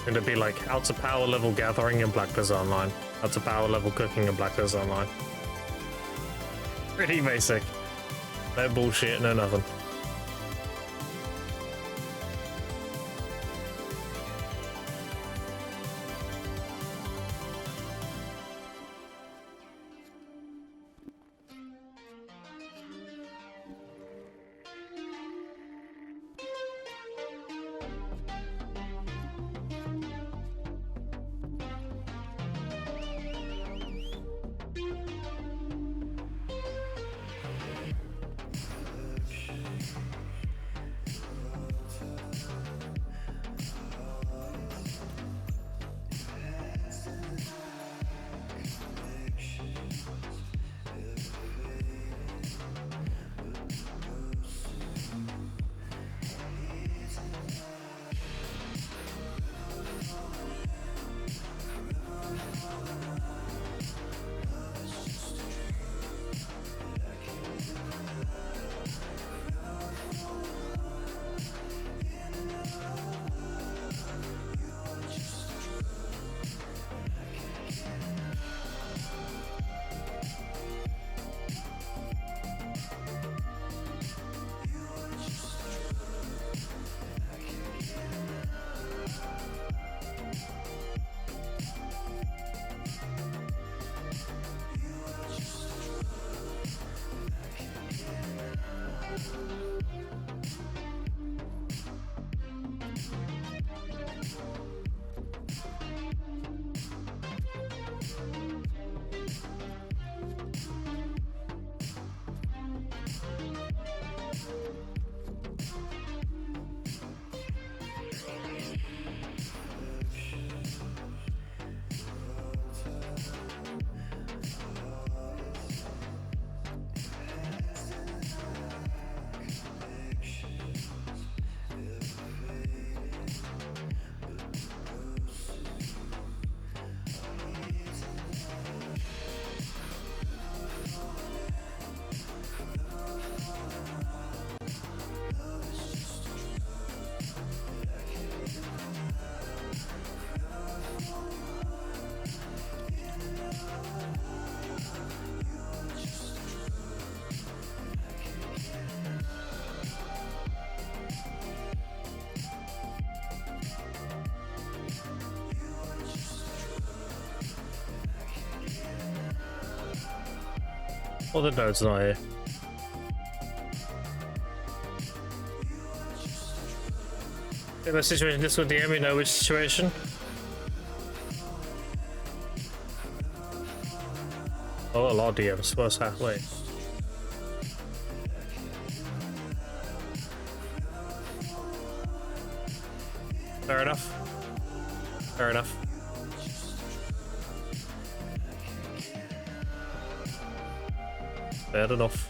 It'd be like how to power level gathering and Black Desert Online. How to power level cooking and Black Desert Online. Pretty basic. No bullshit, no nothing. Oh, the node's not here. In the situation, this would DM me know which situation. Oh, a lot of DMs. What's that? Wait. Fair enough. Fair enough. Fair enough.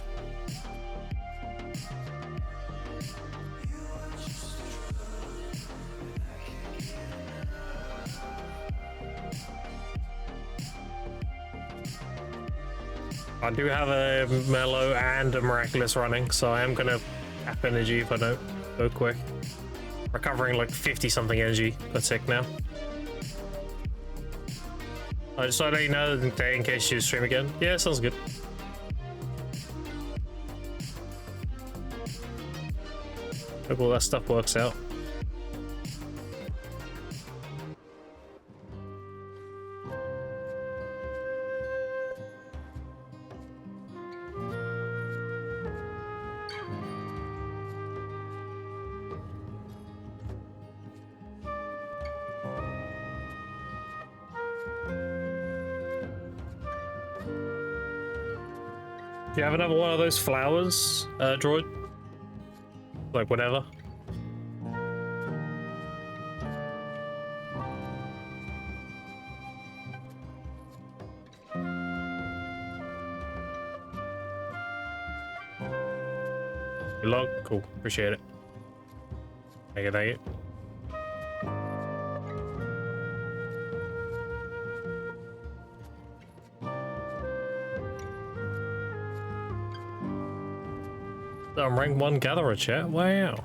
I do have a mellow and a miraculous running, so I am gonna cap energy if I don't go quick. Recovering like 50 something energy per tick now. I just thought I'd let you know in case you stream again. Yeah, sounds good. Hope all that stuff works out. Do you have another one of those flowers, droid? Like, whatever. Good luck. Cool. Appreciate it. Thank you, thank you. I'm rank 1 gatherer, chat. Wow.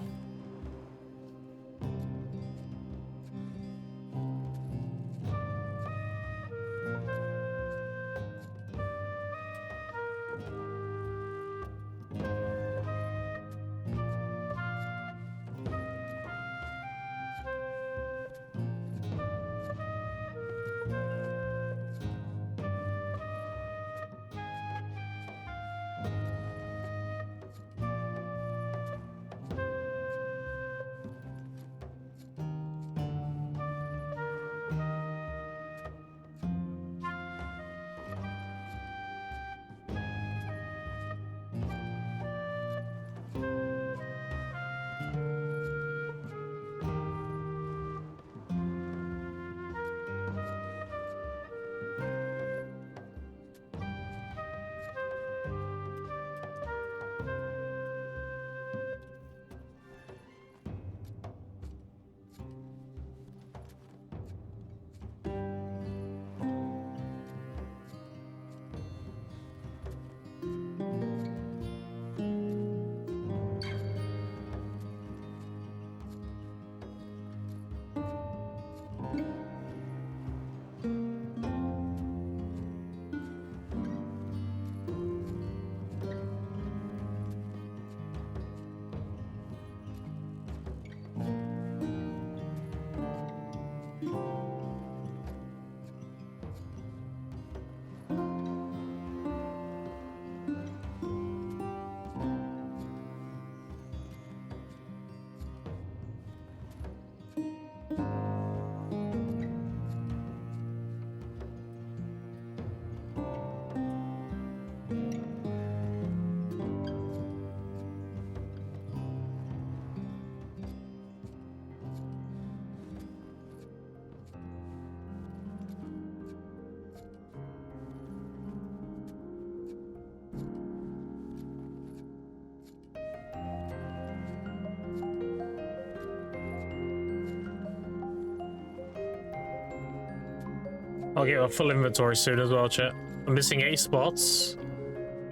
I'll get a full inventory soon as well, chat. I'm missing 8 spots,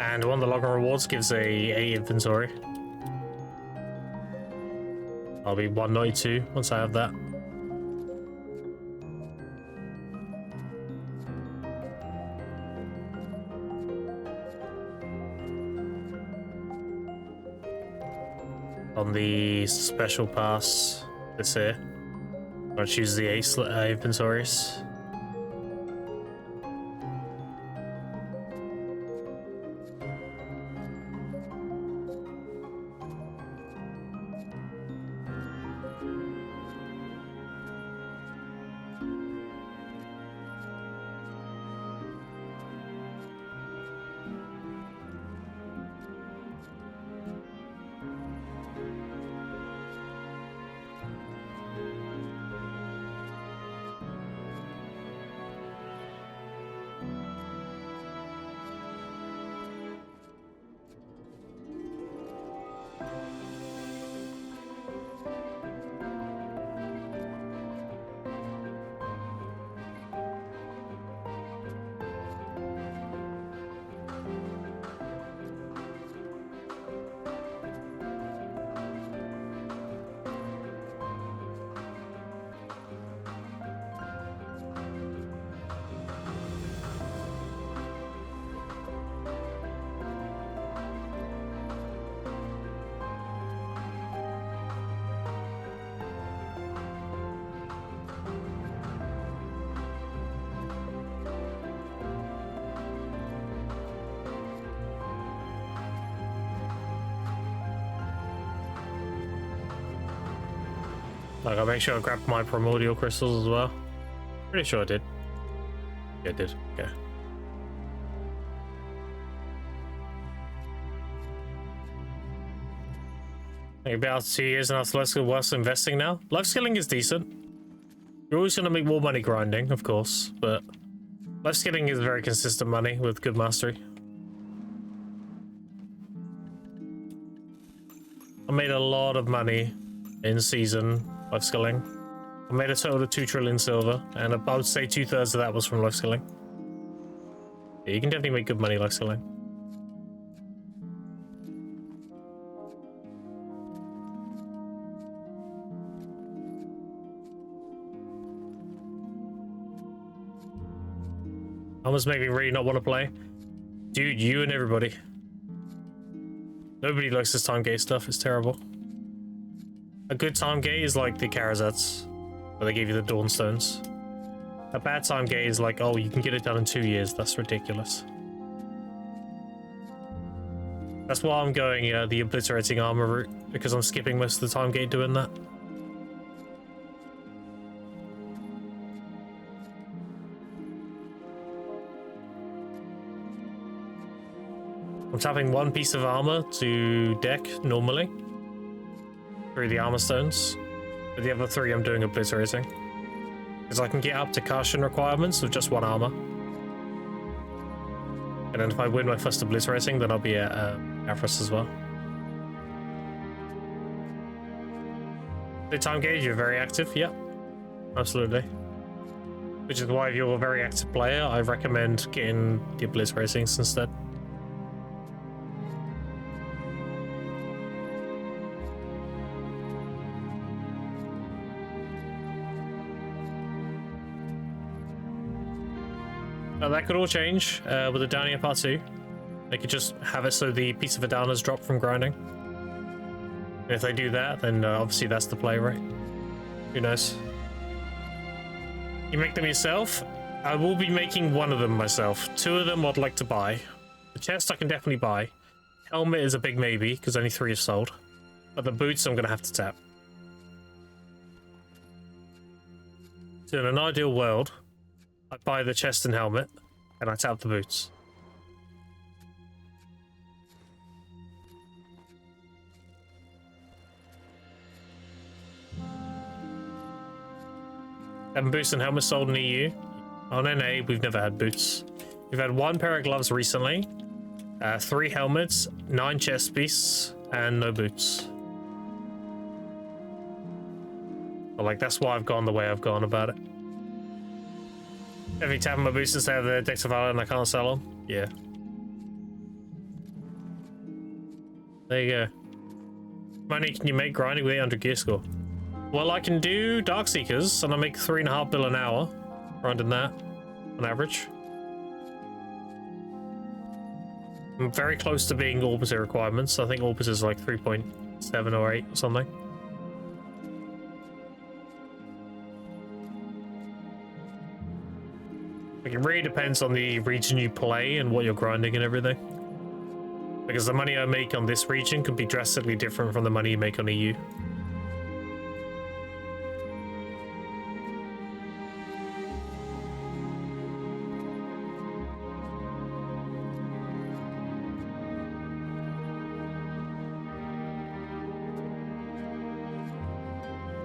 and one of the login rewards gives a inventory. I'll be 192 once I have that. On the special pass this here, I'll choose the 8 inventories. Like, I make sure I grabbed my primordial crystals as well. Pretty sure I did. Yeah, I did. Okay. Maybe about 2 years and after life skill worth investing now. Life skilling is decent. You're always going to make more money grinding, of course, but life skilling is very consistent money with good mastery. I made a lot of money in season life skilling. I made a total of 2 trillion silver, and I would say 2/3 of that was from life skilling. Yeah, you can definitely make good money life skilling. Almost make me really not want to play. Dude, you and everybody. Nobody likes this time gate stuff, it's terrible. A good time gate is like the Karazats, where they give you the Dawnstones. A bad time gate is like, oh, you can get it done in 2 years. That's ridiculous. That's why I'm going the obliterating armor route, because I'm skipping most of the time gate doing that. I'm tapping 1 piece of armor to deck normally through the armor stones, but the other 3 I'm doing obliterating because I can get up to caution requirements with just 1 armor. And then if I win my first obliterating, then I'll be at Avarice as well. The time gauge, you're very active, yeah, absolutely. Which is why if you're a very active player, I recommend getting the obliteratings instead. That could all change with the Dania Part 2. They could just have it so the piece of Adana's drop from grinding. And if they do that, then obviously that's the play, right? Who knows? You make them yourself? I will be making 1 of them myself. 2 of them I'd like to buy. The chest I can definitely buy. Helmet is a big maybe, because only 3 are sold. But the boots I'm going to have to tap. So in an ideal world, I buy the chest and helmet, and I tap the boots. Seven boots and helmets sold in EU. On NA, we've never had boots. We've had 1 pair of gloves recently, 3 helmets, 9 chest pieces, and no boots. But like, that's why I've gone the way I've gone about it. Every tapping my boots instead of the decks of valor and I can't sell them. Yeah. There you go. Money can you make grinding with 800 gear score? Well, I can do Dark Seekers and I make 3.5 bill an hour grinding that on average. I'm very close to being Orbiter requirements. I think Orbiter is like 3.7 or 8 or something. Like, it really depends on the region you play and what you're grinding and everything. Because the money I make on this region could be drastically different from the money you make on EU.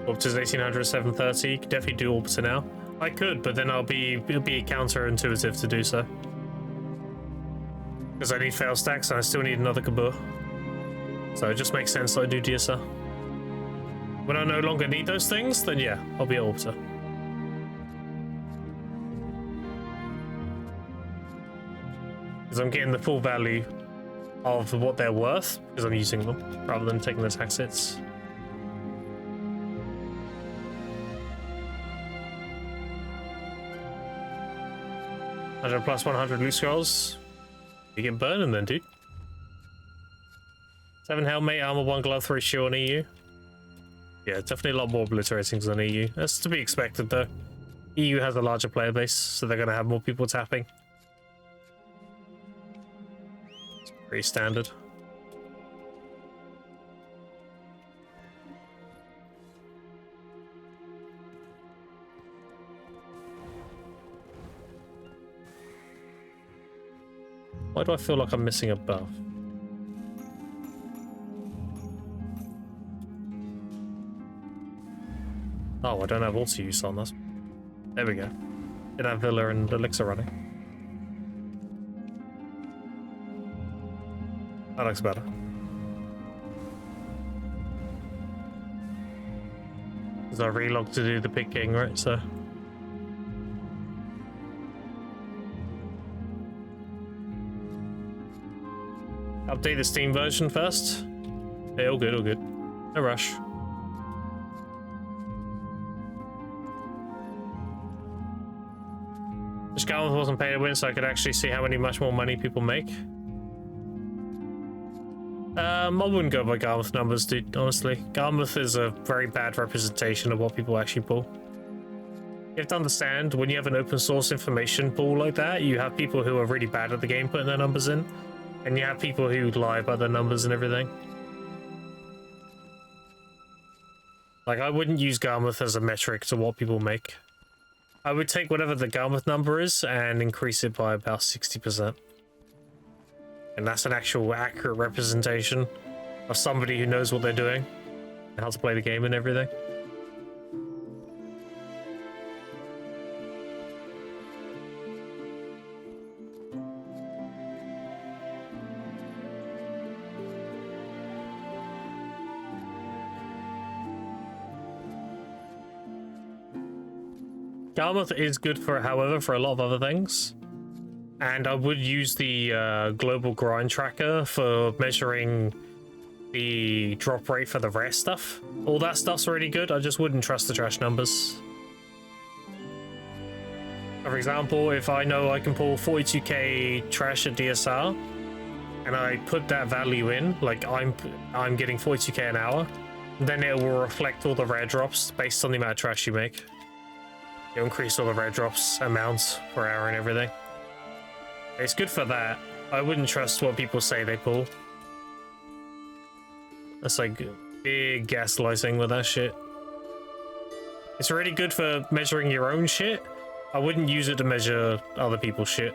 Orbiter's 1800, 730. You could definitely do Orbiter now. I could, but then it'll be counterintuitive to do so. Because I need fail stacks and I still need another Kabur. So it just makes sense that I do DSR. When I no longer need those things, then yeah, I'll be at Orbiter. Because I'm getting the full value of what they're worth, because I'm using them, rather than taking the tax hits. 100 plus 100 loot scrolls. You get burning then, dude. 7 helmet, armor, 1 glove, 3 shield on EU. Yeah, definitely a lot more obliteratings than EU. That's to be expected though. EU has a larger player base, so they're going to have more people tapping. It's pretty standard. Why do I feel like I'm missing a buff? Oh, I don't have auto use on this. There we go. Did have Villa and Elixir running. That looks better. Because I relogged to do the picking, right? So. Update the Steam version first. Hey, all good, all good. No rush. Just Garmouth wasn't pay to win, so I could actually see how much more money people make. I wouldn't go by Garmouth numbers, dude, honestly. Garmouth is a very bad representation of what people actually pull. You have to understand, when you have an open source information pool like that, you have people who are really bad at the game putting their numbers in, and you have people who lie about their numbers and everything. Like, I wouldn't use Garmouth as a metric to what people make. I would take whatever the Garmouth number is and increase it by about 60%. And that's an actual accurate representation of somebody who knows what they're doing and how to play the game and everything. Garmouth is good for, however, for a lot of other things. And I would use the global grind tracker for measuring the drop rate for the rare stuff. All that stuff's really good. I just wouldn't trust the trash numbers. For example, if I know I can pull 42k trash at DSR, and I put that value in, like I'm getting 42k an hour, then it will reflect all the rare drops based on the amount of trash you make. You'll increase all the rare drops amounts per hour and everything. It's good for that. I wouldn't trust what people say they pull. That's like big gaslighting with that shit. It's really good for measuring your own shit. I wouldn't use it to measure other people's shit.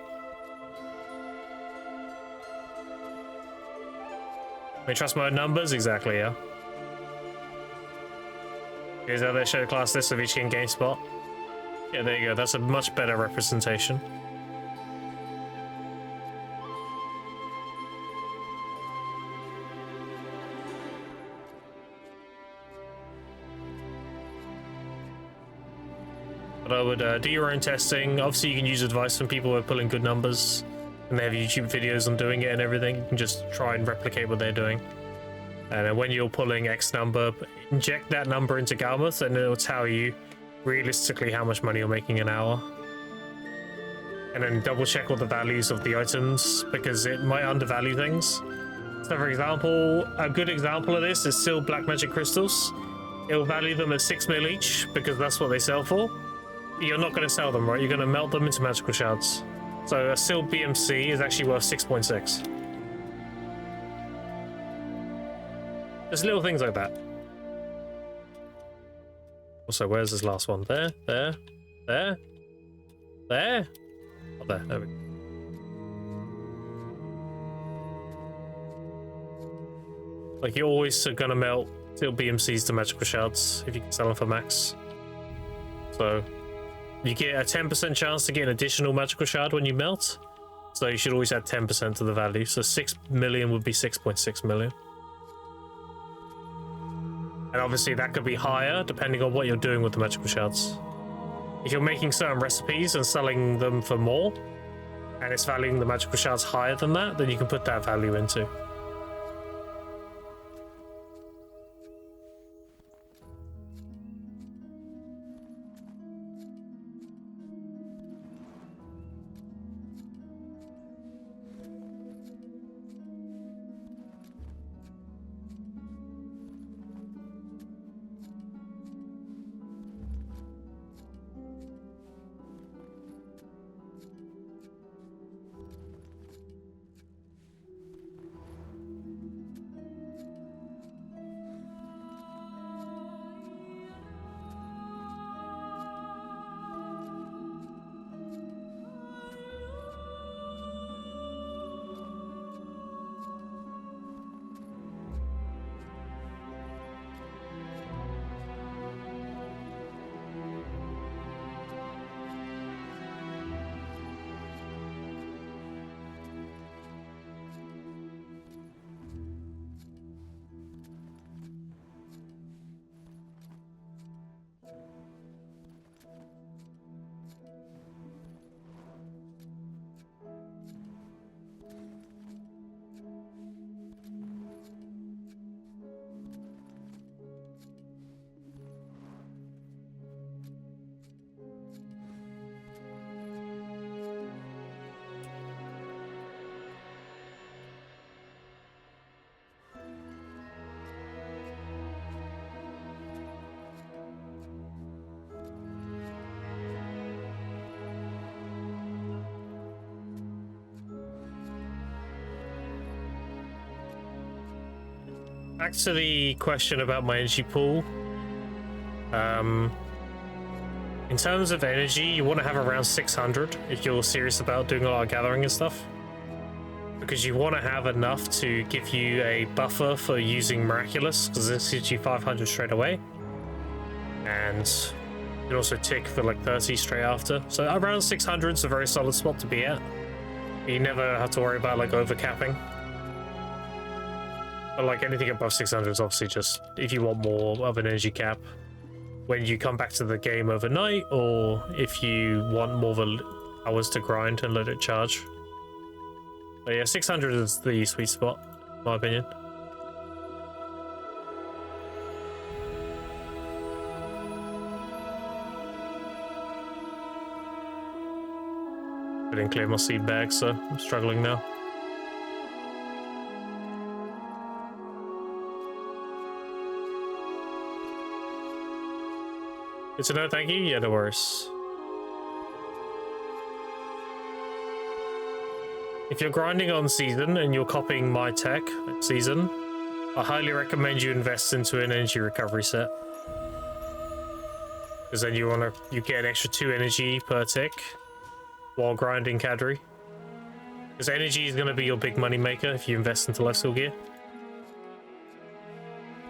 I trust my own numbers? Exactly, yeah. Here's how they show the class list of each game spot. Yeah, there you go. That's a much better representation. But I would do your own testing. Obviously, you can use advice from people who are pulling good numbers and they have YouTube videos on doing it and everything. You can just try and replicate what they're doing. And then when you're pulling X number, inject that number into Garmouth and it'll tell you realistically how much money you're making an hour. And then double check all the values of the items because it might undervalue things. So for example, a good example of this is still black magic crystals. It'll value them at 6 mil each because that's what they sell for. You're not going to sell them, right? You're going to melt them into magical shards. So a sealed BMC is actually worth 6.6. Just little things like that. Also, where's this last one? There, there, there, there. Oh, there we go. Like, you're always gonna melt sealed BMCs to magical shards if you can sell them for max. So, you get a 10% chance to get an additional magical shard when you melt. So you should always add 10% to the value. So 6 million would be 6.6 million. And obviously that could be higher depending on what you're doing with the magical shards. If you're making certain recipes and selling them for more, and it's valuing the magical shards higher than that, then you can put that value into. back to the question about my energy pool. In terms of energy, you want to have around 600 if you're serious about doing a lot of gathering and stuff. Because you want to have enough to give you a buffer for using Miraculous, because this gives you 500 straight away. And you can also tick for like 30 straight after. So around 600 is a very solid spot to be at. You never have to worry about like overcapping. But like anything above 600 is obviously just if you want more of an energy cap when you come back to the game overnight, or if you want more of hours to grind and let it charge. But yeah, 600 is the sweet spot, in my opinion. I didn't clear my seed bag, so I'm struggling now. Good to know, thank you. Yeah, no worries. If you're grinding on season and you're copying my tech season, I highly recommend you invest into an energy recovery set. Because then you get an extra 2 energy per tick while grinding Cadre. Because energy is going to be your big money maker if you invest into life skill gear.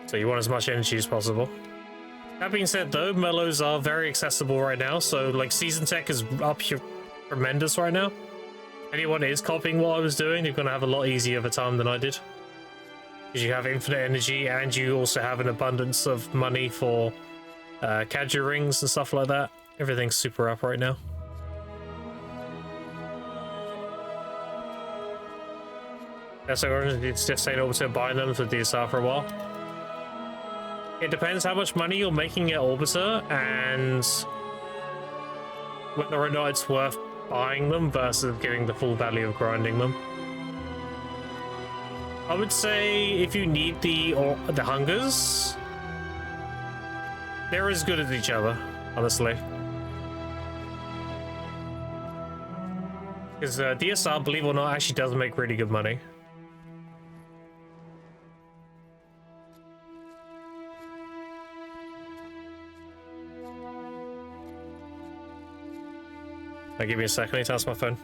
So you want as much energy as possible. That being said though, mellows are very accessible right now, so like season tech is up here tremendous right now. Anyone is copying what I was doing, you're going to have a lot easier of a time than I did. Because you have infinite energy and you also have an abundance of money for Cadre rings and stuff like that. Everything's super up right now. Yeah, so it's just staying over to buying them for DSR for a while. It depends how much money you're making at Orbiter and whether or not it's worth buying them versus getting the full value of grinding them. I would say if you need the hungers, they're as good as each other, honestly. Because DSR, believe it or not, actually does make really good money. Give me a second, I need to ask my phone.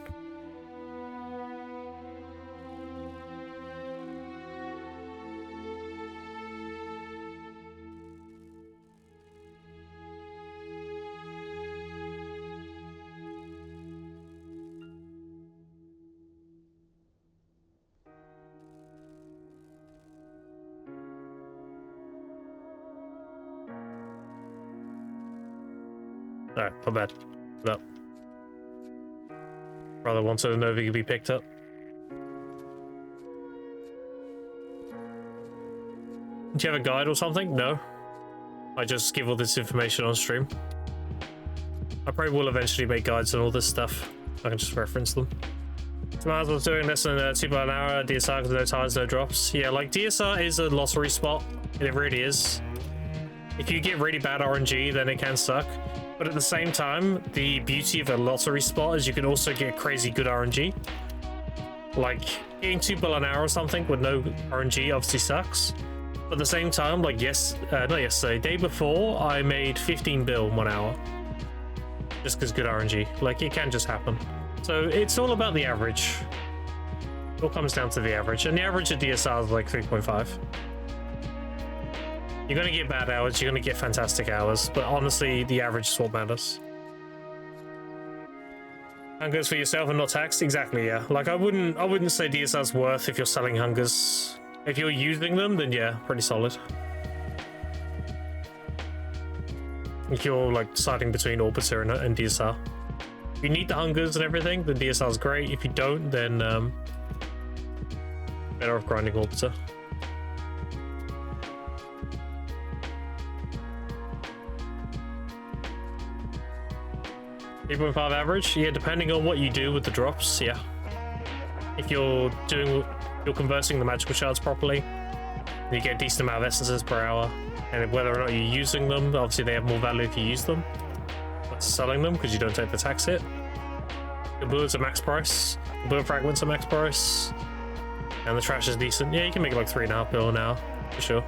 Alright, not bad. No. Rather wanted to know if he could be picked up. Do you have a guide or something? No. I just give all this information on stream. I probably will eventually make guides on all this stuff. I can just reference them. So I was doing less than 2 bar an hour, DSR because no tires, no drops. Yeah, like DSR is a lottery spot. It really is. If you get really bad RNG, then it can suck. But at the same time, the beauty of a lottery spot is you can also get crazy good RNG. Like, getting 2 bill an hour or something with no RNG obviously sucks. But at the same time, like not yesterday, day before, I made 15 bill 1 hour. Just because good RNG. Like, it can just happen. So it's all about the average. It all comes down to the average. And the average of DSR is like 3.5. You're going to get bad hours, you're going to get fantastic hours, but honestly, the average is what matters. Hungers for yourself and not taxed? Exactly, yeah. Like, I wouldn't say DSR's worth if you're selling hungers. If you're using them, then yeah, pretty solid. If you're, like, deciding between Orbiter and DSR. If you need the hungers and everything, then DSR's great. If you don't, then better off grinding Orbiter. 3.5 average? Yeah, depending on what you do with the drops, yeah. If you're converting the magical shards properly, you get a decent amount of essences per hour. And whether or not you're using them, obviously they have more value if you use them. But selling them, because you don't take the tax hit. The bullets are max price. The bullet fragments are max price. And the trash is decent. Yeah, you can make like 3.5 bill an hour, for sure.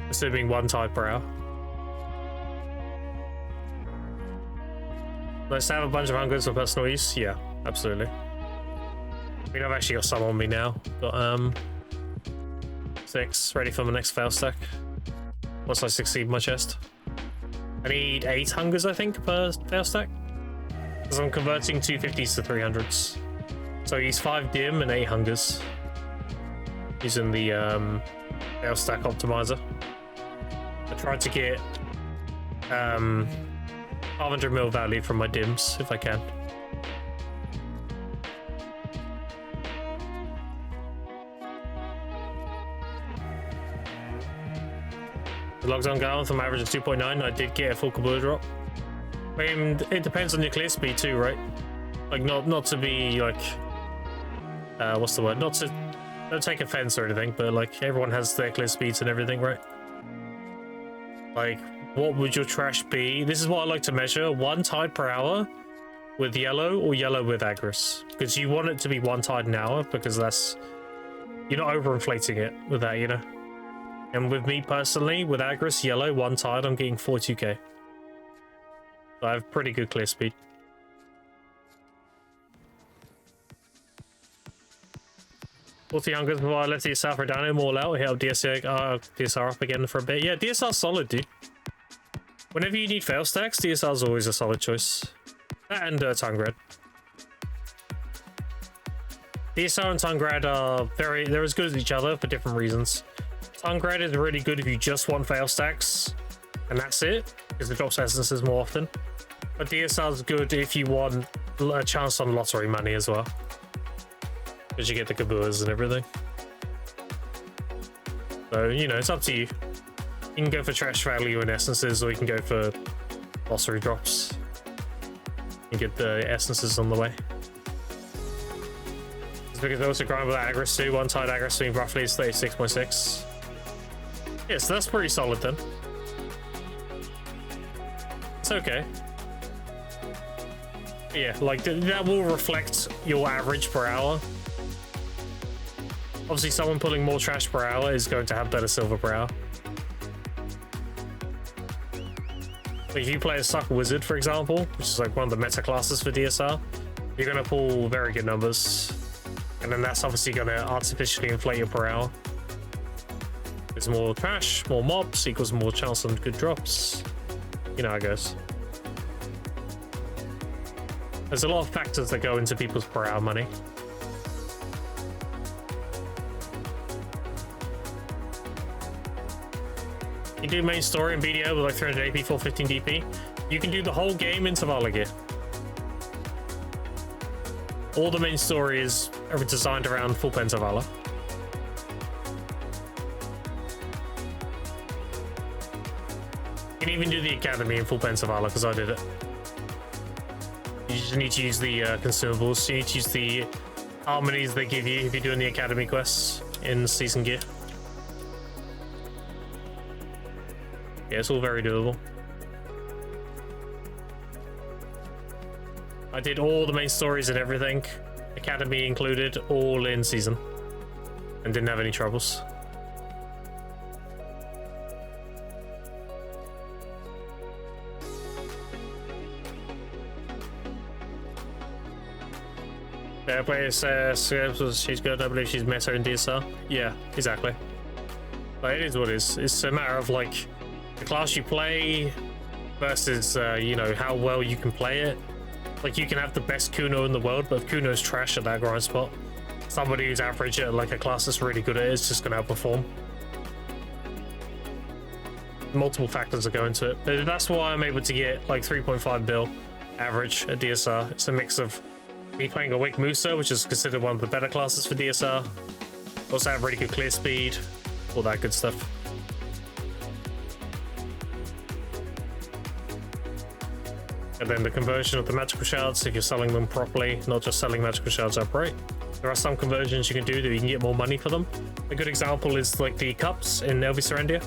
Assuming 1 tide per hour. Nice to have a bunch of hungers for personal use. Yeah, absolutely. I mean, I've actually got some on me now. Got 6 ready for my next fail stack. Once I succeed my chest. I need 8 hungers, I think, per fail stack. Because I'm converting 250s to 300s. So I use 5 dim and 8 hungers. Using the fail stack optimizer. I tried to get 500 mil value from my dims if I can. The logs on going from average of 2.9. I did get a full Kabula drop. I mean, it depends on your clear speed too, right? Like not to be like what's the word? Don't take offense or anything, but like everyone has their clear speeds and everything, right? Like, what would your trash be? This is what I like to measure: 1 tide per hour with yellow or yellow with Agris, because you want it to be 1 tide an hour, because that's, you're not overinflating it with that, you know. And with me personally, with Agris yellow 1 tide, I'm getting 42k. So I have pretty good clear speed. What's the youngest? Well, let's see South down him all out. Hit up DSR up again for a bit. Yeah, DSR's solid, dude. Whenever you need fail stacks, DSR's always a solid choice. That and Tungrad. DSR and Tungrad are they're as good as each other for different reasons. Tungrad is really good if you just want fail stacks, and that's it, because it drops essences more often. But DSR's good if you want a chance on lottery money as well, because you get the Kabuas and everything. So, you know, it's up to you. You can go for trash value and essences, or you can go for lottery drops and get the essences on the way. It's because they also grind with Agris too. 1 tide Agris being roughly is 36.6. Yeah, so that's pretty solid then. It's okay. But yeah, like that will reflect your average per hour. Obviously, someone pulling more trash per hour is going to have better silver per hour. Like if you play a Sucker Wizard, for example, which is like one of the meta classes for DSR, you're going to pull very good numbers. And then that's obviously going to artificially inflate your per hour. There's more trash, more mobs equals more chance on good drops. You know how it goes. There's a lot of factors that go into people's per hour money. You do main story in BDO with like 300 AP, 415 DP. You can do the whole game in Zavala gear. All the main stories are designed around full pen Zavala. You can even do the academy in full pen Zavala, because I did it. You just need to use the consumables. You need to use the harmonies they give you if you're doing the academy quests in season gear. Yeah, it's all very doable. I did all the main stories and everything, academy included, all in season, and didn't have any troubles. Fair play says she's good. I believe she's meta in DSR. Yeah, exactly. But it is what it is. It's a matter of like the class you play versus you know, how well you can play it. Like you can have the best Kuno in the world, but if Kuno's trash at that grind spot, somebody who's average at like a class that's really good at it is just going to outperform. Multiple factors that go into it. But that's why I'm able to get like 3.5 bill average at DSR. It's a mix of me playing a Wake Musa, which is considered one of the better classes for DSR. Also have really good clear speed, all that good stuff. And then the conversion of the magical shards, if you're selling them properly, not just selling magical shards outright. There are some conversions you can do that you can get more money for them. A good example is like the cups in Elvi Serendia.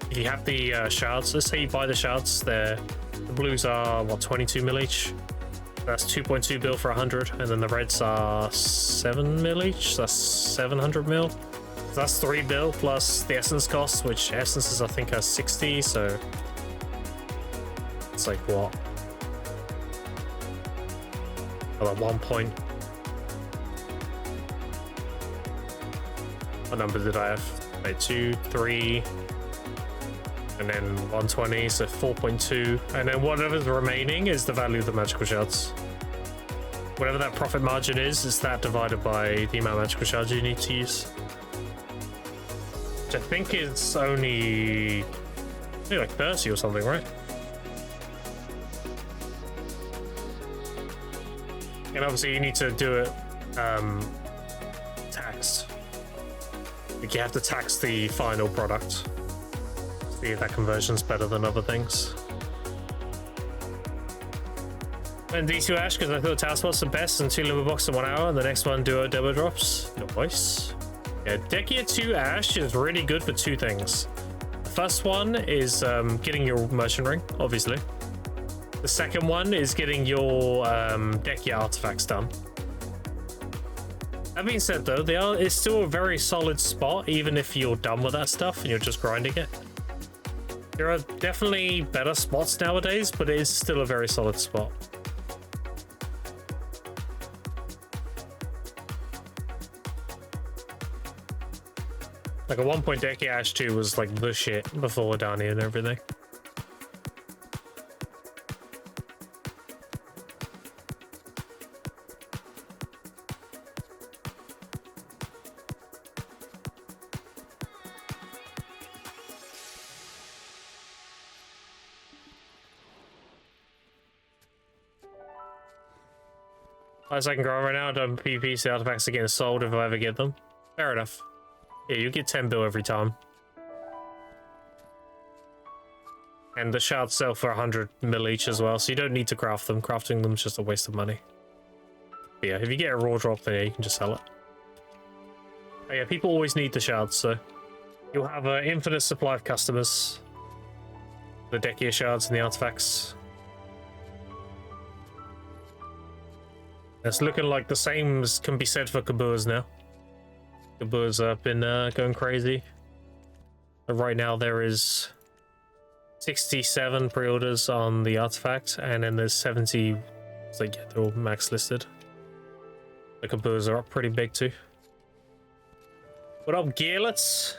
If you have the shards, let's say you buy the shards, the blues are, what, 22 mil each? That's 2.2 bill for 100, and then the reds are 7 mil each. So that's 700 mil. So that's 3 bill plus the essence cost, which essences I think has 60. So it's like what? Well, at 1 point. What number did I have? Wait, 2, 3, and then 120, so 4.2. And then whatever's remaining is the value of the magical shards. Whatever that profit margin is that divided by the amount of magical shards you need to use. Which I think is only like 30 or something, right? And obviously you need to do it taxed. Like you have to tax the final product. See if that conversion's better than other things. And D2 Ash, because I thought Tower Spot's the best, and 2 limit box in 1 hour, and the next one duo demo drops. Nice. Yeah, Deck Year 2 Ash is really good for 2 things. The first one is getting your merchant ring, obviously. The second one is getting your Deck Year artifacts done. That being said, though, it's still a very solid spot, even if you're done with that stuff and you're just grinding it. There are definitely better spots nowadays, but it is still a very solid spot. Like a 1 point Deck Year Ash 2 was like the shit before Adani and everything. As I can grow right now, don't PvP, so artifacts are getting sold if I ever get them. Fair enough. Yeah, you get 10 bill every time. And the shards sell for 100 mil each as well, so you don't need to craft them. Crafting them is just a waste of money. But yeah, if you get a raw drop, then yeah, you can just sell it. But yeah, people always need the shards, so you'll have an infinite supply of customers. The Deck Year shards and the artifacts. It's looking like the same can be said for Kaboors now. Kaboors have been going crazy. But right now there is 67 pre-orders on the artifact, and then there's 70. It's like, yeah, they're all max listed. The Kaboors are up pretty big too. What up, Gearlets?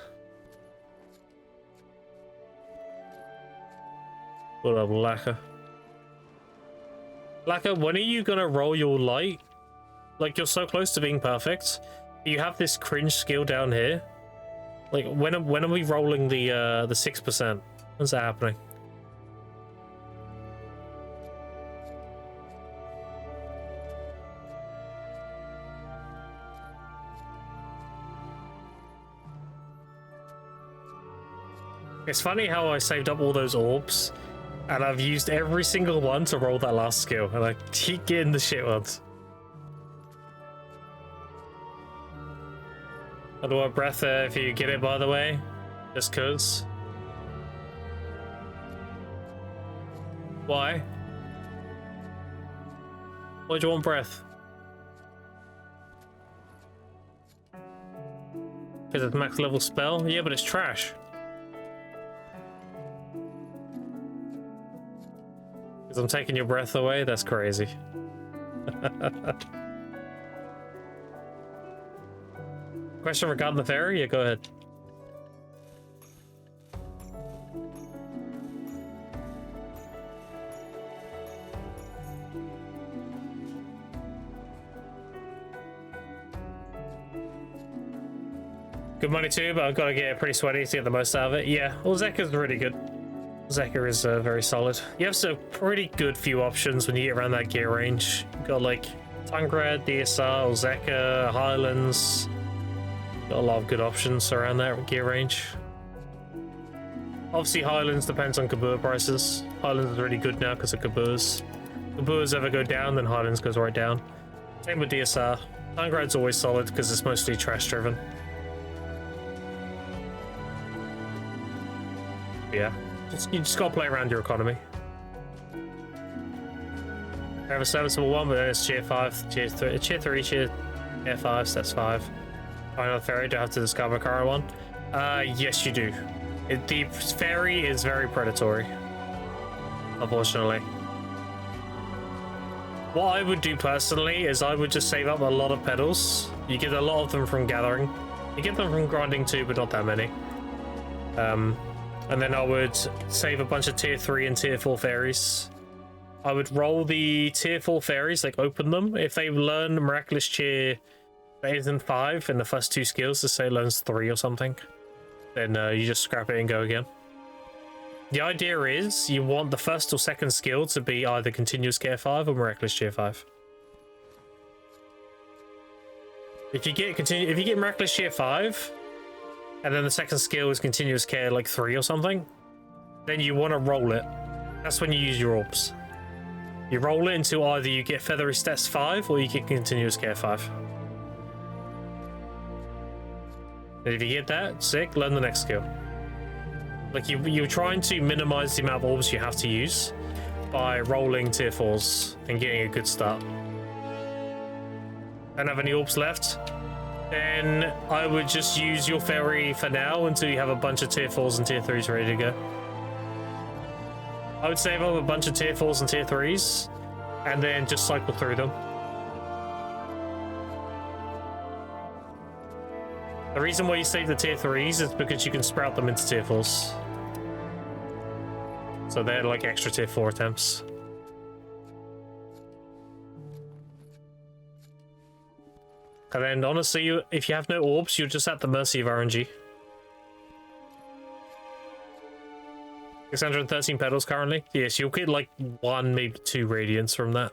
What up, Lacquer? Lacquer, when are you gonna roll your light? Like, you're so close to being perfect. You have this cringe skill down here. Like, when are we rolling the 6%? When's that happening? It's funny how I saved up all those orbs, and I've used every single one to roll that last skill, and I keep getting the shit ones. Underwater breath if you get it, by the way, just cause. Why? Why do you want breath? Because it's max level spell? Yeah, but it's trash. Because I'm taking your breath away? That's crazy. Question regarding the ferry? Yeah, go ahead. Good money too, but I've got to get pretty sweaty to get the most out of it. Yeah, well, Zekka's really good. Zekka is very solid. You have some pretty good few options when you get around that gear range. You've got like Tangrad, DSR, Zekka, Highlands. Got a lot of good options around that gear range. Obviously, Highlands depends on Kaboor prices. Highlands is really good now because of Kaboors. Kaboors ever go down, then Highlands goes right down. Same with DSR. Tangrad's always solid because it's mostly trash driven. Yeah, you just gotta play around your economy. I have a serviceable one, but then it's tier 5, tier 3, tier 5, so that's 5. Final fairy, do I have to discover a current one? Yes you do. The fairy is very predatory, unfortunately. What I would do personally is I would just save up a lot of petals. You get a lot of them from gathering. You get them from grinding too, but not that many. And then I would save a bunch of tier 3 and tier 4 fairies. I would roll the tier 4 fairies, like open them. If they learn Miraculous Cheer that isn't 5 in the first 2 skills, let's say it learns 3 or something, then you just scrap it and go again. The idea is you want the first or second skill to be either Continuous Care 5 or Miraculous Cheer 5. If you get Miraculous Cheer 5, and then the second skill is Continuous Care like 3 or something, then you want to roll it. That's when you use your orbs. You roll it until either you get Feathery Stats 5 or you get Continuous Care 5. And if you get that, sick, learn the next skill. Like you're trying to minimize the amount of orbs you have to use by rolling tier 4s and getting a good start. Don't have any orbs left? Then I would just use your fairy for now until you have a bunch of tier 4s and tier 3s ready to go. I would save up a bunch of tier 4s and tier 3s and then just cycle through them. The reason why you save the tier 3s is because you can sprout them into tier 4s. So they're like extra tier 4 attempts. And then honestly, if you have no orbs, you're just at the mercy of RNG. 613 petals currently. Yes, you'll get like 1, maybe 2 radiance from that.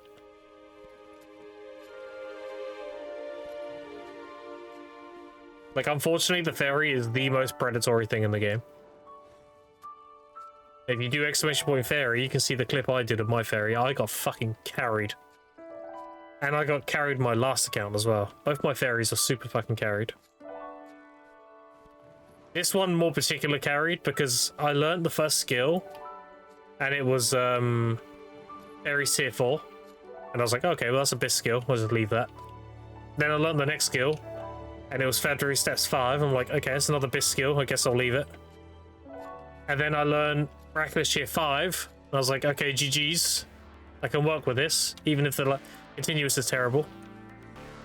Like, unfortunately, the fairy is the most predatory thing in the game. If you do exclamation point fairy, you can see the clip I did of my fairy. I got fucking carried. And I got carried my last account as well. Both my fairies are super fucking carried. This one more particular carried because I learned the first skill and it was fairy tier 4. And I was like, okay, well that's a best skill. I'll just leave that. Then I learned the next skill and it was Feathery Steps 5. I'm like, okay, it's another best skill. I guess I'll leave it. And then I learned Miraculous Cheer 5. And I was like, okay, GG's. I can work with this, even if the continuous is terrible.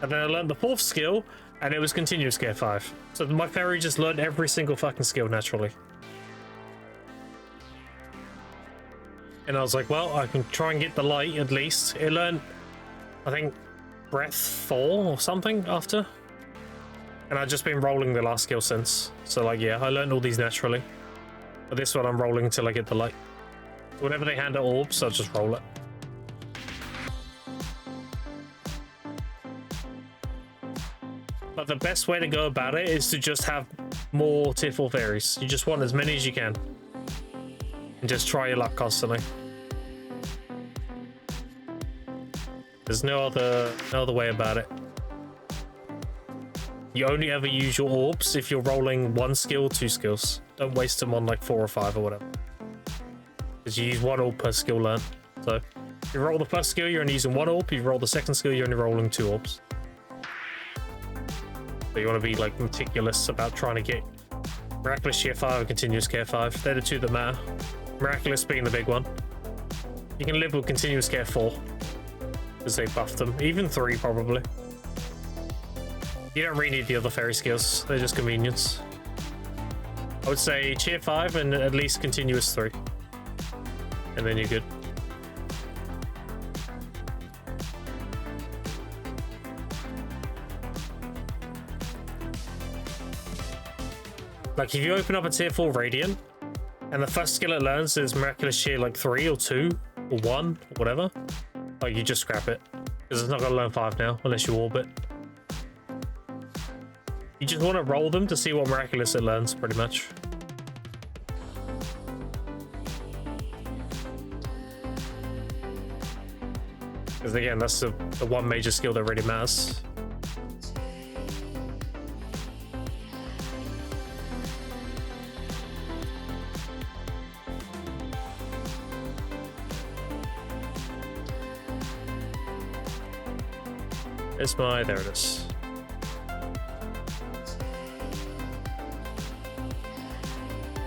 And then I learned the 4th skill, and it was Continuous Care 5. So my fairy just learned every single fucking skill naturally. And I was like, well, I can try and get the light at least. It learned, I think, Breath 4 or something after. And I've just been rolling the last skill since. So like, yeah, I learned all these naturally. But this one I'm rolling until I get the light. Whenever they hand out orbs, I'll just roll it. But the best way to go about it is to just have more tier 4 fairies. You just want as many as you can. And just try your luck constantly. There's no other way about it. You only ever use your orbs if you're rolling 1 skill, 2 skills. Don't waste them on like 4 or 5 or whatever. Because you use 1 orb per skill learned. So if you roll the first skill, you're only using 1 orb. If you roll the second skill, you're only rolling 2 orbs. So you want to be like meticulous about trying to get Miraculous Cheer 5 and Continuous Care 5. They're the 2 that matter. Miraculous being the big one. You can live with Continuous Care 4 because they buffed them. Even 3 probably. You don't really need the other fairy skills. They're just convenience. I would say Cheer 5 and at least Continuous 3. And then you're good. Like if you open up a tier 4 Radiant and the first skill it learns is Miraculous Cheer like 3 or 2 or 1 or whatever, like you just scrap it. Because it's not going to learn 5 now unless you orb it. You just want to roll them to see what Miraculous it learns pretty much. Because again, that's the one major skill that really matters. Where's my... There it is.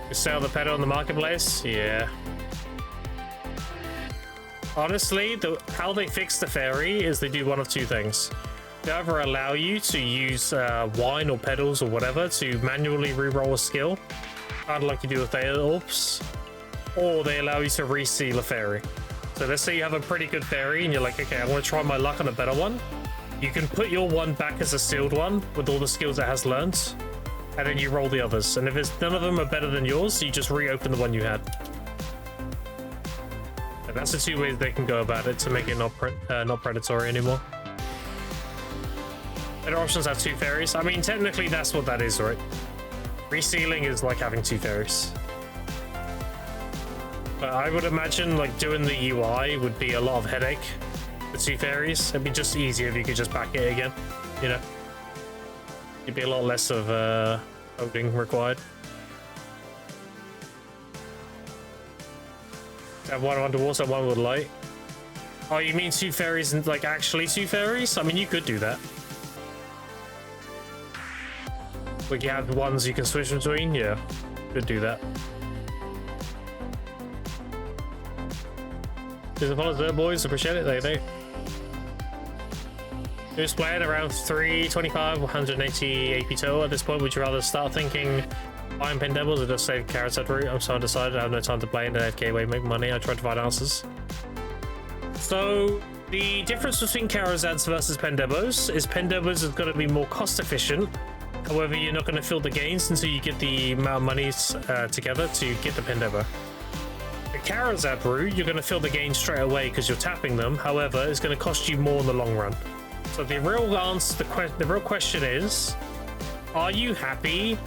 You sell the pedal on the marketplace? Yeah. Honestly, how they fix the fairy is they do one of two things. They either allow you to use wine or pedals or whatever to manually reroll a skill, kind of like you do with Theta Orbs, or they allow you to reseal a fairy. So let's say you have a pretty good fairy and you're like, okay, I want to try my luck on a better one. You can put your one back as a sealed one with all the skills it has learned, and then you roll the others. And if none of them are better than yours, you just reopen the one you had. And that's the two ways they can go about it to make it not predatory anymore. Better options have two fairies. I mean, technically that's what that is, right? Resealing is like having two fairies. But I would imagine like doing the UI would be a lot of headache for two fairies. It'd be just easier if you could just back it again, you know? It'd be a lot less of coding required. Have one underwater, one with light. Oh, you mean two fairies and like actually two fairies? I mean, you could do that. Like you have ones you can switch between? Yeah, could do that. Cheers and follows there, boys. Appreciate it. They. Who's playing around 325, 180 AP total at this point? Would you rather start thinking buying pin devils or just save carrots at route? I'm so undecided. I have no time to play in the FK way, make money. I tried to find answers. So the difference between Karazads versus Pendebos is Pendebos is going to be more cost efficient. However, you're not going to feel the gains until you get the amount of monies together to get the Pendebo. The Karazad route, you're going to feel the gains straight away because you're tapping them. However, it's going to cost you more in the long run. So the real answer, the real question is, are you happy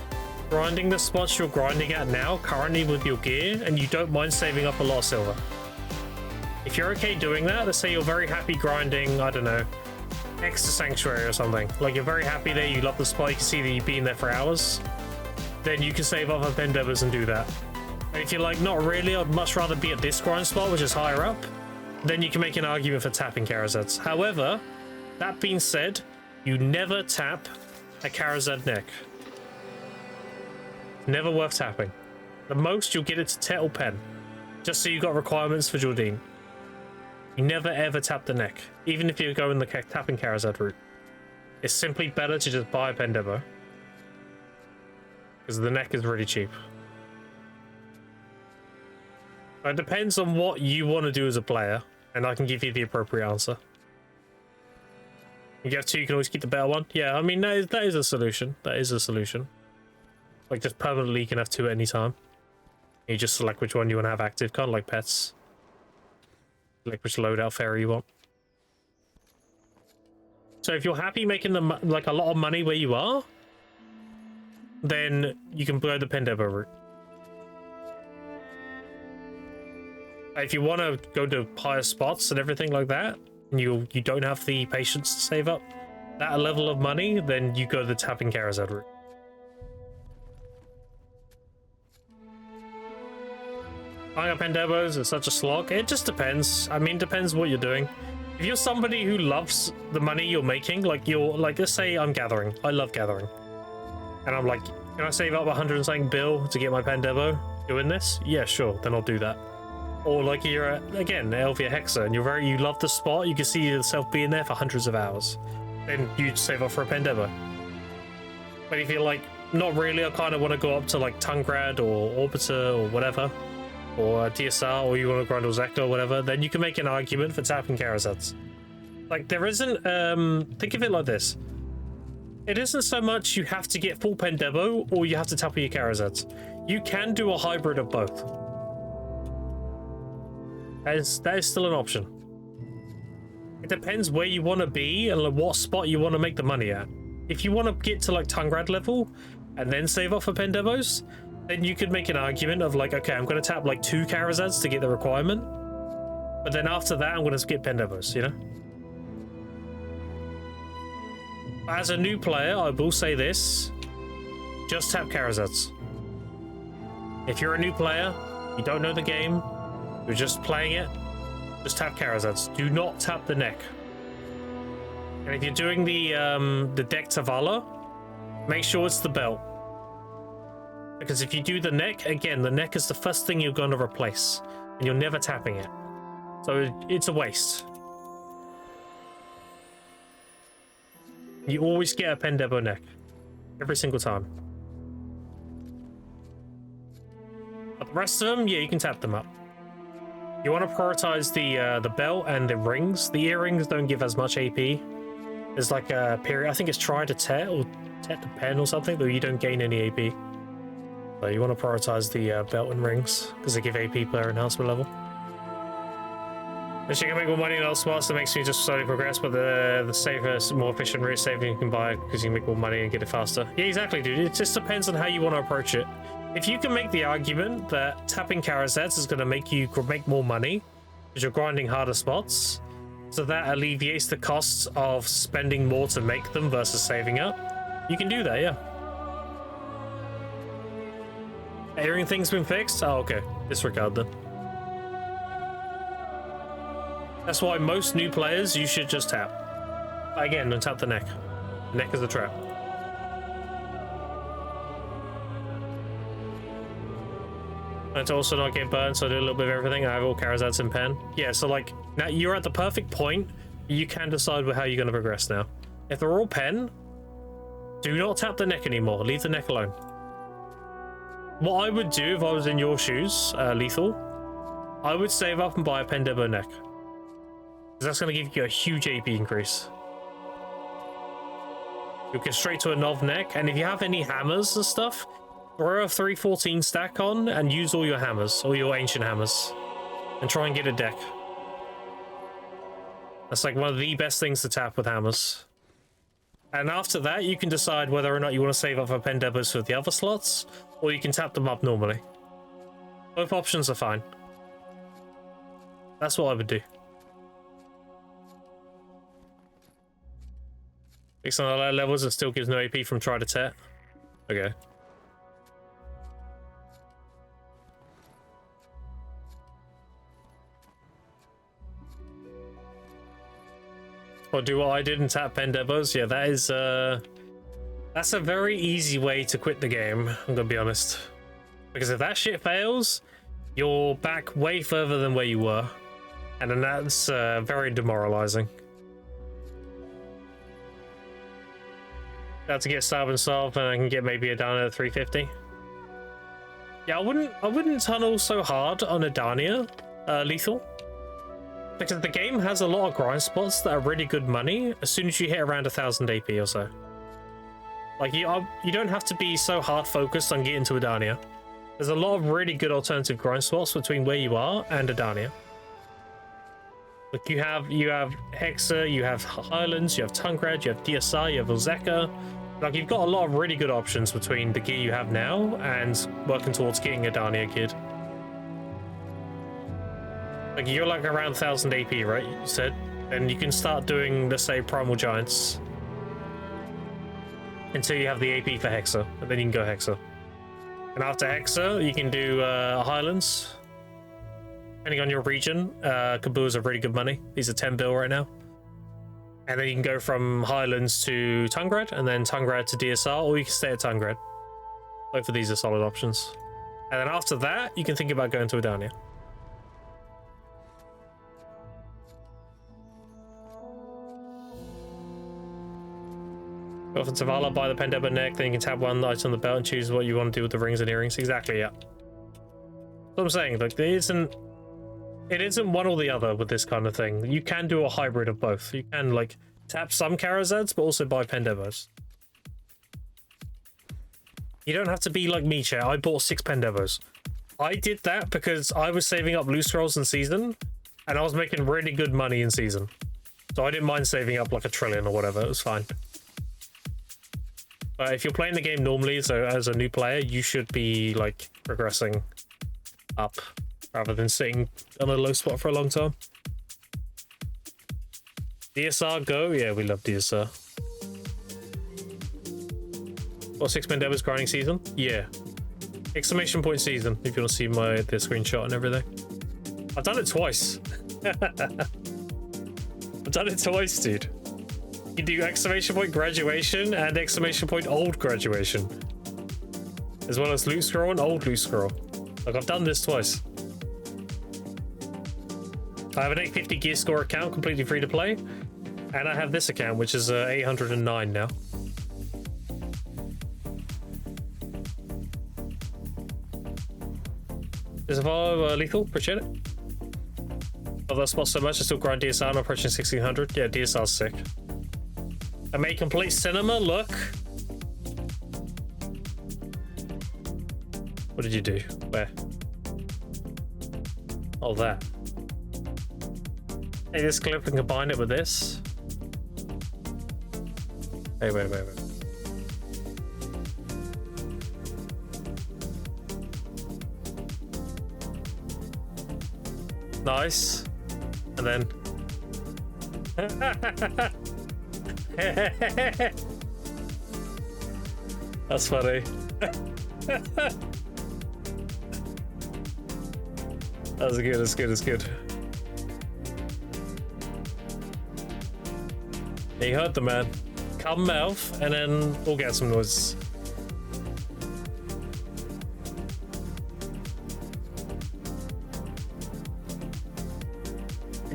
grinding the spots you're grinding at now, currently with your gear, and you don't mind saving up a lot of silver? If you're okay doing that, let's say you're very happy grinding, I don't know, Extra Sanctuary or something. Like you're very happy there, you love the spot, you can see that you've been there for hours. Then you can save up on Pendebas and do that. And if you're like, not really, I'd much rather be at this grind spot, which is higher up, then you can make an argument for tapping Karazads. However, that being said, you never tap a Karazad neck. Never worth tapping. The most you'll get it to Tet or Pen, just so you got requirements for Jordine. You never ever tap the neck, even if you're going the tapping Karazad route. It's simply better to just buy a Pendebo, because the neck is really cheap. It depends on what you want to do as a player, and I can give you the appropriate answer. You have two, you can always keep the better one. Yeah, I mean, that is a solution. That is a solution. Like, just permanently you can have two at any time. You just select which one you want to have active, kind of like pets. Like which loadout fairy you want. So if you're happy making them like a lot of money where you are, then you can go the Pendebo route. If you want to go to higher spots and everything like that, and you don't have the patience to save up that level of money, then you go the tapping Karazad route. Buying up Pendebos is such a slog. It just depends. I mean, depends what you're doing. If you're somebody who loves the money you're making, like let's say I'm gathering. I love gathering. And I'm like, can I save up 100 and something bill to get my Pendebo doing this? Yeah, sure. Then I'll do that. Or like you're again, Elvia Hexa, and you love the spot. You can see yourself being there for hundreds of hours. Then you save up for a Pendebo. But if you're like, not really, I kind of want to go up to like Tungrad or Orbiter or whatever, or DSR, or you want to grind or Zekka or whatever, then you can make an argument for tapping Karazads. Like, there isn't, think of it like this. It isn't so much you have to get full Pendebo or you have to tap your Karazads. You can do a hybrid of both. That is still an option. It depends where you want to be and what spot you want to make the money at. If you want to get to like Tungrad level and then save up for Pendebos, then you could make an argument of like, okay, I'm going to tap like 2 Karazads to get the requirement, but then after that I'm going to skip Pendebos, you know? As a new player, I will say this, just tap Karazads. If you're a new player, you don't know the game, you're just playing it, just tap Karazads. Do not tap the neck. And if you're doing the deck Tavala, make sure it's the belt. Because if you do the neck, again, the neck is the first thing you're going to replace. And you're never tapping it. So it's a waste. You always get a Pendebo neck. Every single time. But the rest of them, yeah, you can tap them up. You want to prioritize the belt and the rings. The earrings don't give as much AP. There's like a period, I think it's try to tet or tet to pen or something, but you don't gain any AP. So you want to prioritize the belt and rings because they give AP player enhancement level. But you can make more money in other spots. That makes you just slowly progress, but the safer, more efficient route saving you can buy because you can make more money and get it faster. Yeah, exactly, dude. It just depends on how you want to approach it. If you can make the argument that tapping Karazets is going to make you make more money because you're grinding harder spots, so that alleviates the costs of spending more to make them versus saving up, you can do that, yeah. Earring thing's been fixed? Oh, okay. Disregard then. That's why most new players, you should just tap. Again, don't tap the neck. The neck is a trap. And to also not get burned, so I do a little bit of everything. I have all Karazats in pen. Yeah, so like, now you're at the perfect point. You can decide how you're going to progress now. If they're all pen, do not tap the neck anymore. Leave the neck alone. What I would do if I was in your shoes, Lethal, I would save up and buy a Pendebo neck. Because that's going to give you a huge AP increase. You'll get straight to a Nov neck, and if you have any hammers and stuff, throw a 314 stack on and use all your hammers, all your ancient hammers, and try and get a deck. That's like one of the best things to tap with hammers. And after that, you can decide whether or not you want to save up for Pendebos for the other slots, or you can tap them up normally. Both options are fine. That's what I would do. Fix on the lower levels, it still gives no AP from try to tet. Okay. Or do what I did and tap Pendebos? Yeah, that is that's a very easy way to quit the game, I'm gonna be honest. Because if that shit fails, you're back way further than where you were. And then that's very demoralizing. Got to get Starve and Solve, and I can get maybe a down at 350. Yeah, I wouldn't tunnel so hard on Adania, Lethal. Because the game has a lot of grind spots that are really good money as soon as you hit around 1000 AP or so. Like, you don't have to be so hard focused on getting to Adania. There's a lot of really good alternative grind spots between where you are and Adania. Like, you have Hexa, you have Highlands, you have Tungrad, you have DSR, you have Ilzeka. Like, you've got a lot of really good options between the gear you have now and working towards getting Adania geared. Like, you're like around 1000 AP, right? You said? And you can start doing, let's say, Primal Giants. Until you have the AP for Hexa. And then you can go Hexa. And after Hexa, you can do Highlands. Depending on your region, Kabuas are really good money. These are 10 bill right now. And then you can go from Highlands to Tungrad, and then Tungrad to DSR, or you can stay at Tungrad. Both of these are solid options. And then after that, you can think about going to Adania. Go for Tavala, buy the Pendebo neck, then you can tap one item on the belt and choose what you want to do with the rings and earrings. Exactly, yeah. That's what I'm saying. Like, it isn't one or the other with this kind of thing. You can do a hybrid of both. You can, like, tap some Karazets, but also buy Pendebos. You don't have to be like me, chat. I bought 6 Pendebos. I did that because I was saving up loot scrolls in season, and I was making really good money in season. So I didn't mind saving up like 1 trillion or whatever. It was fine. But if you're playing the game normally, so as a new player, you should be, like, progressing up rather than sitting on a low spot for a long time. DSR, go? Yeah, we love DSR. What, 6 Pendebos grinding season? Yeah. Exclamation point season, if you want to see the screenshot and everything. I've done it twice. I've done it twice, dude. You do exclamation point graduation and exclamation point old graduation. As well as loot scroll and old loot scroll. Like, I've done this twice. I have an 850 gear score account, completely free to play. And I have this account, which is 809 now. Is Vod lethal? Appreciate it. Love that spot so much, I still grind DSR and approaching 1600. Yeah, DSR's sick. I made complete cinema, look. What did you do? Where? Oh, that. Hey, this clip and combine it with this. Hey, wait. Nice. And then... That's funny. That's good. You heard the man. Come mouth, and then we'll get some noise.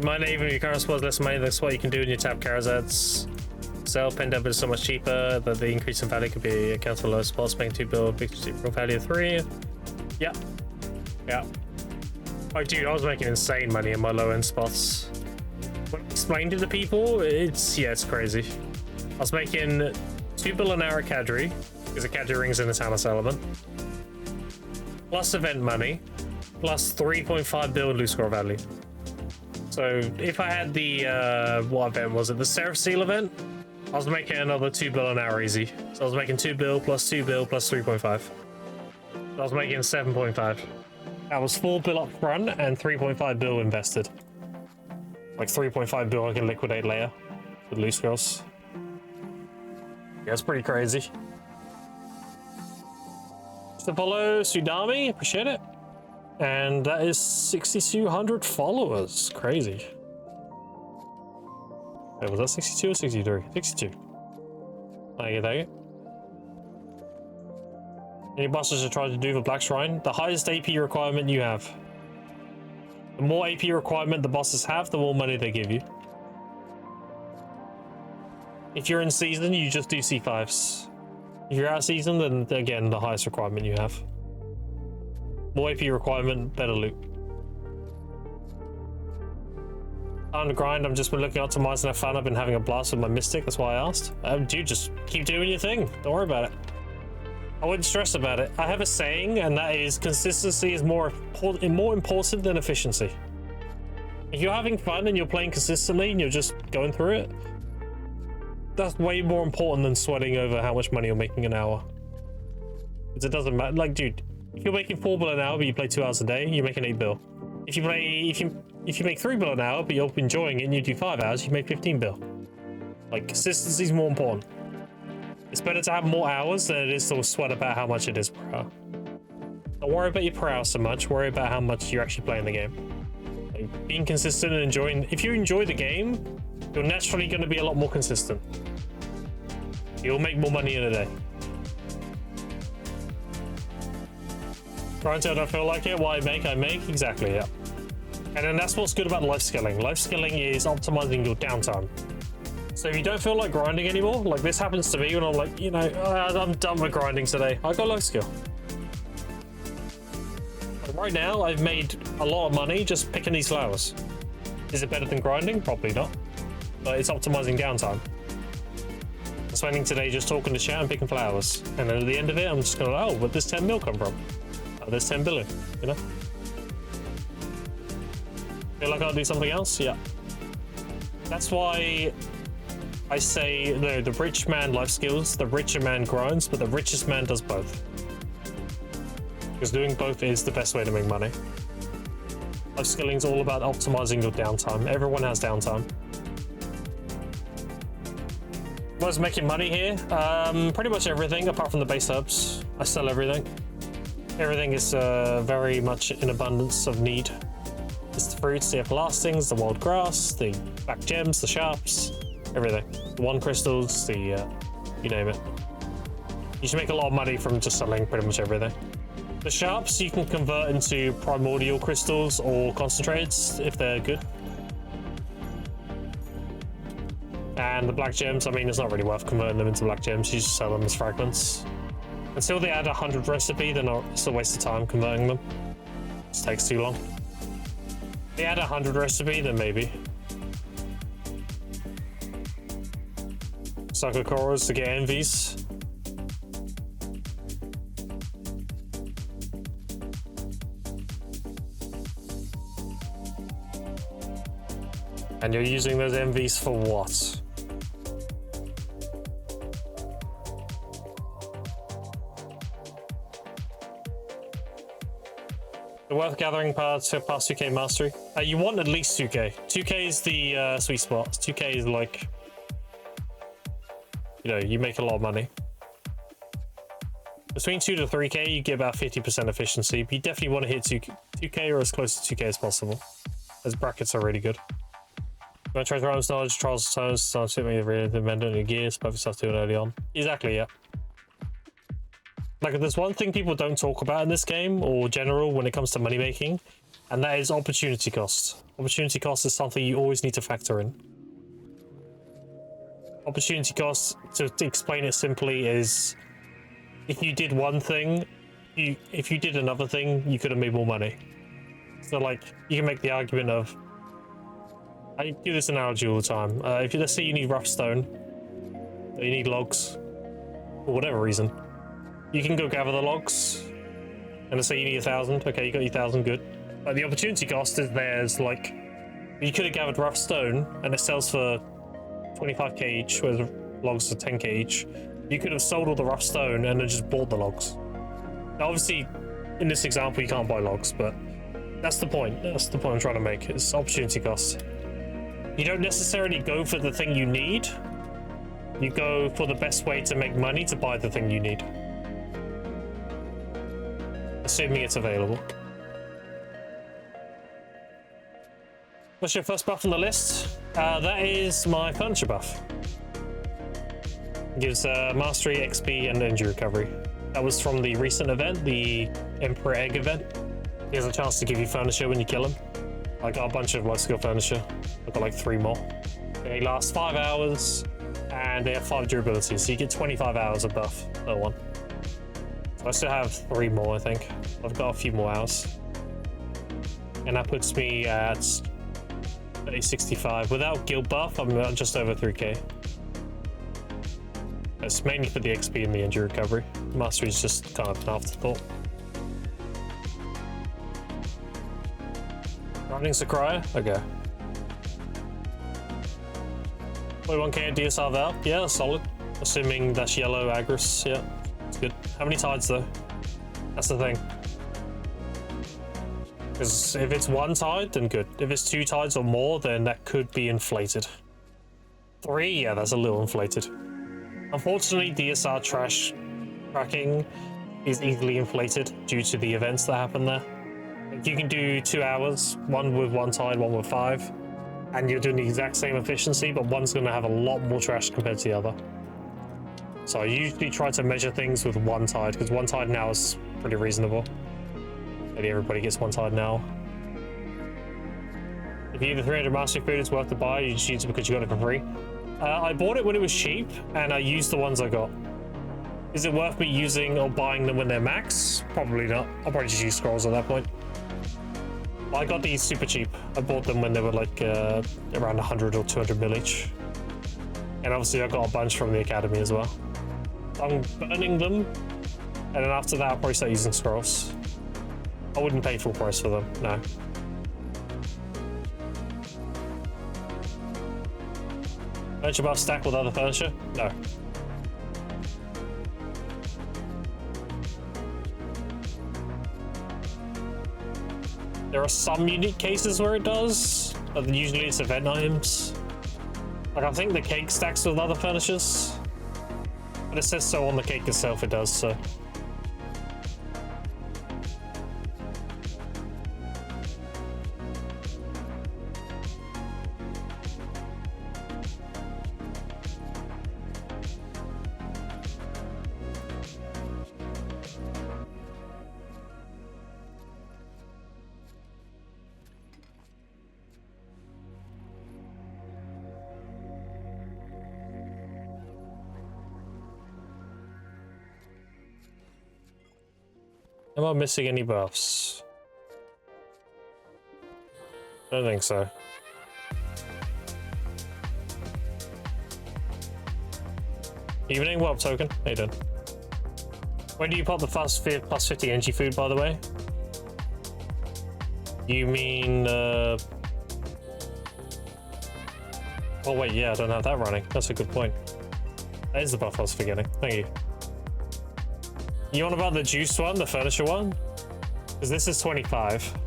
Might not even your current spot is less money. That's what you can do in your tab cards ads. Sell pen debit is so much cheaper that the increase in value could be accounted for low spots, making 2 bill, big value of 3. Yeah. Oh, dude, I was making insane money in my low end spots. When I explained it to people, it's crazy. I was making 2 bill an hour at Cadre, because the Cadre ring's in the Talos element, plus event money, plus 3.5 bill loot score value. So if I had the, what event was it? The Seraph Seal event? I was making another 2 bill an hour easy. So I was making 2 bill plus 2 bill plus 3.5. So I was making 7.5. That was 4 bill up front and 3.5 bill invested. Like 3.5 bill I can liquidate later with loose girls. Yeah, it's pretty crazy. To follow Sudami, appreciate it. And that is 6,200 followers. Crazy. Wait, was that 62 or 63? 62. Thank you. Any bosses to try to do for Black Shrine? The highest AP requirement you have. The more AP requirement the bosses have, the more money they give you. If you're in season, you just do C5s. If you're out of season, then again, the highest requirement you have. More AP requirement, better loot. On the grind, I've just been looking to optimize and have fun. I've been having a blast with my Mystic, that's why I asked. Dude, just keep doing your thing. Don't worry about it. I wouldn't stress about it. I have a saying, and that is consistency is more important than efficiency. If you're having fun and you're playing consistently and you're just going through it, that's way more important than sweating over how much money you're making an hour. Because it doesn't matter. Like, dude, if you're making 4 bill an hour but you play 2 hours a day, you're making 8 bill. If you make 3 bill an hour but you're enjoying it and you do 5 hours, you make 15 bill. Like, consistency is more important. It's better to have more hours than it is to sweat about how much it is per hour. Don't worry about your per hour so much, worry about how much you're actually playing the game. Like, being consistent and enjoying, if you enjoy the game, you're naturally going to be a lot more consistent. You'll make more money in a day. Grind till I don't feel like it, what I make, exactly, yeah. And then that's what's good about life skilling. Life skilling is optimizing your downtime. So if you don't feel like grinding anymore, like this happens to me when I'm like, you know, I'm done with grinding today, I got life skill. Like right now, I've made a lot of money just picking these flowers. Is it better than grinding? Probably not. But it's optimizing downtime. I'm spending today just talking to chat and picking flowers. And then at the end of it, I'm just going to, oh, where'd this 10 mil come from? Oh, there's 10 billion, you know? Feel like I'll do something else? Yeah. That's why I say, no, the rich man life skills, the richer man grinds, but the richest man does both. Because doing both is the best way to make money. Life skilling is all about optimizing your downtime. Everyone has downtime. What's making money here? Pretty much everything, apart from the base herbs. I sell everything. Everything is very much in abundance of need. It's the fruits, the everlastings, the wild grass, the black gems, the sharps. everything. The one crystals, the you name it. You should make a lot of money from just selling pretty much everything. The sharps you can convert into primordial crystals or concentrates if they're good. And the black gems, I mean, it's not really worth converting them into black gems. You just sell them as fragments. Until they add 100 recipe, they're not. It's a waste of time converting them. It just takes too long. If they add 100 recipe, then maybe. Sucker corals to get envies. And you're using those envies for what? The worth gathering parts to pass 2k mastery. You want at least 2k. 2k is the sweet spot. 2k is like, you know, you make a lot of money. Between 2 to 3k, you get about 50% efficiency. But you definitely want to hit 2k or as close to 2k as possible. Those brackets are really good. You want to try to Rome's knowledge, Trials of Tones, sounds to me really independent in your gears, perfect stuff to do it early on. Exactly, yeah. Like, there's one thing people don't talk about in this game, or general, when it comes to money making, and that is opportunity cost. Opportunity cost is something you always need to factor in. Opportunity cost, to explain it simply, is if you did one thing, if you did another thing, you could have made more money. So, like, you can make the argument of, I do this analogy all the time. If you, let's say you need rough stone, or you need logs, for whatever reason, you can go gather the logs, and let's say you need 1,000. Okay, you got your 1,000, good. But the opportunity cost is there's like, you could have gathered rough stone, and it sells for 25k each, whereas logs are 10k each. You could have sold all the rough stone and then just bought the logs. Now, obviously, in this example, you can't buy logs, but that's the point. That's the point I'm trying to make. It's opportunity cost. You don't necessarily go for the thing you need. You go for the best way to make money to buy the thing you need. Assuming it's available. What's your first buff on the list? That is my furniture buff. It gives mastery, XP, and injury recovery. That was from the recent event, the Emperor Egg event. He has a chance to give you furniture when you kill him. I got a bunch of life skill furniture. I've got like 3 more. They last 5 hours, and they have 5 durability, so you get 25 hours of buff per one. So I still have 3 more, I think. I've got a few more hours. And that puts me at 65. Without guild buff, I'm just over 3k. It's mainly for the XP and the injury recovery. Mastery is just kind of an afterthought. Running Sakurai? Okay. 41k at DSR Val? Yeah, that's solid. Assuming that's yellow Agris, yeah. It's good. How many tides though? That's the thing. Because if it's 1 tide, then good. If it's 2 tides or more, then that could be inflated. 3? Yeah, that's a little inflated. Unfortunately, DSR trash tracking is easily inflated due to the events that happen there. Like, you can do 2 hours, one with 1 tide, one with 5, and you're doing the exact same efficiency, but one's going to have a lot more trash compared to the other. So I usually try to measure things with 1 tide, because 1 tide now is pretty reasonable. Maybe everybody gets 1 tide now. If you get the 300 mastery food, it's worth to buy. You just use it because you got it for free. I bought it when it was cheap, and I used the ones I got. Is it worth me using or buying them when they're max? Probably not. I'll probably just use scrolls at that point. I got these super cheap. I bought them when they were like around 100 or 200 mil each. And obviously I got a bunch from the academy as well. I'm burning them, and then after that I'll probably start using scrolls. I wouldn't pay full price for them, no. Furniture buff stack with other furniture? No. There are some unique cases where it does, but usually it's event items. Like, I think the cake stacks with other furnitures, but it says so on the cake itself, it does, so. Am I missing any buffs? I don't think so. Evening, what up, Token? How you doing? When do you pop the plus 50 energy food, by the way? You mean, Oh wait, yeah, I don't have that running. That's a good point. That is the buff I was forgetting. Thank you. You on about the juice one, the furniture one? Because this is 25.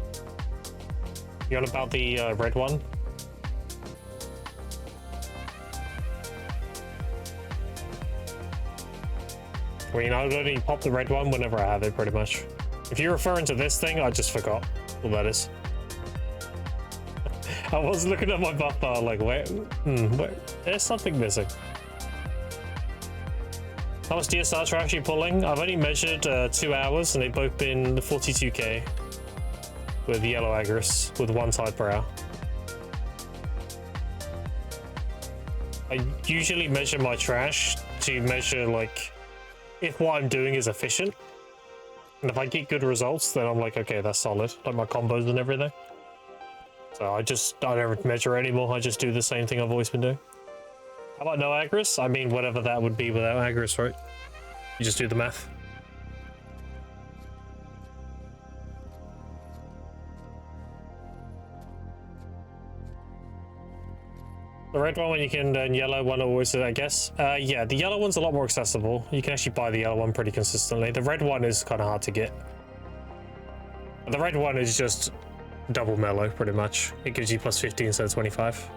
You on about the red one? I mean, I would only pop the red one whenever I have it, pretty much. If you're referring to this thing, I just forgot what that is. I was looking at my buff bar like, wait, there's something missing. How much DSRs are actually pulling? I've only measured 2 hours, and they've both been 42k with yellow Agris with 1 tide per hour. I usually measure my trash to measure like if what I'm doing is efficient, and if I get good results, then I'm like, okay, that's solid, like my combos and everything. So I don't measure anymore. I just do the same thing I've always been doing. How about no Agris? I mean, whatever that would be without Agris, right? You just do the math. The red one when you can, and yellow one always, I guess. Yeah, the yellow one's a lot more accessible. You can actually buy the yellow one pretty consistently. The red one is kind of hard to get. The red one is just double mellow, pretty much. It gives you plus 50 instead of 25.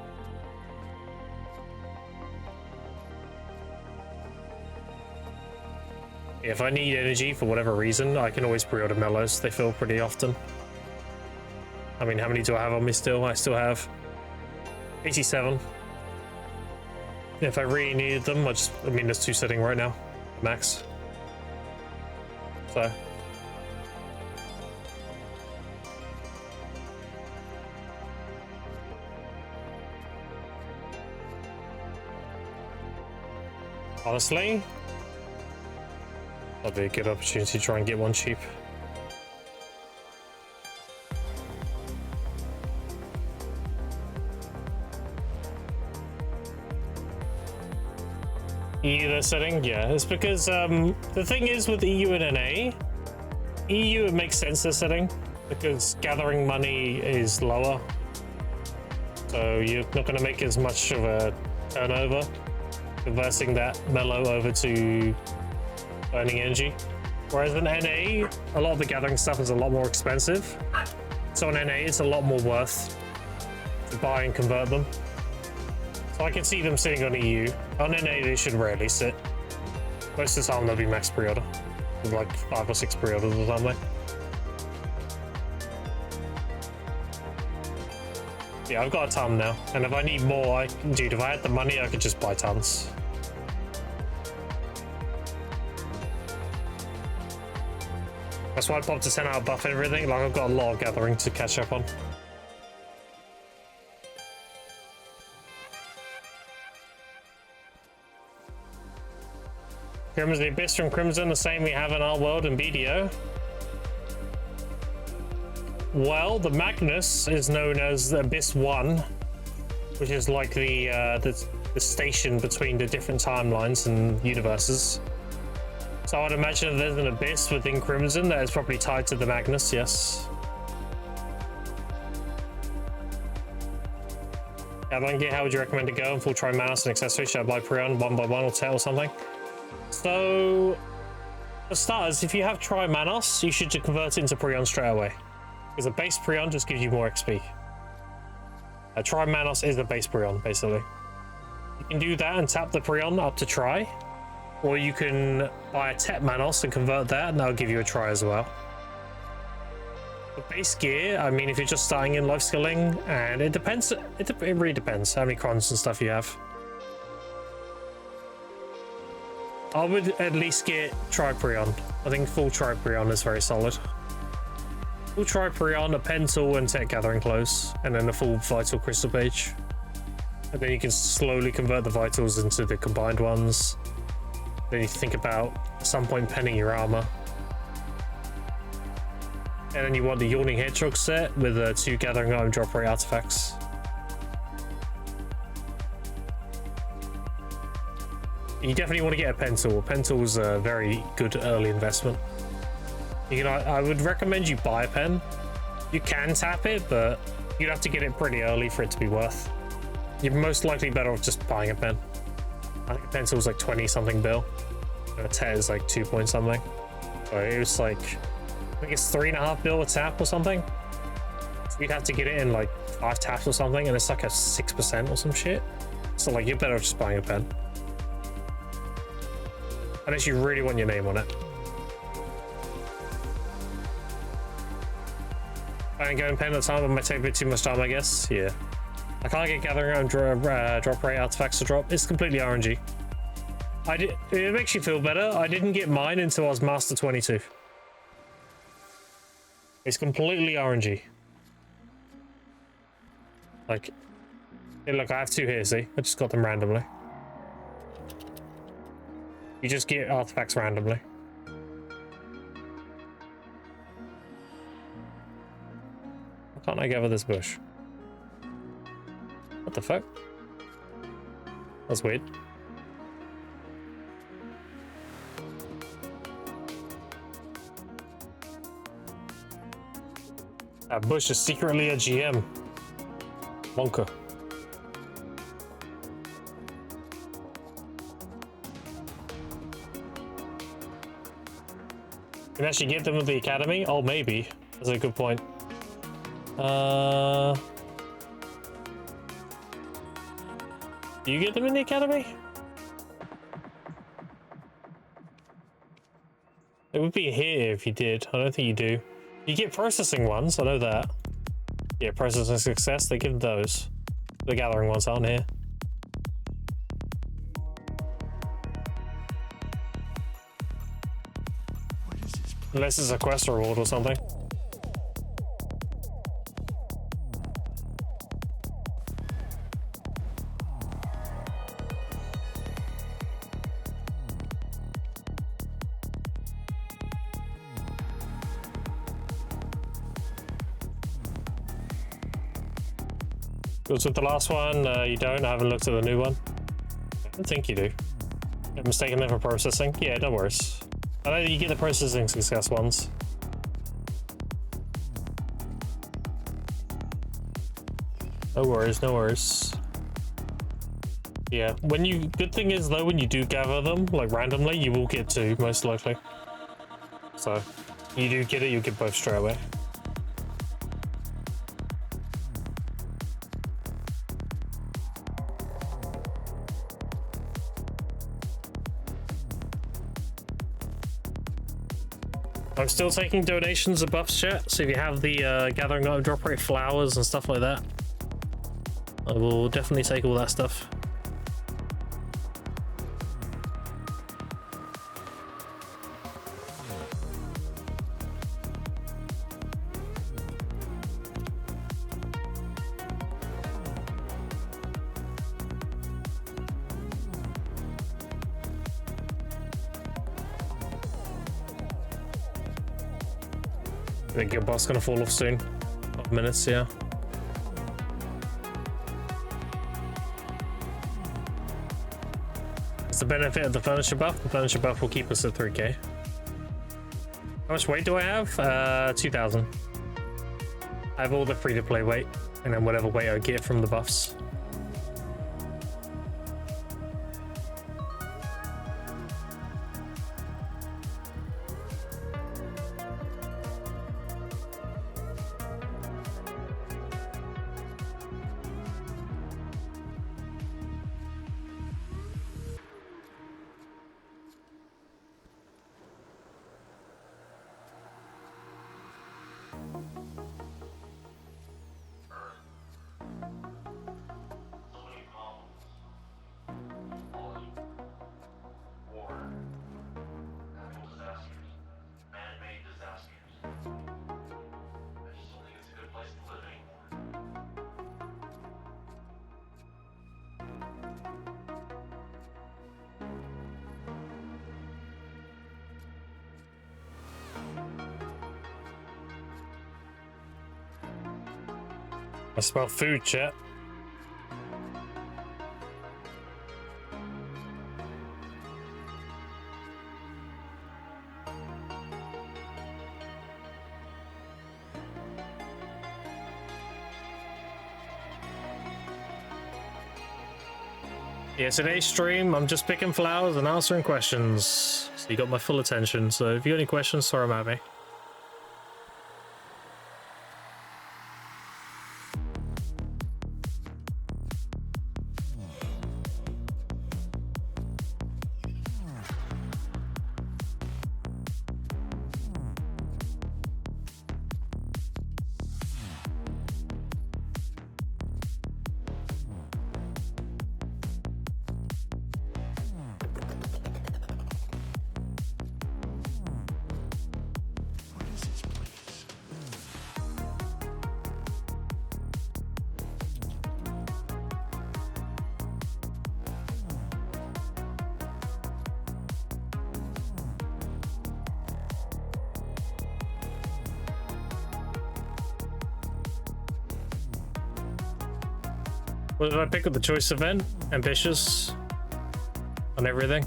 If I need energy for whatever reason, I can always pre-order mellows. They fill pretty often. I mean, how many do I have on me still? I still have 87. If I really needed them, I mean, there's 2 sitting right now, max. So. Honestly, that'd be a good opportunity to try and get one cheap. EU they're setting? Yeah, it's because the thing is with EU and NA, EU it makes sense they're setting because gathering money is lower, so you're not going to make as much of a turnover conversing that mellow over to earning energy. Whereas in NA, a lot of the gathering stuff is a lot more expensive, so in NA it's a lot more worth to buy and convert them. So I can see them sitting on EU. On NA, they should rarely sit. Most of the time, they'll be max pre-order. With like 5 or 6 pre-orders or something. Yeah, I've got a ton now. And if I need more, dude, if I had the money, I could just buy tons. That's why I popped a 10-hour buff and everything. Like, I've got a lot of gathering to catch up on. Crimson, the Abyss from Crimson, the same we have in our world in BDO. Well, the Magnus is known as the Abyss 1, which is like the station between the different timelines and universes. So I'd imagine if there's an Abyss within Crimson that is probably tied to the Magnus, yes. Avalanche, how would you recommend to go? In full try Manos and accessories? Should I buy pre-owned 1 by 1 or 10 or something? So, for starters, if you have Tri Manos, you should just convert it into Prion straight away. Because a base Prion just gives you more XP. Tri Manos is a base Prion, basically. You can do that and tap the Prion up to Tri. Or you can buy a Tet Manos and convert that, and that'll give you a Tri as well. For base gear, I mean, if you're just starting in life skilling, and it depends, it really depends how many crons and stuff you have. I would at least get Tri-Prion. I think full Tri-Prion is very solid. Full Tri-Prion, a Pental and Tech Gathering Close, and then a full Vital Crystal Page. And then you can slowly convert the Vitals into the combined ones. Then you think about at some point penning your armor. And then you want the Yawning Hedgehog set with 2 Gathering Item drop rate artifacts. You definitely want to get a pen tool. A pen tool is a very good early investment. You know, I would recommend you buy a pen. You can tap it, but you'd have to get it pretty early for it to be worth. You're most likely better off just buying a pen. I think a pen tool's like 20 something bill. And a TET is like 2 point something. So it was like, I think it's 3.5 bill a tap or something. So you'd have to get it in like 5 taps or something, and it's like a 6% or some shit. So like, you're better off just buying a pen. Unless you really want your name on it. I ain't going pen at the time, it might take a bit too much time, I guess. Yeah. I can't get Gathering Item drop rate artifacts to drop. It's completely RNG. It makes you feel better. I didn't get mine until I was Master 22. It's completely RNG. Like, hey, look, I have 2 here, see? I just got them randomly. You just get artifacts randomly. Why can't I gather this bush? What the fuck? That's weird. That bush is secretly a GM. Wonka. Can actually get them at the academy? Oh, maybe. That's a good point. Do you get them in the academy? It would be here if you did. I don't think you do. You get processing ones, I know that. Yeah, processing success, they give those. The gathering ones aren't here. Unless it's a quest reward or something. Goes with the last one, you don't. I haven't looked at the new one. I don't think you do. I'm mistaken them for processing. Yeah, no worries. I know that you get the processing success ones. No worries, no worries. Yeah, when you, good thing is though, when you do gather them, like randomly, you will get 2, most likely. So, you do get it, you get both straight away. I'm still taking donations of buffs, chat, so if you have the gathering item drop rate flowers and stuff like that, I will definitely take all that stuff. I think your boss gonna fall off soon. 5 minutes, yeah. It's the benefit of the furniture buff. The furniture buff will keep us at 3k. How much weight do I have? 2,000. I have all the free-to-play weight, and then whatever weight I get from the buffs. I smell food, chat. Yeah, today's stream, I'm just picking flowers and answering questions. So you got my full attention. So if you got any questions, throw them at me. What did I pick with the choice event? Ambitious on everything.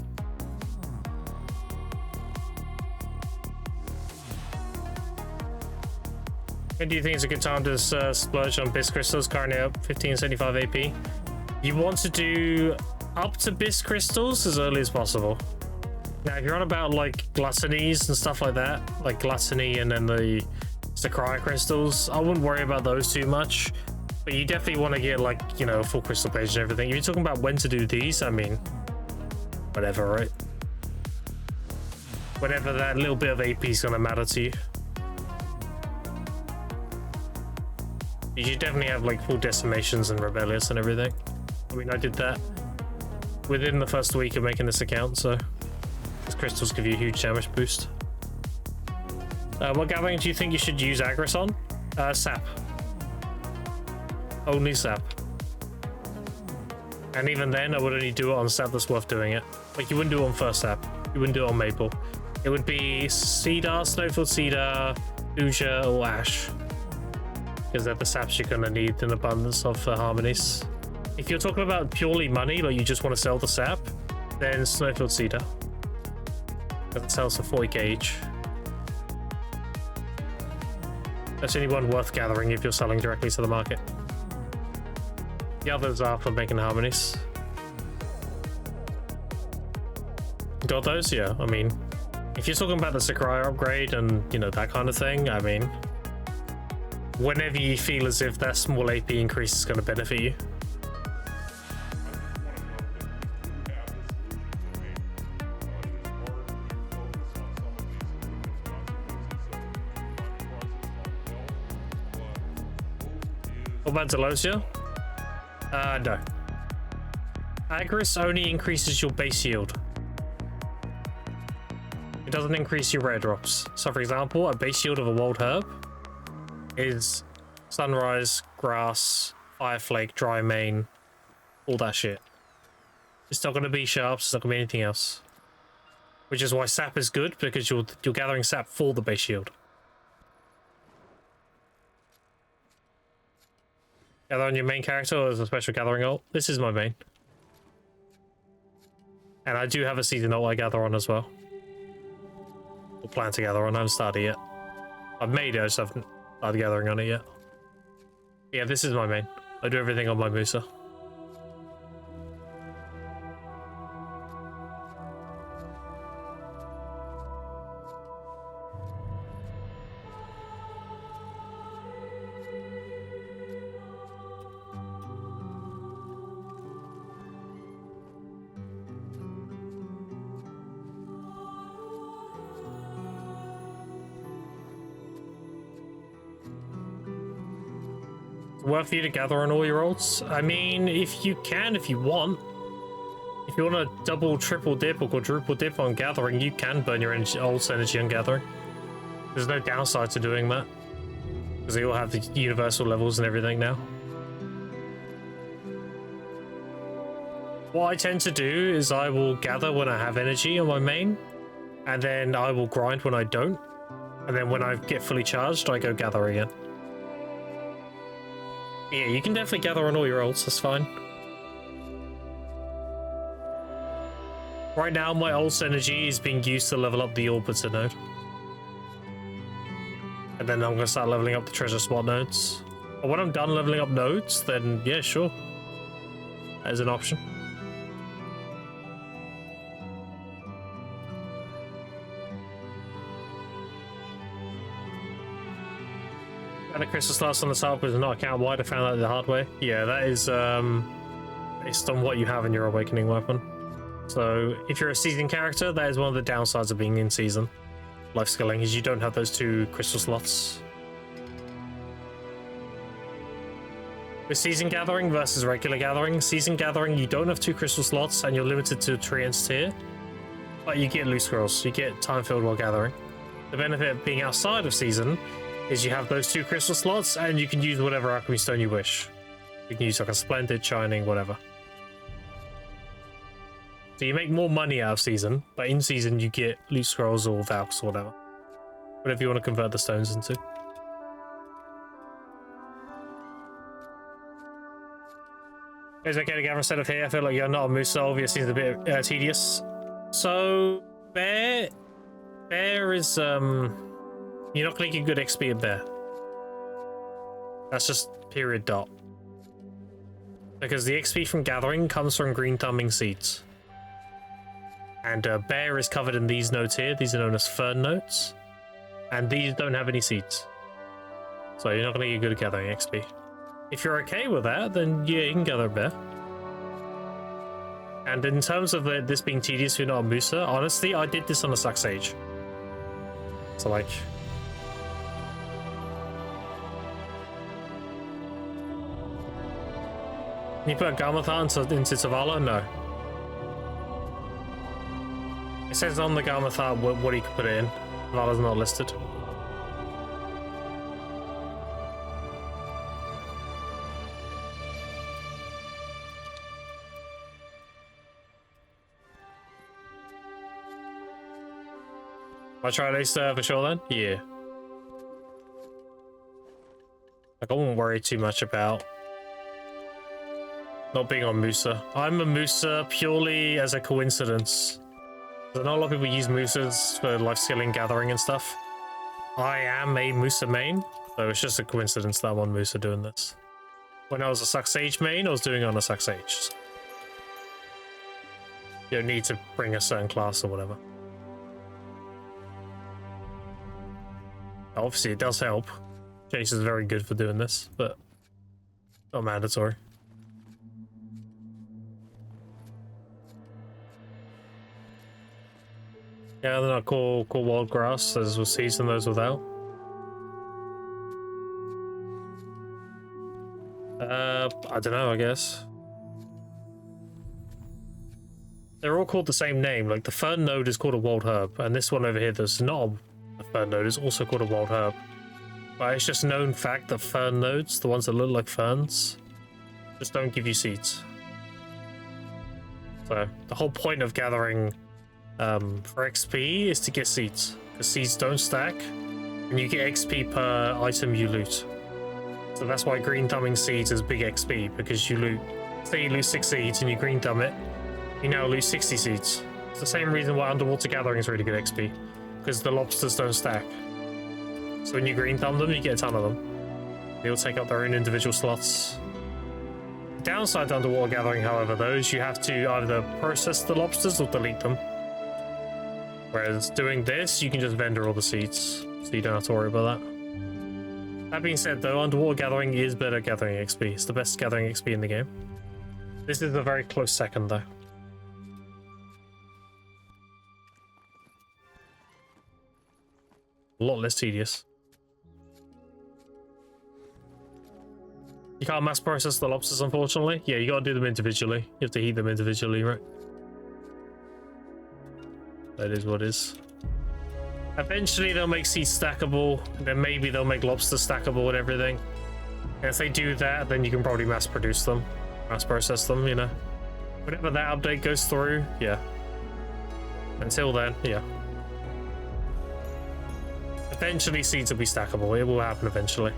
When do you think it's a good time to splurge on Bisque crystals? Currently up 1575 AP. You want to do up to Bisque crystals as early as possible. Now, if you're on about like gluttonies and stuff like that, like gluttony and then the cryo crystals, I wouldn't worry about those too much. But you definitely want to get, like, you know, full crystal page and everything. If you're talking about when to do these, I mean, whatever, right? Whenever that little bit of AP is going to matter to you. You should definitely have, like, full decimations and rebellious and everything. I mean, I did that within the first week of making this account, so these crystals give you a huge damage boost. What gathering do you think you should use Agris on? Sap. Only sap. And even then, I would only do it on sap that's worth doing it. Like, you wouldn't do it on first sap. You wouldn't do it on maple. It would be cedar, snowfield cedar, Uja, or ash. Because they're the saps you're going to need in abundance of harmonies. If you're talking about purely money, like you just want to sell the sap, then snowfield cedar. Because it sells for 40k each. That's only one worth gathering if you're selling directly to the market. The others are for making harmonies. Got those? Yeah, I mean, if you're talking about the Sakurai upgrade and, you know, that kind of thing, I mean, whenever you feel as if that small AP increase is going to benefit you. What about Delosia? No. Agris only increases your base yield. It doesn't increase your rare drops. So for example, a base yield of a wild herb is sunrise, grass, fireflake, dry mane, all that shit. It's not going to be sharps, it's not going to be anything else. Which is why sap is good, because you're gathering sap for the base yield. Gather on your main character or as a special gathering ult? This is my main. And I do have a season ult I gather on as well. Or plan to gather on, I haven't started yet. I've made it, I just haven't started gathering on it yet. Yeah, this is my main. I do everything on my Musa. Worth for you to gather on all your ults? I mean, if you can, if you want. If you want to double, triple dip or quadruple dip on gathering, you can burn your ult's energy on gathering. There's no downside to doing that. Because they all have the universal levels and everything now. What I tend to do is I will gather when I have energy on my main. And then I will grind when I don't. And then when I get fully charged, I go gather again. Yeah, you can definitely gather on all your ults, that's fine. Right now, my ult's energy is being used to level up the Orbiter node. And then I'm going to start leveling up the treasure spot nodes. But when I'm done leveling up nodes, then yeah, sure. That is an option. And the crystal slots on the top is not account wide. I found that the hard way. Yeah, that is based on what you have in your awakening weapon. So if you're a season character, that is one of the downsides of being in season life skilling, is you don't have those 2 crystal slots. With season gathering versus regular gathering, season gathering you don't have 2 crystal slots and you're limited to treants tier, but you get loot scrolls, you get time filled while gathering. The benefit of being outside of season is you have those 2 crystal slots and you can use whatever alchemy stone you wish. You can use like a splendid, shining, whatever. So you make more money out of season, but in season you get loot scrolls or valks or whatever. Whatever you want to convert the stones into. It's okay to gather instead of here. I feel like you're not a moose, so obviously it's a bit tedious. So bear is you're not going to get good XP at bear. That's just period dot. Because the XP from gathering comes from green thumbing seeds. And bear is covered in these nodes here. These are known as fern nodes. And these don't have any seeds. So you're not going to get good at gathering XP. If you're okay with that, then yeah, you can gather a bear. And in terms of this being tedious if you're not a Musa, honestly, I did this on a Suck Sage. So like... Can you put a Garmathar into Zavala? No. It says on the Garmathar what you can put it in. Zavala's not listed. I try at least for sure then? Yeah. Like, I won't worry too much about not being on Musa. I'm a Musa purely as a coincidence. I know a lot of people use Musas for life skilling, gathering and stuff. I am a Musa main, so it's just a coincidence that I'm on Musa doing this. When I was a Suck Sage main, I was doing it on a Suck Sage. You don't need to bring a certain class or whatever. Obviously, it does help. Chase is very good for doing this, but not mandatory. Yeah, they're not cool wild grass, as we'll season those without. I don't know, I guess. They're all called the same name. Like, the fern node is called a wild herb, and this one over here that's not a fern node is also called a wild herb. But it's just known fact that fern nodes, the ones that look like ferns, just don't give you seeds. So, the whole point of gathering for XP is to get seeds, because seeds don't stack and you get XP per item you loot. So that's why green thumbing seeds is big XP, because you loot, say you lose 6 seeds and you green thumb it, you now lose 60 seeds. It's the same reason why underwater gathering is really good XP, because the lobsters don't stack. So when you green thumb them, you get a ton of them. They'll take up their own individual slots. The downside to underwater gathering, however, though, is you have to either process the lobsters or delete them. Whereas doing this, you can just vendor all the seeds, so you don't have to worry about that. That being said, though, underwater gathering is better gathering XP. It's the best gathering XP in the game. This is a very close second, though. A lot less tedious. You can't mass process the lobsters, unfortunately. Yeah, you gotta do them individually. You have to heat them individually, right? That is what it is. Eventually they'll make seeds stackable, and then maybe they'll make lobster stackable and everything. And if they do that, then you can probably mass produce them, mass process them, you know. Whenever that update goes through, yeah. Until then, yeah. Eventually seeds will be stackable, it will happen eventually.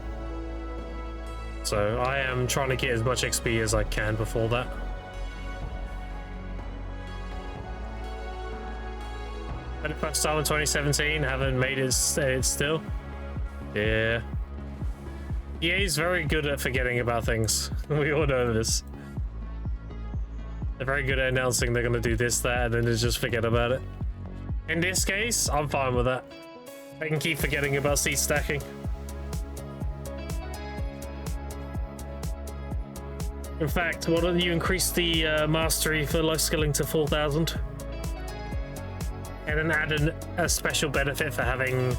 So I am trying to get as much XP as I can before that. But if I start in 2017, haven't made it still. Yeah. EA's very good at forgetting about things. We all know this. They're very good at announcing they're going to do this, that, and then they just forget about it. In this case, I'm fine with that. They can keep forgetting about seed stacking. In fact, why don't you increase the mastery for life skilling to 4,000? And then add a special benefit for having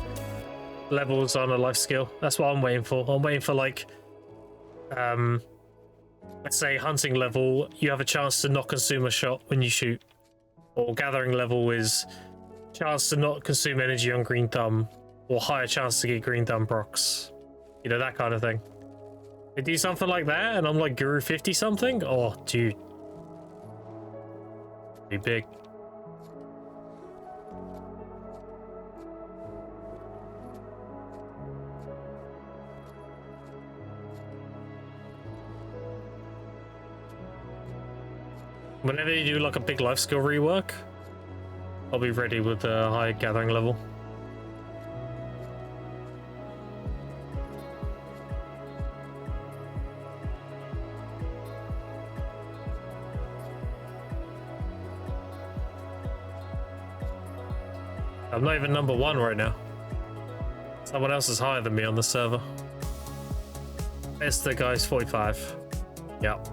levels on a life skill. That's what I'm waiting for. I'm waiting for, like, let's say hunting level, you have a chance to not consume a shot when you shoot. Or gathering level is chance to not consume energy on green thumb, or higher chance to get green thumb procs. You know, that kind of thing. They do something like that, and I'm like Guru 50 something? Oh, dude. Be big. Whenever you do like a big life skill rework, I'll be ready with a high gathering level. I'm not even number 1 right now. Someone else is higher than me on the server. It's the guy's 45. Yep.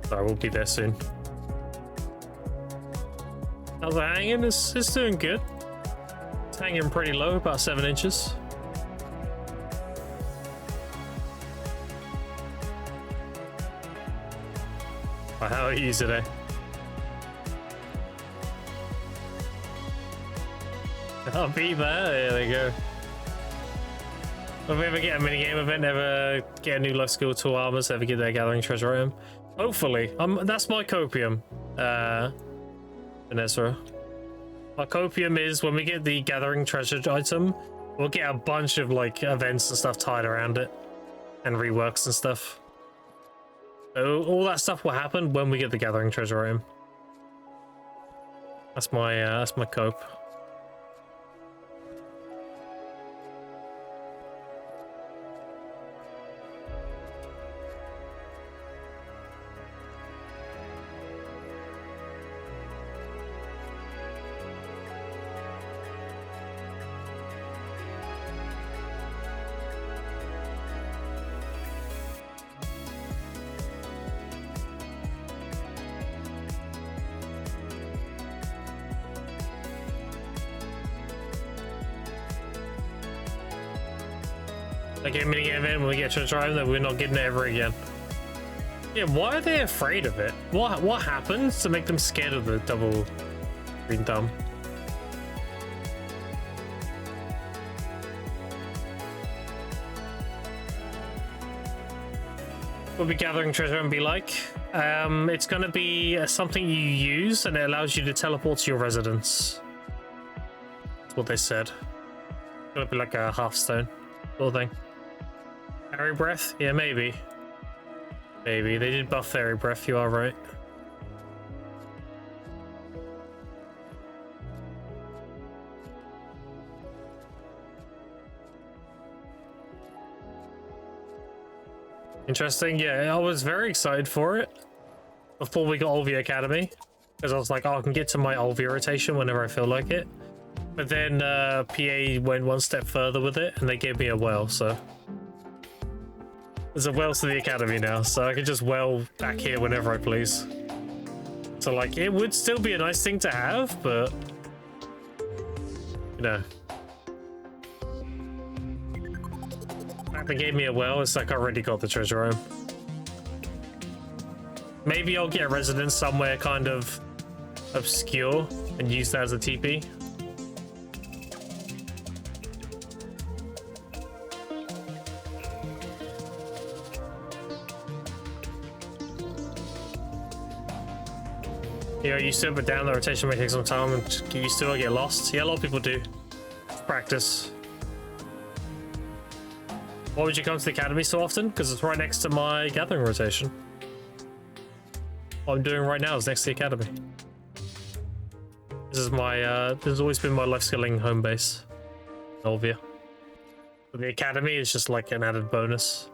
So we'll be there soon. How's it hanging? It's doing good. It's hanging pretty low, about 7 inches. Oh, how are you today? I'll be there. There you go. If we ever get a minigame event, ever get a new life skill tool armors, ever get their gathering treasure item. Hopefully. That's my copium, Vanessa. My copium is when we get the gathering treasure item, we'll get a bunch of like events and stuff tied around it and reworks and stuff. So all that stuff will happen when we get the gathering treasure item. That's my cope. Like a minigame event when we get treasure item that we're not getting it ever again. Yeah, why are they afraid of it? What happens to make them scared of the double green thumb? What will be gathering treasure and be like? It's gonna be something you use and it allows you to teleport to your residence. That's what they said. It's gonna be like a half-stone sort of thing. Fairy breath? Yeah, maybe. Maybe. They did buff fairy breath, you are right. Interesting. Yeah, I was very excited for it before we got Olvia Academy, because I was like, oh, I can get to my Olvia rotation whenever I feel like it. But then PA went one step further with it and they gave me a well, so there's a well to the academy now, so I can just well back here whenever I please. So like, it would still be a nice thing to have, but you know, the fact they gave me a well, it's like I already got the treasure room. Maybe I'll get a residence somewhere kind of obscure and use that as a TP. You know, you still put down the rotation may take some time and you still get lost. Yeah, a lot of people do. Practice. Why would you come to the academy so often? Because it's right next to my gathering rotation. What I'm doing right now is next to the academy. This is my, this has always been my life skilling home base. Elvia. But the academy is just like an added bonus.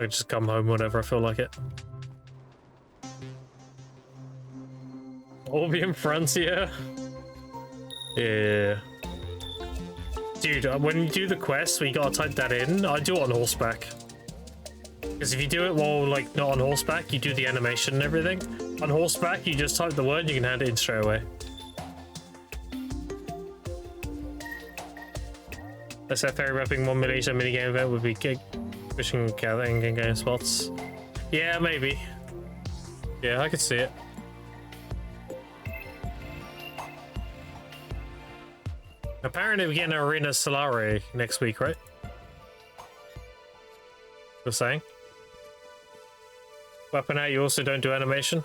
I just come home whenever I feel like it. Orbium Frontier? Yeah. Dude, when you do the quest, you gotta type that in. I do it on horseback. Because if you do it while, like, not on horseback, you do the animation and everything. On horseback, you just type the word, you can hand it in straight away. Let's say ferry mapping 1 million minigame event would be gig fishing, gathering, in-game spots. Yeah, maybe. Yeah, I could see it. Apparently we get an Arena Solare next week, right? You're saying? Weapon out, you also don't do animation?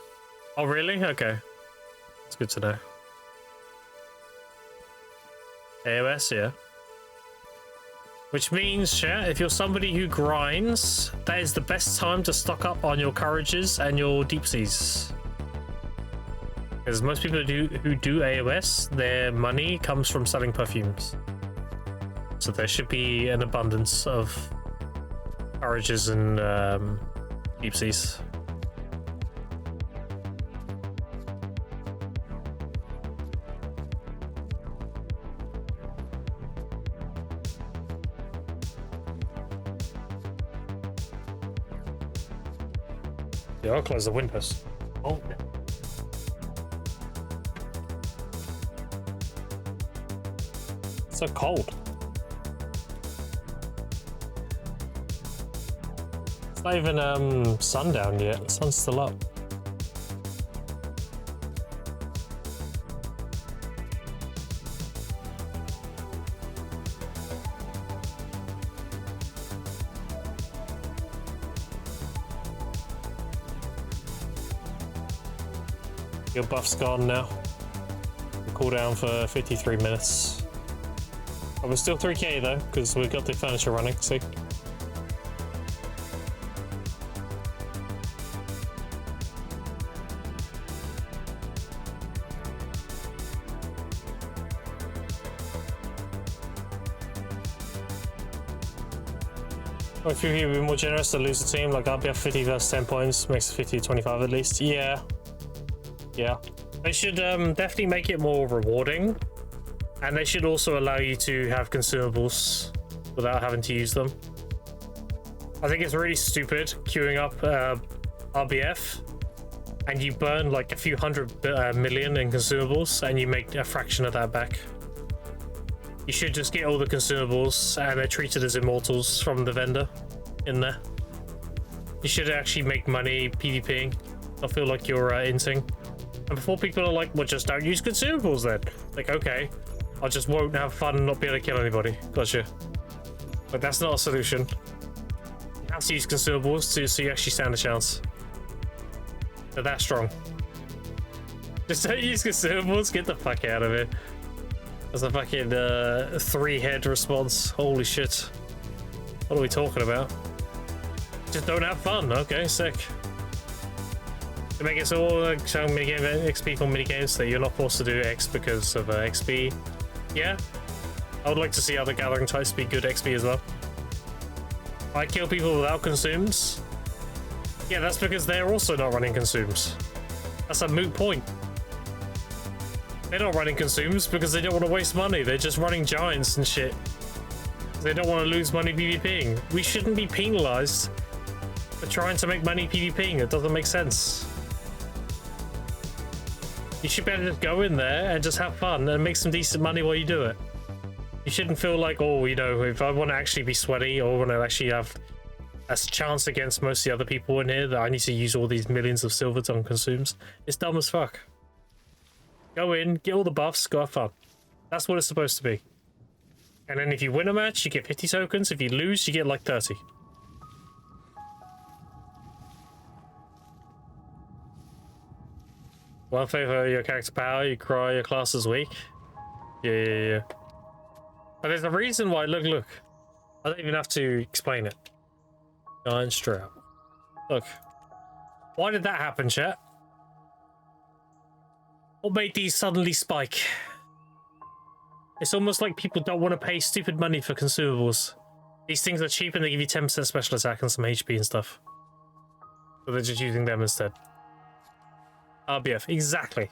Oh, really? Okay. It's good to know. AOS, yeah. Which means, chat, if you're somebody who grinds, that is the best time to stock up on your courages and your deep seas. Because most people who do AOS, their money comes from selling perfumes. So there should be an abundance of courages and deep seas. Yeah, I'll close the windows. Oh, yeah. It's so cold. It's not even sundown yet. The sun's still up. Your buff's gone now. The cooldown for 53 minutes. But we're still 3k though, because we've got the furniture running, see? Well, if you're more generous to lose the team, like I'll be up 50 versus 10 points, makes it 50 to 25 at least. Yeah. Yeah. They should definitely make it more rewarding. And they should also allow you to have consumables without having to use them. I think it's really stupid queuing up RBF and you burn like a few hundred million in consumables and you make a fraction of that back. You should just get all the consumables and they're treated as immortals from the vendor in there. You should actually make money PvPing. I feel like you're inting. And before people are like, well, just don't use consumables then. Like, okay. I just won't have fun and not be able to kill anybody. Gotcha. But that's not a solution. You have to use consumables so you actually stand a chance. They're that strong. Just don't use consumables, get the fuck out of it. That's a fucking 3-head response. Holy shit. What are we talking about? Just don't have fun. Okay, sick. To make it so all minigame XP for minigames that you're not forced to do X because of XP. Yeah, I would like to see other gathering types be good XP as well. I kill people without consumes. Yeah, that's because they're also not running consumes. That's a moot point. They're not running consumes because they don't want to waste money. They're just running giants and shit. They don't want to lose money PvPing. We shouldn't be penalized for trying to make money PvPing. It doesn't make sense. You should be able to just go in there and just have fun and make some decent money while you do it. You shouldn't feel like, oh, you know, if I want to actually be sweaty or want to actually have a chance against most of the other people in here, that I need to use all these millions of silver on consumes. It's dumb as fuck. Go in, get all the buffs, go have fun. That's what it's supposed to be. And then if you win a match, you get 50 tokens. If you lose, you get like 30. One favor your character power, you cry your class is weak. Yeah. But there's a reason why, look. I don't even have to explain it. Giant strap. Look. Why did that happen, chat? What made these suddenly spike? It's almost like people don't want to pay stupid money for consumables. These things are cheap and they give you 10% special attack and some HP and stuff. So they're just using them instead. RBF, exactly.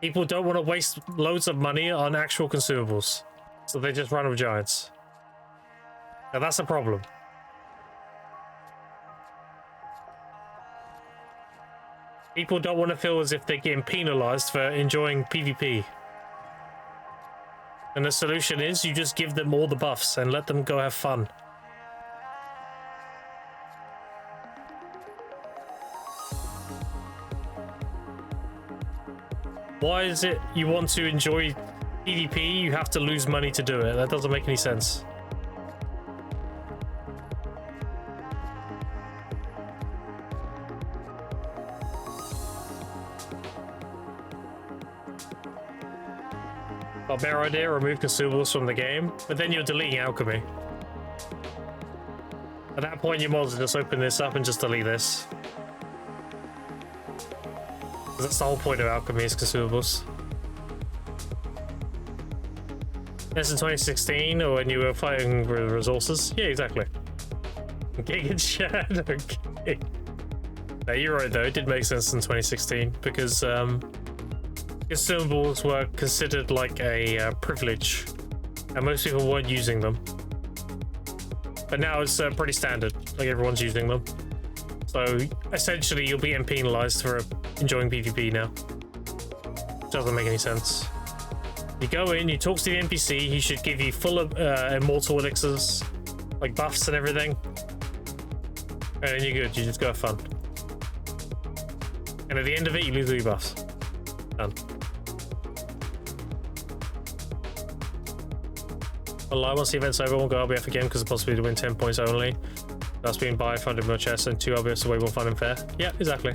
People don't want to waste loads of money on actual consumables. So they just run with giants. Now that's a problem. People don't want to feel as if they're getting penalized for enjoying PvP. And the solution is you just give them all the buffs and let them go have fun. Why is it you want to enjoy PvP, you have to lose money to do it? That doesn't make any sense. A better idea, remove consumables from the game, but then you're deleting alchemy. At that point, you might as well just open this up and just delete this. That's the whole point of alchemy, is consumables. That's in 2016, or when you were fighting with resources. Yeah, exactly. Giga chat, okay. No, you're right though, it did make sense in 2016, because consumables were considered like a privilege, and most people weren't using them. But now it's pretty standard, like everyone's using them. So essentially you'll be getting penalized for enjoying PvP now. Doesn't make any sense. You go in, you talk to the NPC, he should give you full of immortal elixirs, like buffs and everything. And then you're good, you just go have fun. And at the end of it, you lose all your buffs. Done. Once the event's over, we'll go RBF again because the possibility to win 10 points only. That's been by 500 mil chests and 2 RBFs away more fun and fair. Yeah, exactly.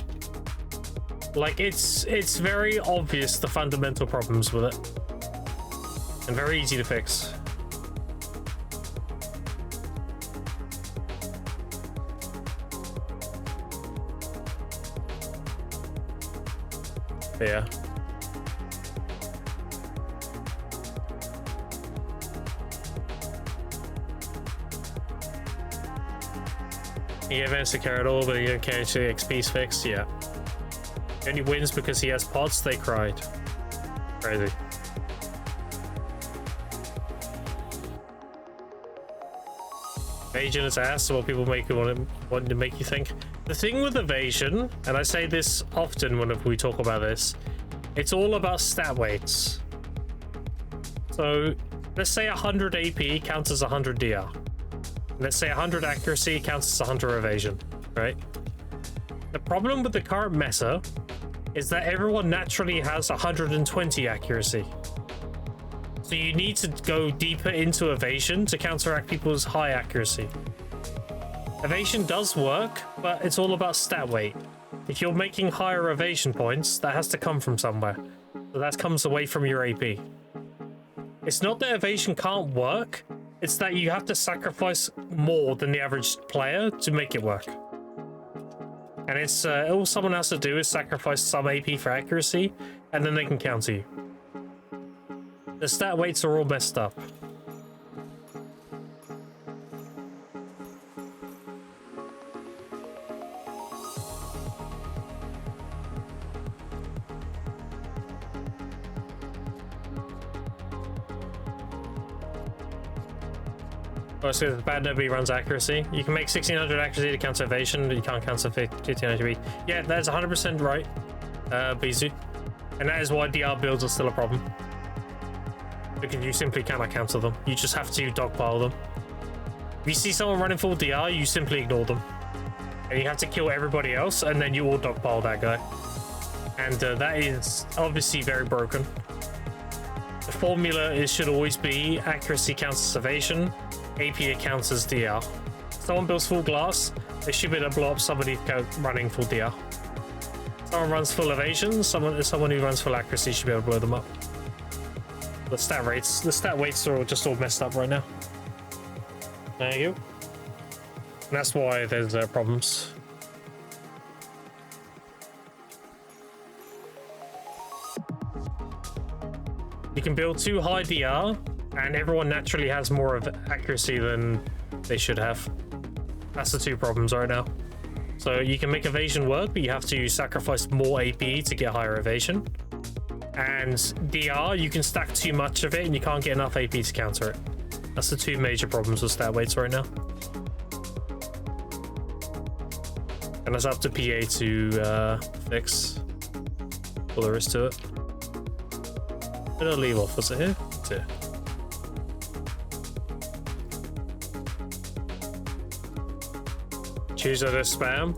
Like, it's very obvious the fundamental problems with it. And very easy to fix. But yeah. He events to carry it all, but he don't care to XP's fixed. Yeah. He only wins because he has pods. They cried. Crazy. Evasion is ass, so what people want to make you think. The thing with evasion, and I say this often whenever we talk about this, it's all about stat weights. So let's say 100 AP counts as 100 DR. Let's say 100 accuracy counts as 100 evasion, right? The problem with the current meta is that everyone naturally has 120 accuracy. So you need to go deeper into evasion to counteract people's high accuracy. Evasion does work, but it's all about stat weight. If you're making higher evasion points, that has to come from somewhere. So that comes away from your AP. It's not that evasion can't work, it's that you have to sacrifice more than the average player to make it work. And it's all someone has to do is sacrifice some AP for accuracy, and then they can counter you. The stat weights are all messed up. Oh, so the bad nobody runs accuracy. You can make 1600 accuracy to counter evasion, but you can't counter 1500. Yeah, that's 100% right, Bizu. And that is why DR builds are still a problem. Because you simply cannot counter them. You just have to dogpile them. If you see someone running full DR, you simply ignore them. And you have to kill everybody else, and then you all dogpile that guy. And that is obviously very broken. The formula should always be accuracy counts as evasion, AP counts as DR. Someone builds full glass, they should be able to blow up somebody running full DR. Someone runs full evasion, someone who runs full accuracy should be able to blow them up. The stat weights are just all messed up right now. There you go. And that's why there's problems. You can build too high DR, and everyone naturally has more of accuracy than they should have. That's the two problems right now. So you can make evasion work, but you have to sacrifice more AP to get higher evasion. And DR, you can stack too much of it, and you can't get enough AP to counter it. That's the two major problems with stat weights right now. And it's up to PA to fix all there is to it. Where did I leave off? Was it here? It's here. Choose other spam.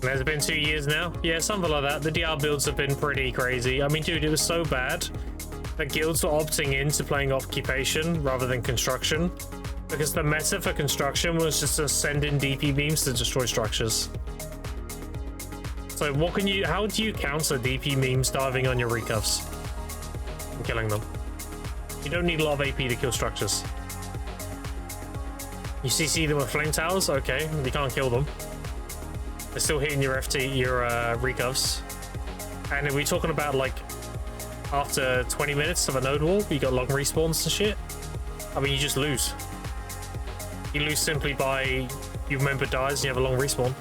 And has it been 2 years now? Yeah, something like that. The DR builds have been pretty crazy. I mean, dude, it was so bad that guilds were opting into playing occupation rather than construction, because the meta for construction was just to send in DP beams to destroy structures. So what can you, how do you counter DP memes diving on your recuffs and killing them? You don't need a lot of AP to kill structures. You CC them with flame towers, okay, you can't kill them. They're still hitting your recuffs. And if we're talking about like after 20 minutes of a node warp, you got long respawns and shit. I mean, you just lose. You lose simply by your member dies and you have a long respawn.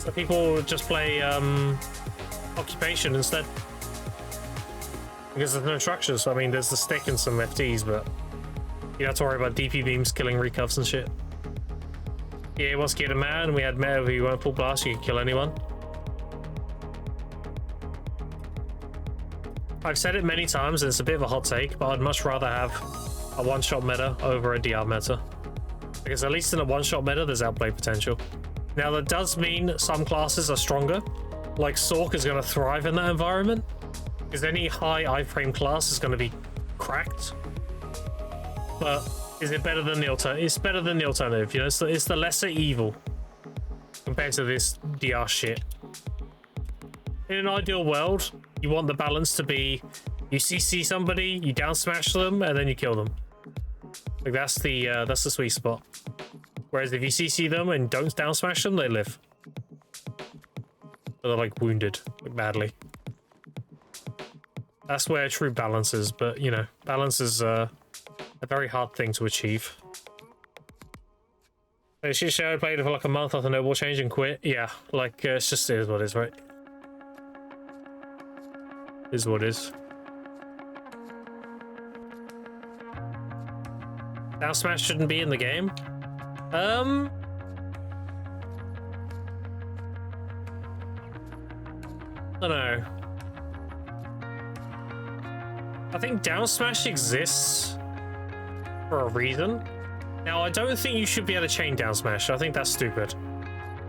So people just play occupation instead. Because there's no structures. I mean, there's the stick and some FTs, but you don't have to worry about DP beams killing recuffs and shit. Yeah, once get a man, we had meta where you weren't full blast, you could kill anyone. I've said it many times, and it's a bit of a hot take, but I'd much rather have a one-shot meta over a DR meta. Because at least in a one-shot meta, there's outplay potential. Now, that does mean some classes are stronger. Like Sork is going to thrive in that environment, because any high iframe class is going to be cracked. But is it better than the alternative? It's better than the alternative, you know? It's the lesser evil compared to this DR shit. In an ideal world, you want the balance to be you CC somebody, you down smash them, and then you kill them. Like that's the sweet spot. Whereas if you CC them and don't down smash them, they live. They're like wounded, like badly. That's where true balance is, but you know, balance is a very hard thing to achieve. Like, shit show, I played it for like a month after no war change and quit. Yeah, like it's just it is what it is, right? It is what it is. Down smash shouldn't be in the game. I don't know. I think down smash exists for a reason. Now, I don't think you should be able to chain down smash. I think that's stupid.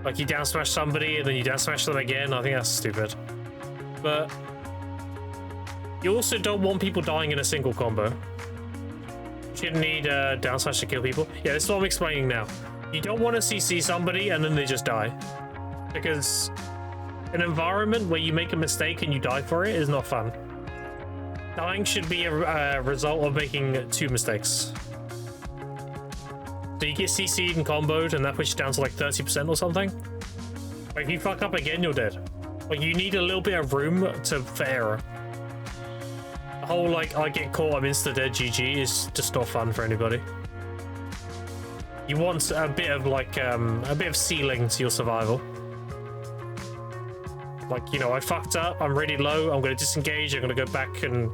Like, you down smash somebody and then you down smash them again. I think that's stupid. But you also don't want people dying in a single combo. You shouldn't need down smash to kill people. Yeah, this is what I'm explaining now. You don't want to CC somebody and then they just die. Because an environment where you make a mistake and you die for it is not fun. Dying should be a result of making two mistakes. So you get CC'd and comboed and that puts you down to like 30% or something. Like if you fuck up again, you're dead. Like you need a little bit of room for error. The whole like I get caught, I'm insta dead GG is just not fun for anybody. You want a bit of like a bit of ceiling to your survival. Like, you know, I fucked up, I'm really low, I'm gonna disengage, I'm gonna go back and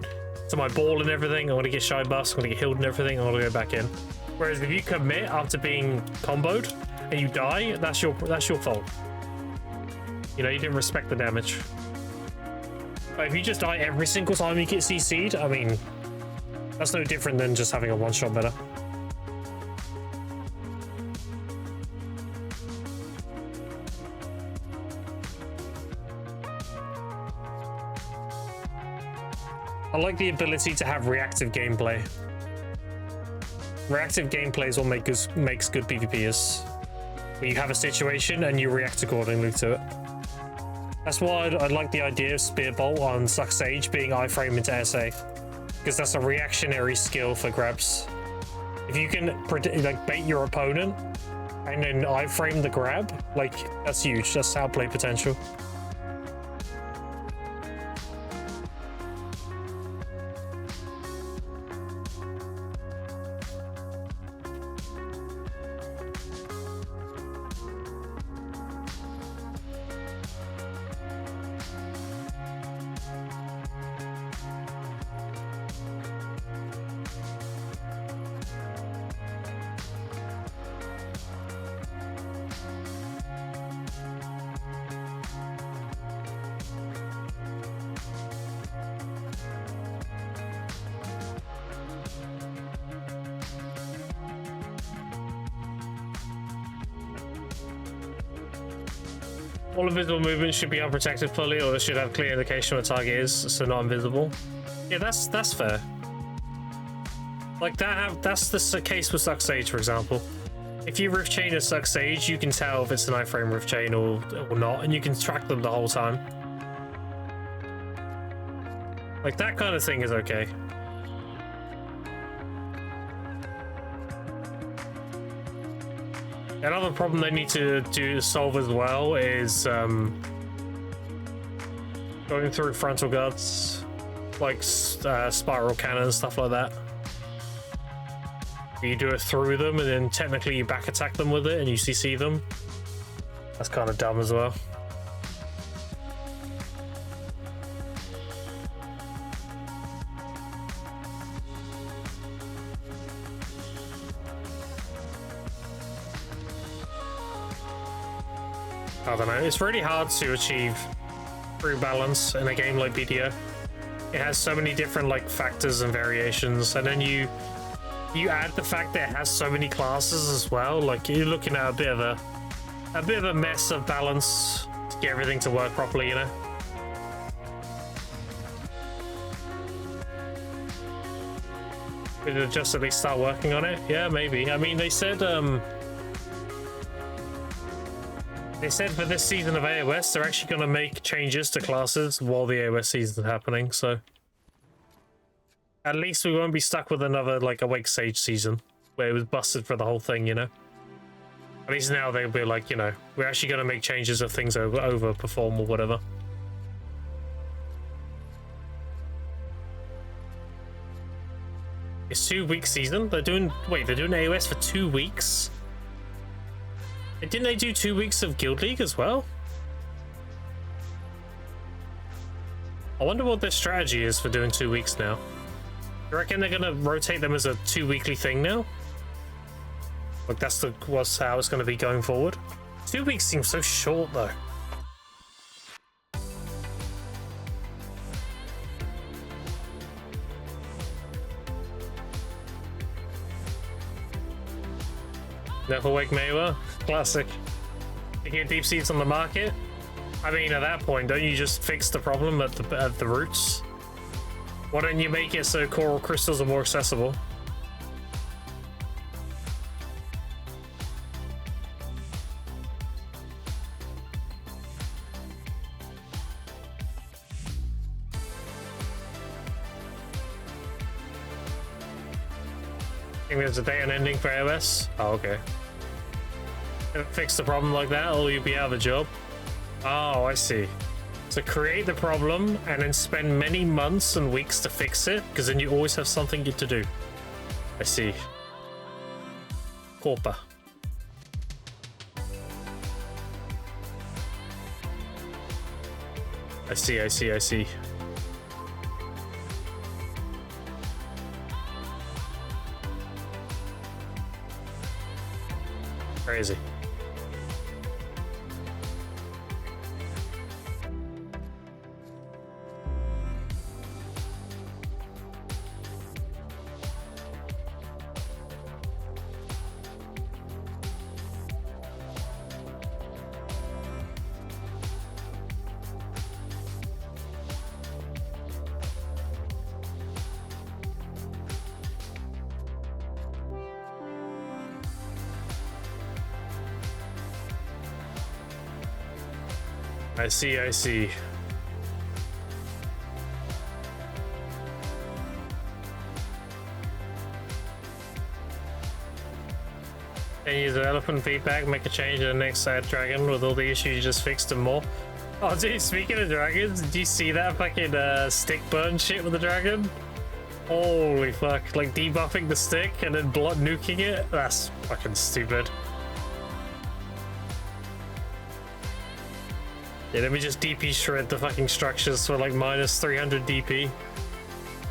to my ball and everything, I'm gonna get shy buffs, I'm gonna get healed and everything, I'm gonna go back in. Whereas if you commit after being comboed and you die, that's your fault. You know, you didn't respect the damage. But if you just die every single time you get CC'd, I mean, that's no different than just having a one-shot meta. I like the ability to have reactive gameplay. Reactive gameplay is what makes good PvPers. Where you have a situation and you react accordingly to it. That's why I like the idea of Spearbolt on Suck Sage being iframe into SA, because that's a reactionary skill for grabs. If you can like bait your opponent and then iframe the grab, like that's huge. That's outplay potential. All invisible movements should be unprotected fully, or they should have clear indication where the target is, so not invisible. Yeah, that's fair. Like that's the case with Suck Sage, for example. If you rift chain a Suck Sage, you can tell if it's an iframe rift chain or not, and you can track them the whole time. Like that kind of thing is okay. Another problem they need to solve as well is going through frontal guards, like spiral cannon, stuff like that. You do it through them, and then technically you back attack them with it, and you CC them. That's kind of dumb as well. I don't know, it's really hard to achieve true balance in a game like BDO. It has so many different like factors and variations, and then you add the fact that it has so many classes as well. Like you're looking at a bit of a mess of balance to get everything to work properly, you know. Could just at least start working on it? Yeah, maybe. I mean, they said for this season of AOS, they're actually going to make changes to classes while the AOS season is happening, so at least we won't be stuck with another, like, Awake Sage season, where it was busted for the whole thing, you know? At least now they'll be like, you know, we're actually going to make changes if things overperform or whatever. It's 2 week season? They're doing AOS for 2 weeks? Didn't they do 2 weeks of Guild League as well? I wonder what their strategy is for doing 2 weeks now. You reckon they're gonna rotate them as a 2 weekly thing now? Like that's how it's gonna be going forward? 2 weeks seems so short though. Never Wake Maewa, classic. You get deep seeds on the market. I mean, at that point, don't you just fix the problem at the roots? Why don't you make it so coral crystals are more accessible? I think there's a day and ending for AOS. Oh, okay. Fix the problem like that, or you'll be out of a job. Oh, I see. So create the problem and then spend many months and weeks to fix it, because then you always have something to do. I see. Corpa. I see. Crazy. I see, I see. Then use the elephant feedback, make a change in the next side dragon with all the issues you just fixed and more. Oh, dude, speaking of dragons, did you see that fucking stick burn shit with the dragon? Holy fuck, like debuffing the stick and then blood nuking it? That's fucking stupid. Yeah, let me just DP shred the fucking structures for like minus 300 DP.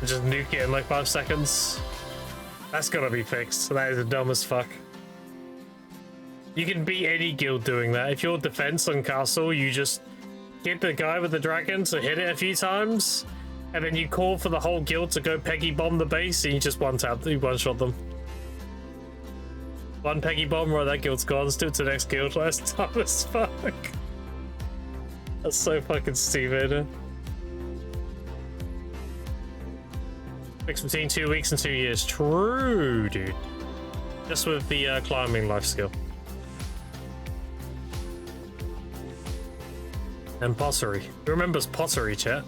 And just nuke it in like 5 seconds. That's gotta be fixed. That is dumb as fuck. You can beat any guild doing that. If you're defense on castle, you just get the guy with the dragon to hit it a few times, and then you call for the whole guild to go Peggy bomb the base, and you just one shot them. One Peggy bomb, right, that guild's gone. Let's do it to the next guild. That's dumb as fuck. That's so fucking stupid. Fix between 2 weeks and 2 years. True, dude. Just with the climbing life skill. And pottery. Who remembers pottery, chat?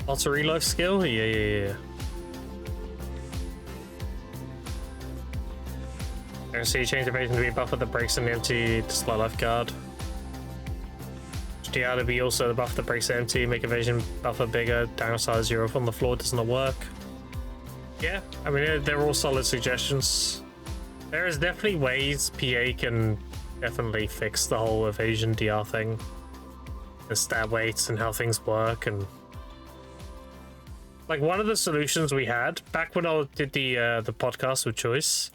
Pottery life skill? Yeah. I see you change evasion to be a buffer that breaks in the empty display lifeguard. HDR to be also the buffer that breaks the empty, make evasion buffer bigger, downsize your on the floor does not work. Yeah, I mean, they're all solid suggestions. There is definitely ways PA can definitely fix the whole evasion DR thing. The stat weights and how things work, and like one of the solutions we had back when I did the podcast with Choice,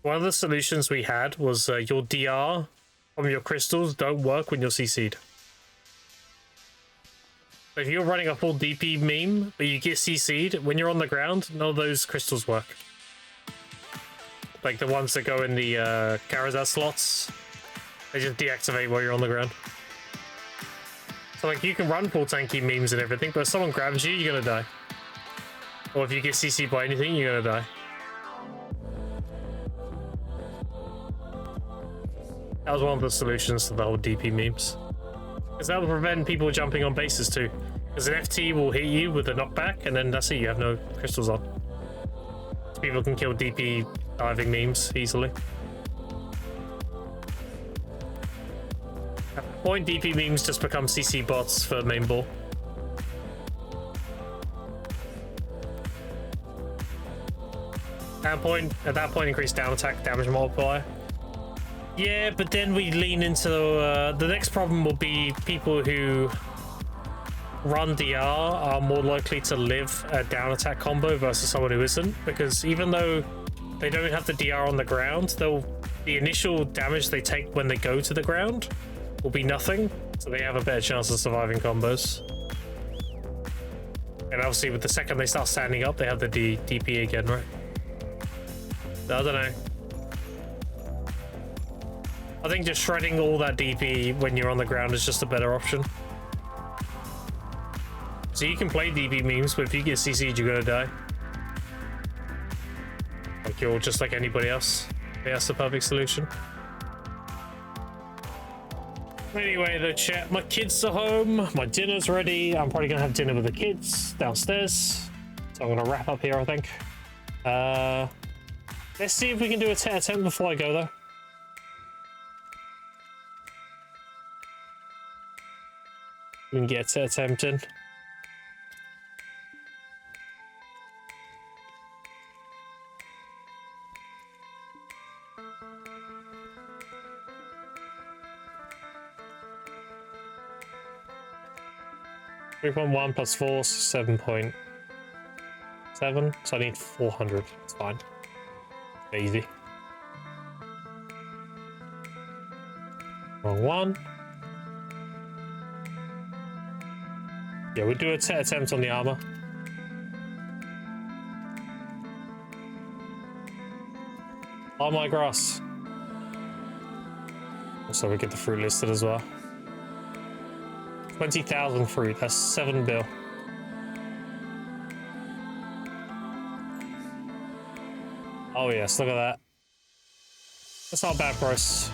one of the solutions we had was your DR from your crystals don't work when you're CC'd. So if you're running a full DP meme but you get CC'd, when you're on the ground, none of those crystals work. Like the ones that go in the Karazaz slots, they just deactivate while you're on the ground. So like you can run full tanky memes and everything, but if someone grabs you, you're gonna die. Or if you get CC'd by anything, you're gonna die. That was one of the solutions to the whole DP memes. Because that will prevent people jumping on bases too. Because an FT will hit you with a knockback, and then that's it, you have no crystals on. So people can kill DP diving memes easily. At that point, DP memes just become CC bots for main ball. At that point, increase down attack damage multiplier. Yeah, but then we lean into the next problem will be people who run DR are more likely to live a down attack combo versus someone who isn't, because even though they don't have the DR on the ground, the initial damage they take when they go to the ground will be nothing, so they have a better chance of surviving combos. And obviously with the second they start standing up, they have the DP again, right? I don't know. I think just shredding all that DP when you're on the ground is just a better option. So you can play DP memes, but if you get CC'd, you're gonna die. Like you're just like anybody else. Yeah, that's the perfect solution. Anyway, the chat, my kids are home, my dinner's ready. I'm probably gonna have dinner with the kids downstairs. So I'm gonna wrap up here, I think. Let's see if we can do a attempt before I go though. We can get a attempt in. $3.1 plus 4 is 7.7. So I need 400. It's fine. Easy. Wrong one. Yeah, we'll do a attempt on the armor. Oh my grass. So we get the fruit listed as well. 20,000 fruit, that's 7 bill. Oh yes, look at that. That's not a bad price.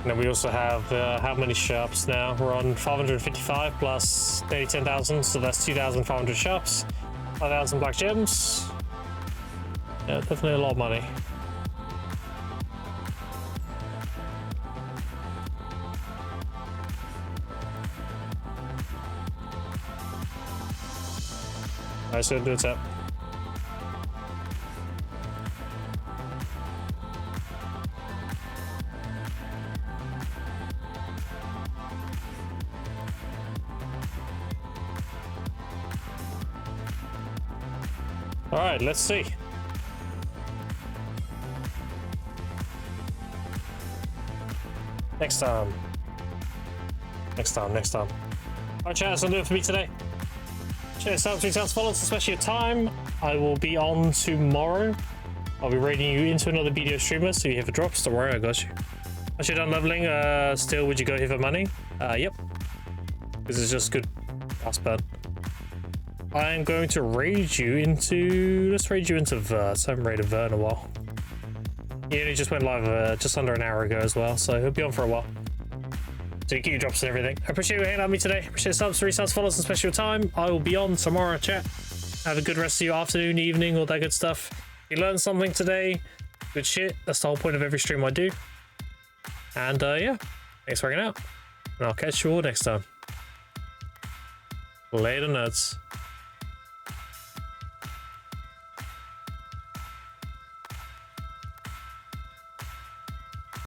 And then we also have how many shops now? We're on 555 plus nearly 10,000, so that's 2,500 shops, 5,000 black gems. Yeah, definitely a lot of money. Alright, so do it up. All right, let's see. Next time. All right, chat, that's gonna do it for me today. Cheers, subs, retweets, follows, especially your time. I will be on tomorrow. I'll be raiding you into another video streamer, so you have a drops. Don't worry, I got you. Once you're done leveling, still, would you go here for money? Yep. This is just good pass burn. I'm going to raid you into... Let's raid you into Vert. I haven't raided Vert in a while. He only just went live just under an hour ago as well, so he'll be on for a while. So you get your drops and everything. I appreciate you hanging out with me today. Appreciate subs, resubs, follows, and special time. I will be on tomorrow, chat. Have a good rest of your afternoon, evening, all that good stuff. You learned something today. Good shit. That's the whole point of every stream I do. And yeah, thanks for hanging out. And I'll catch you all next time. Later, nerds.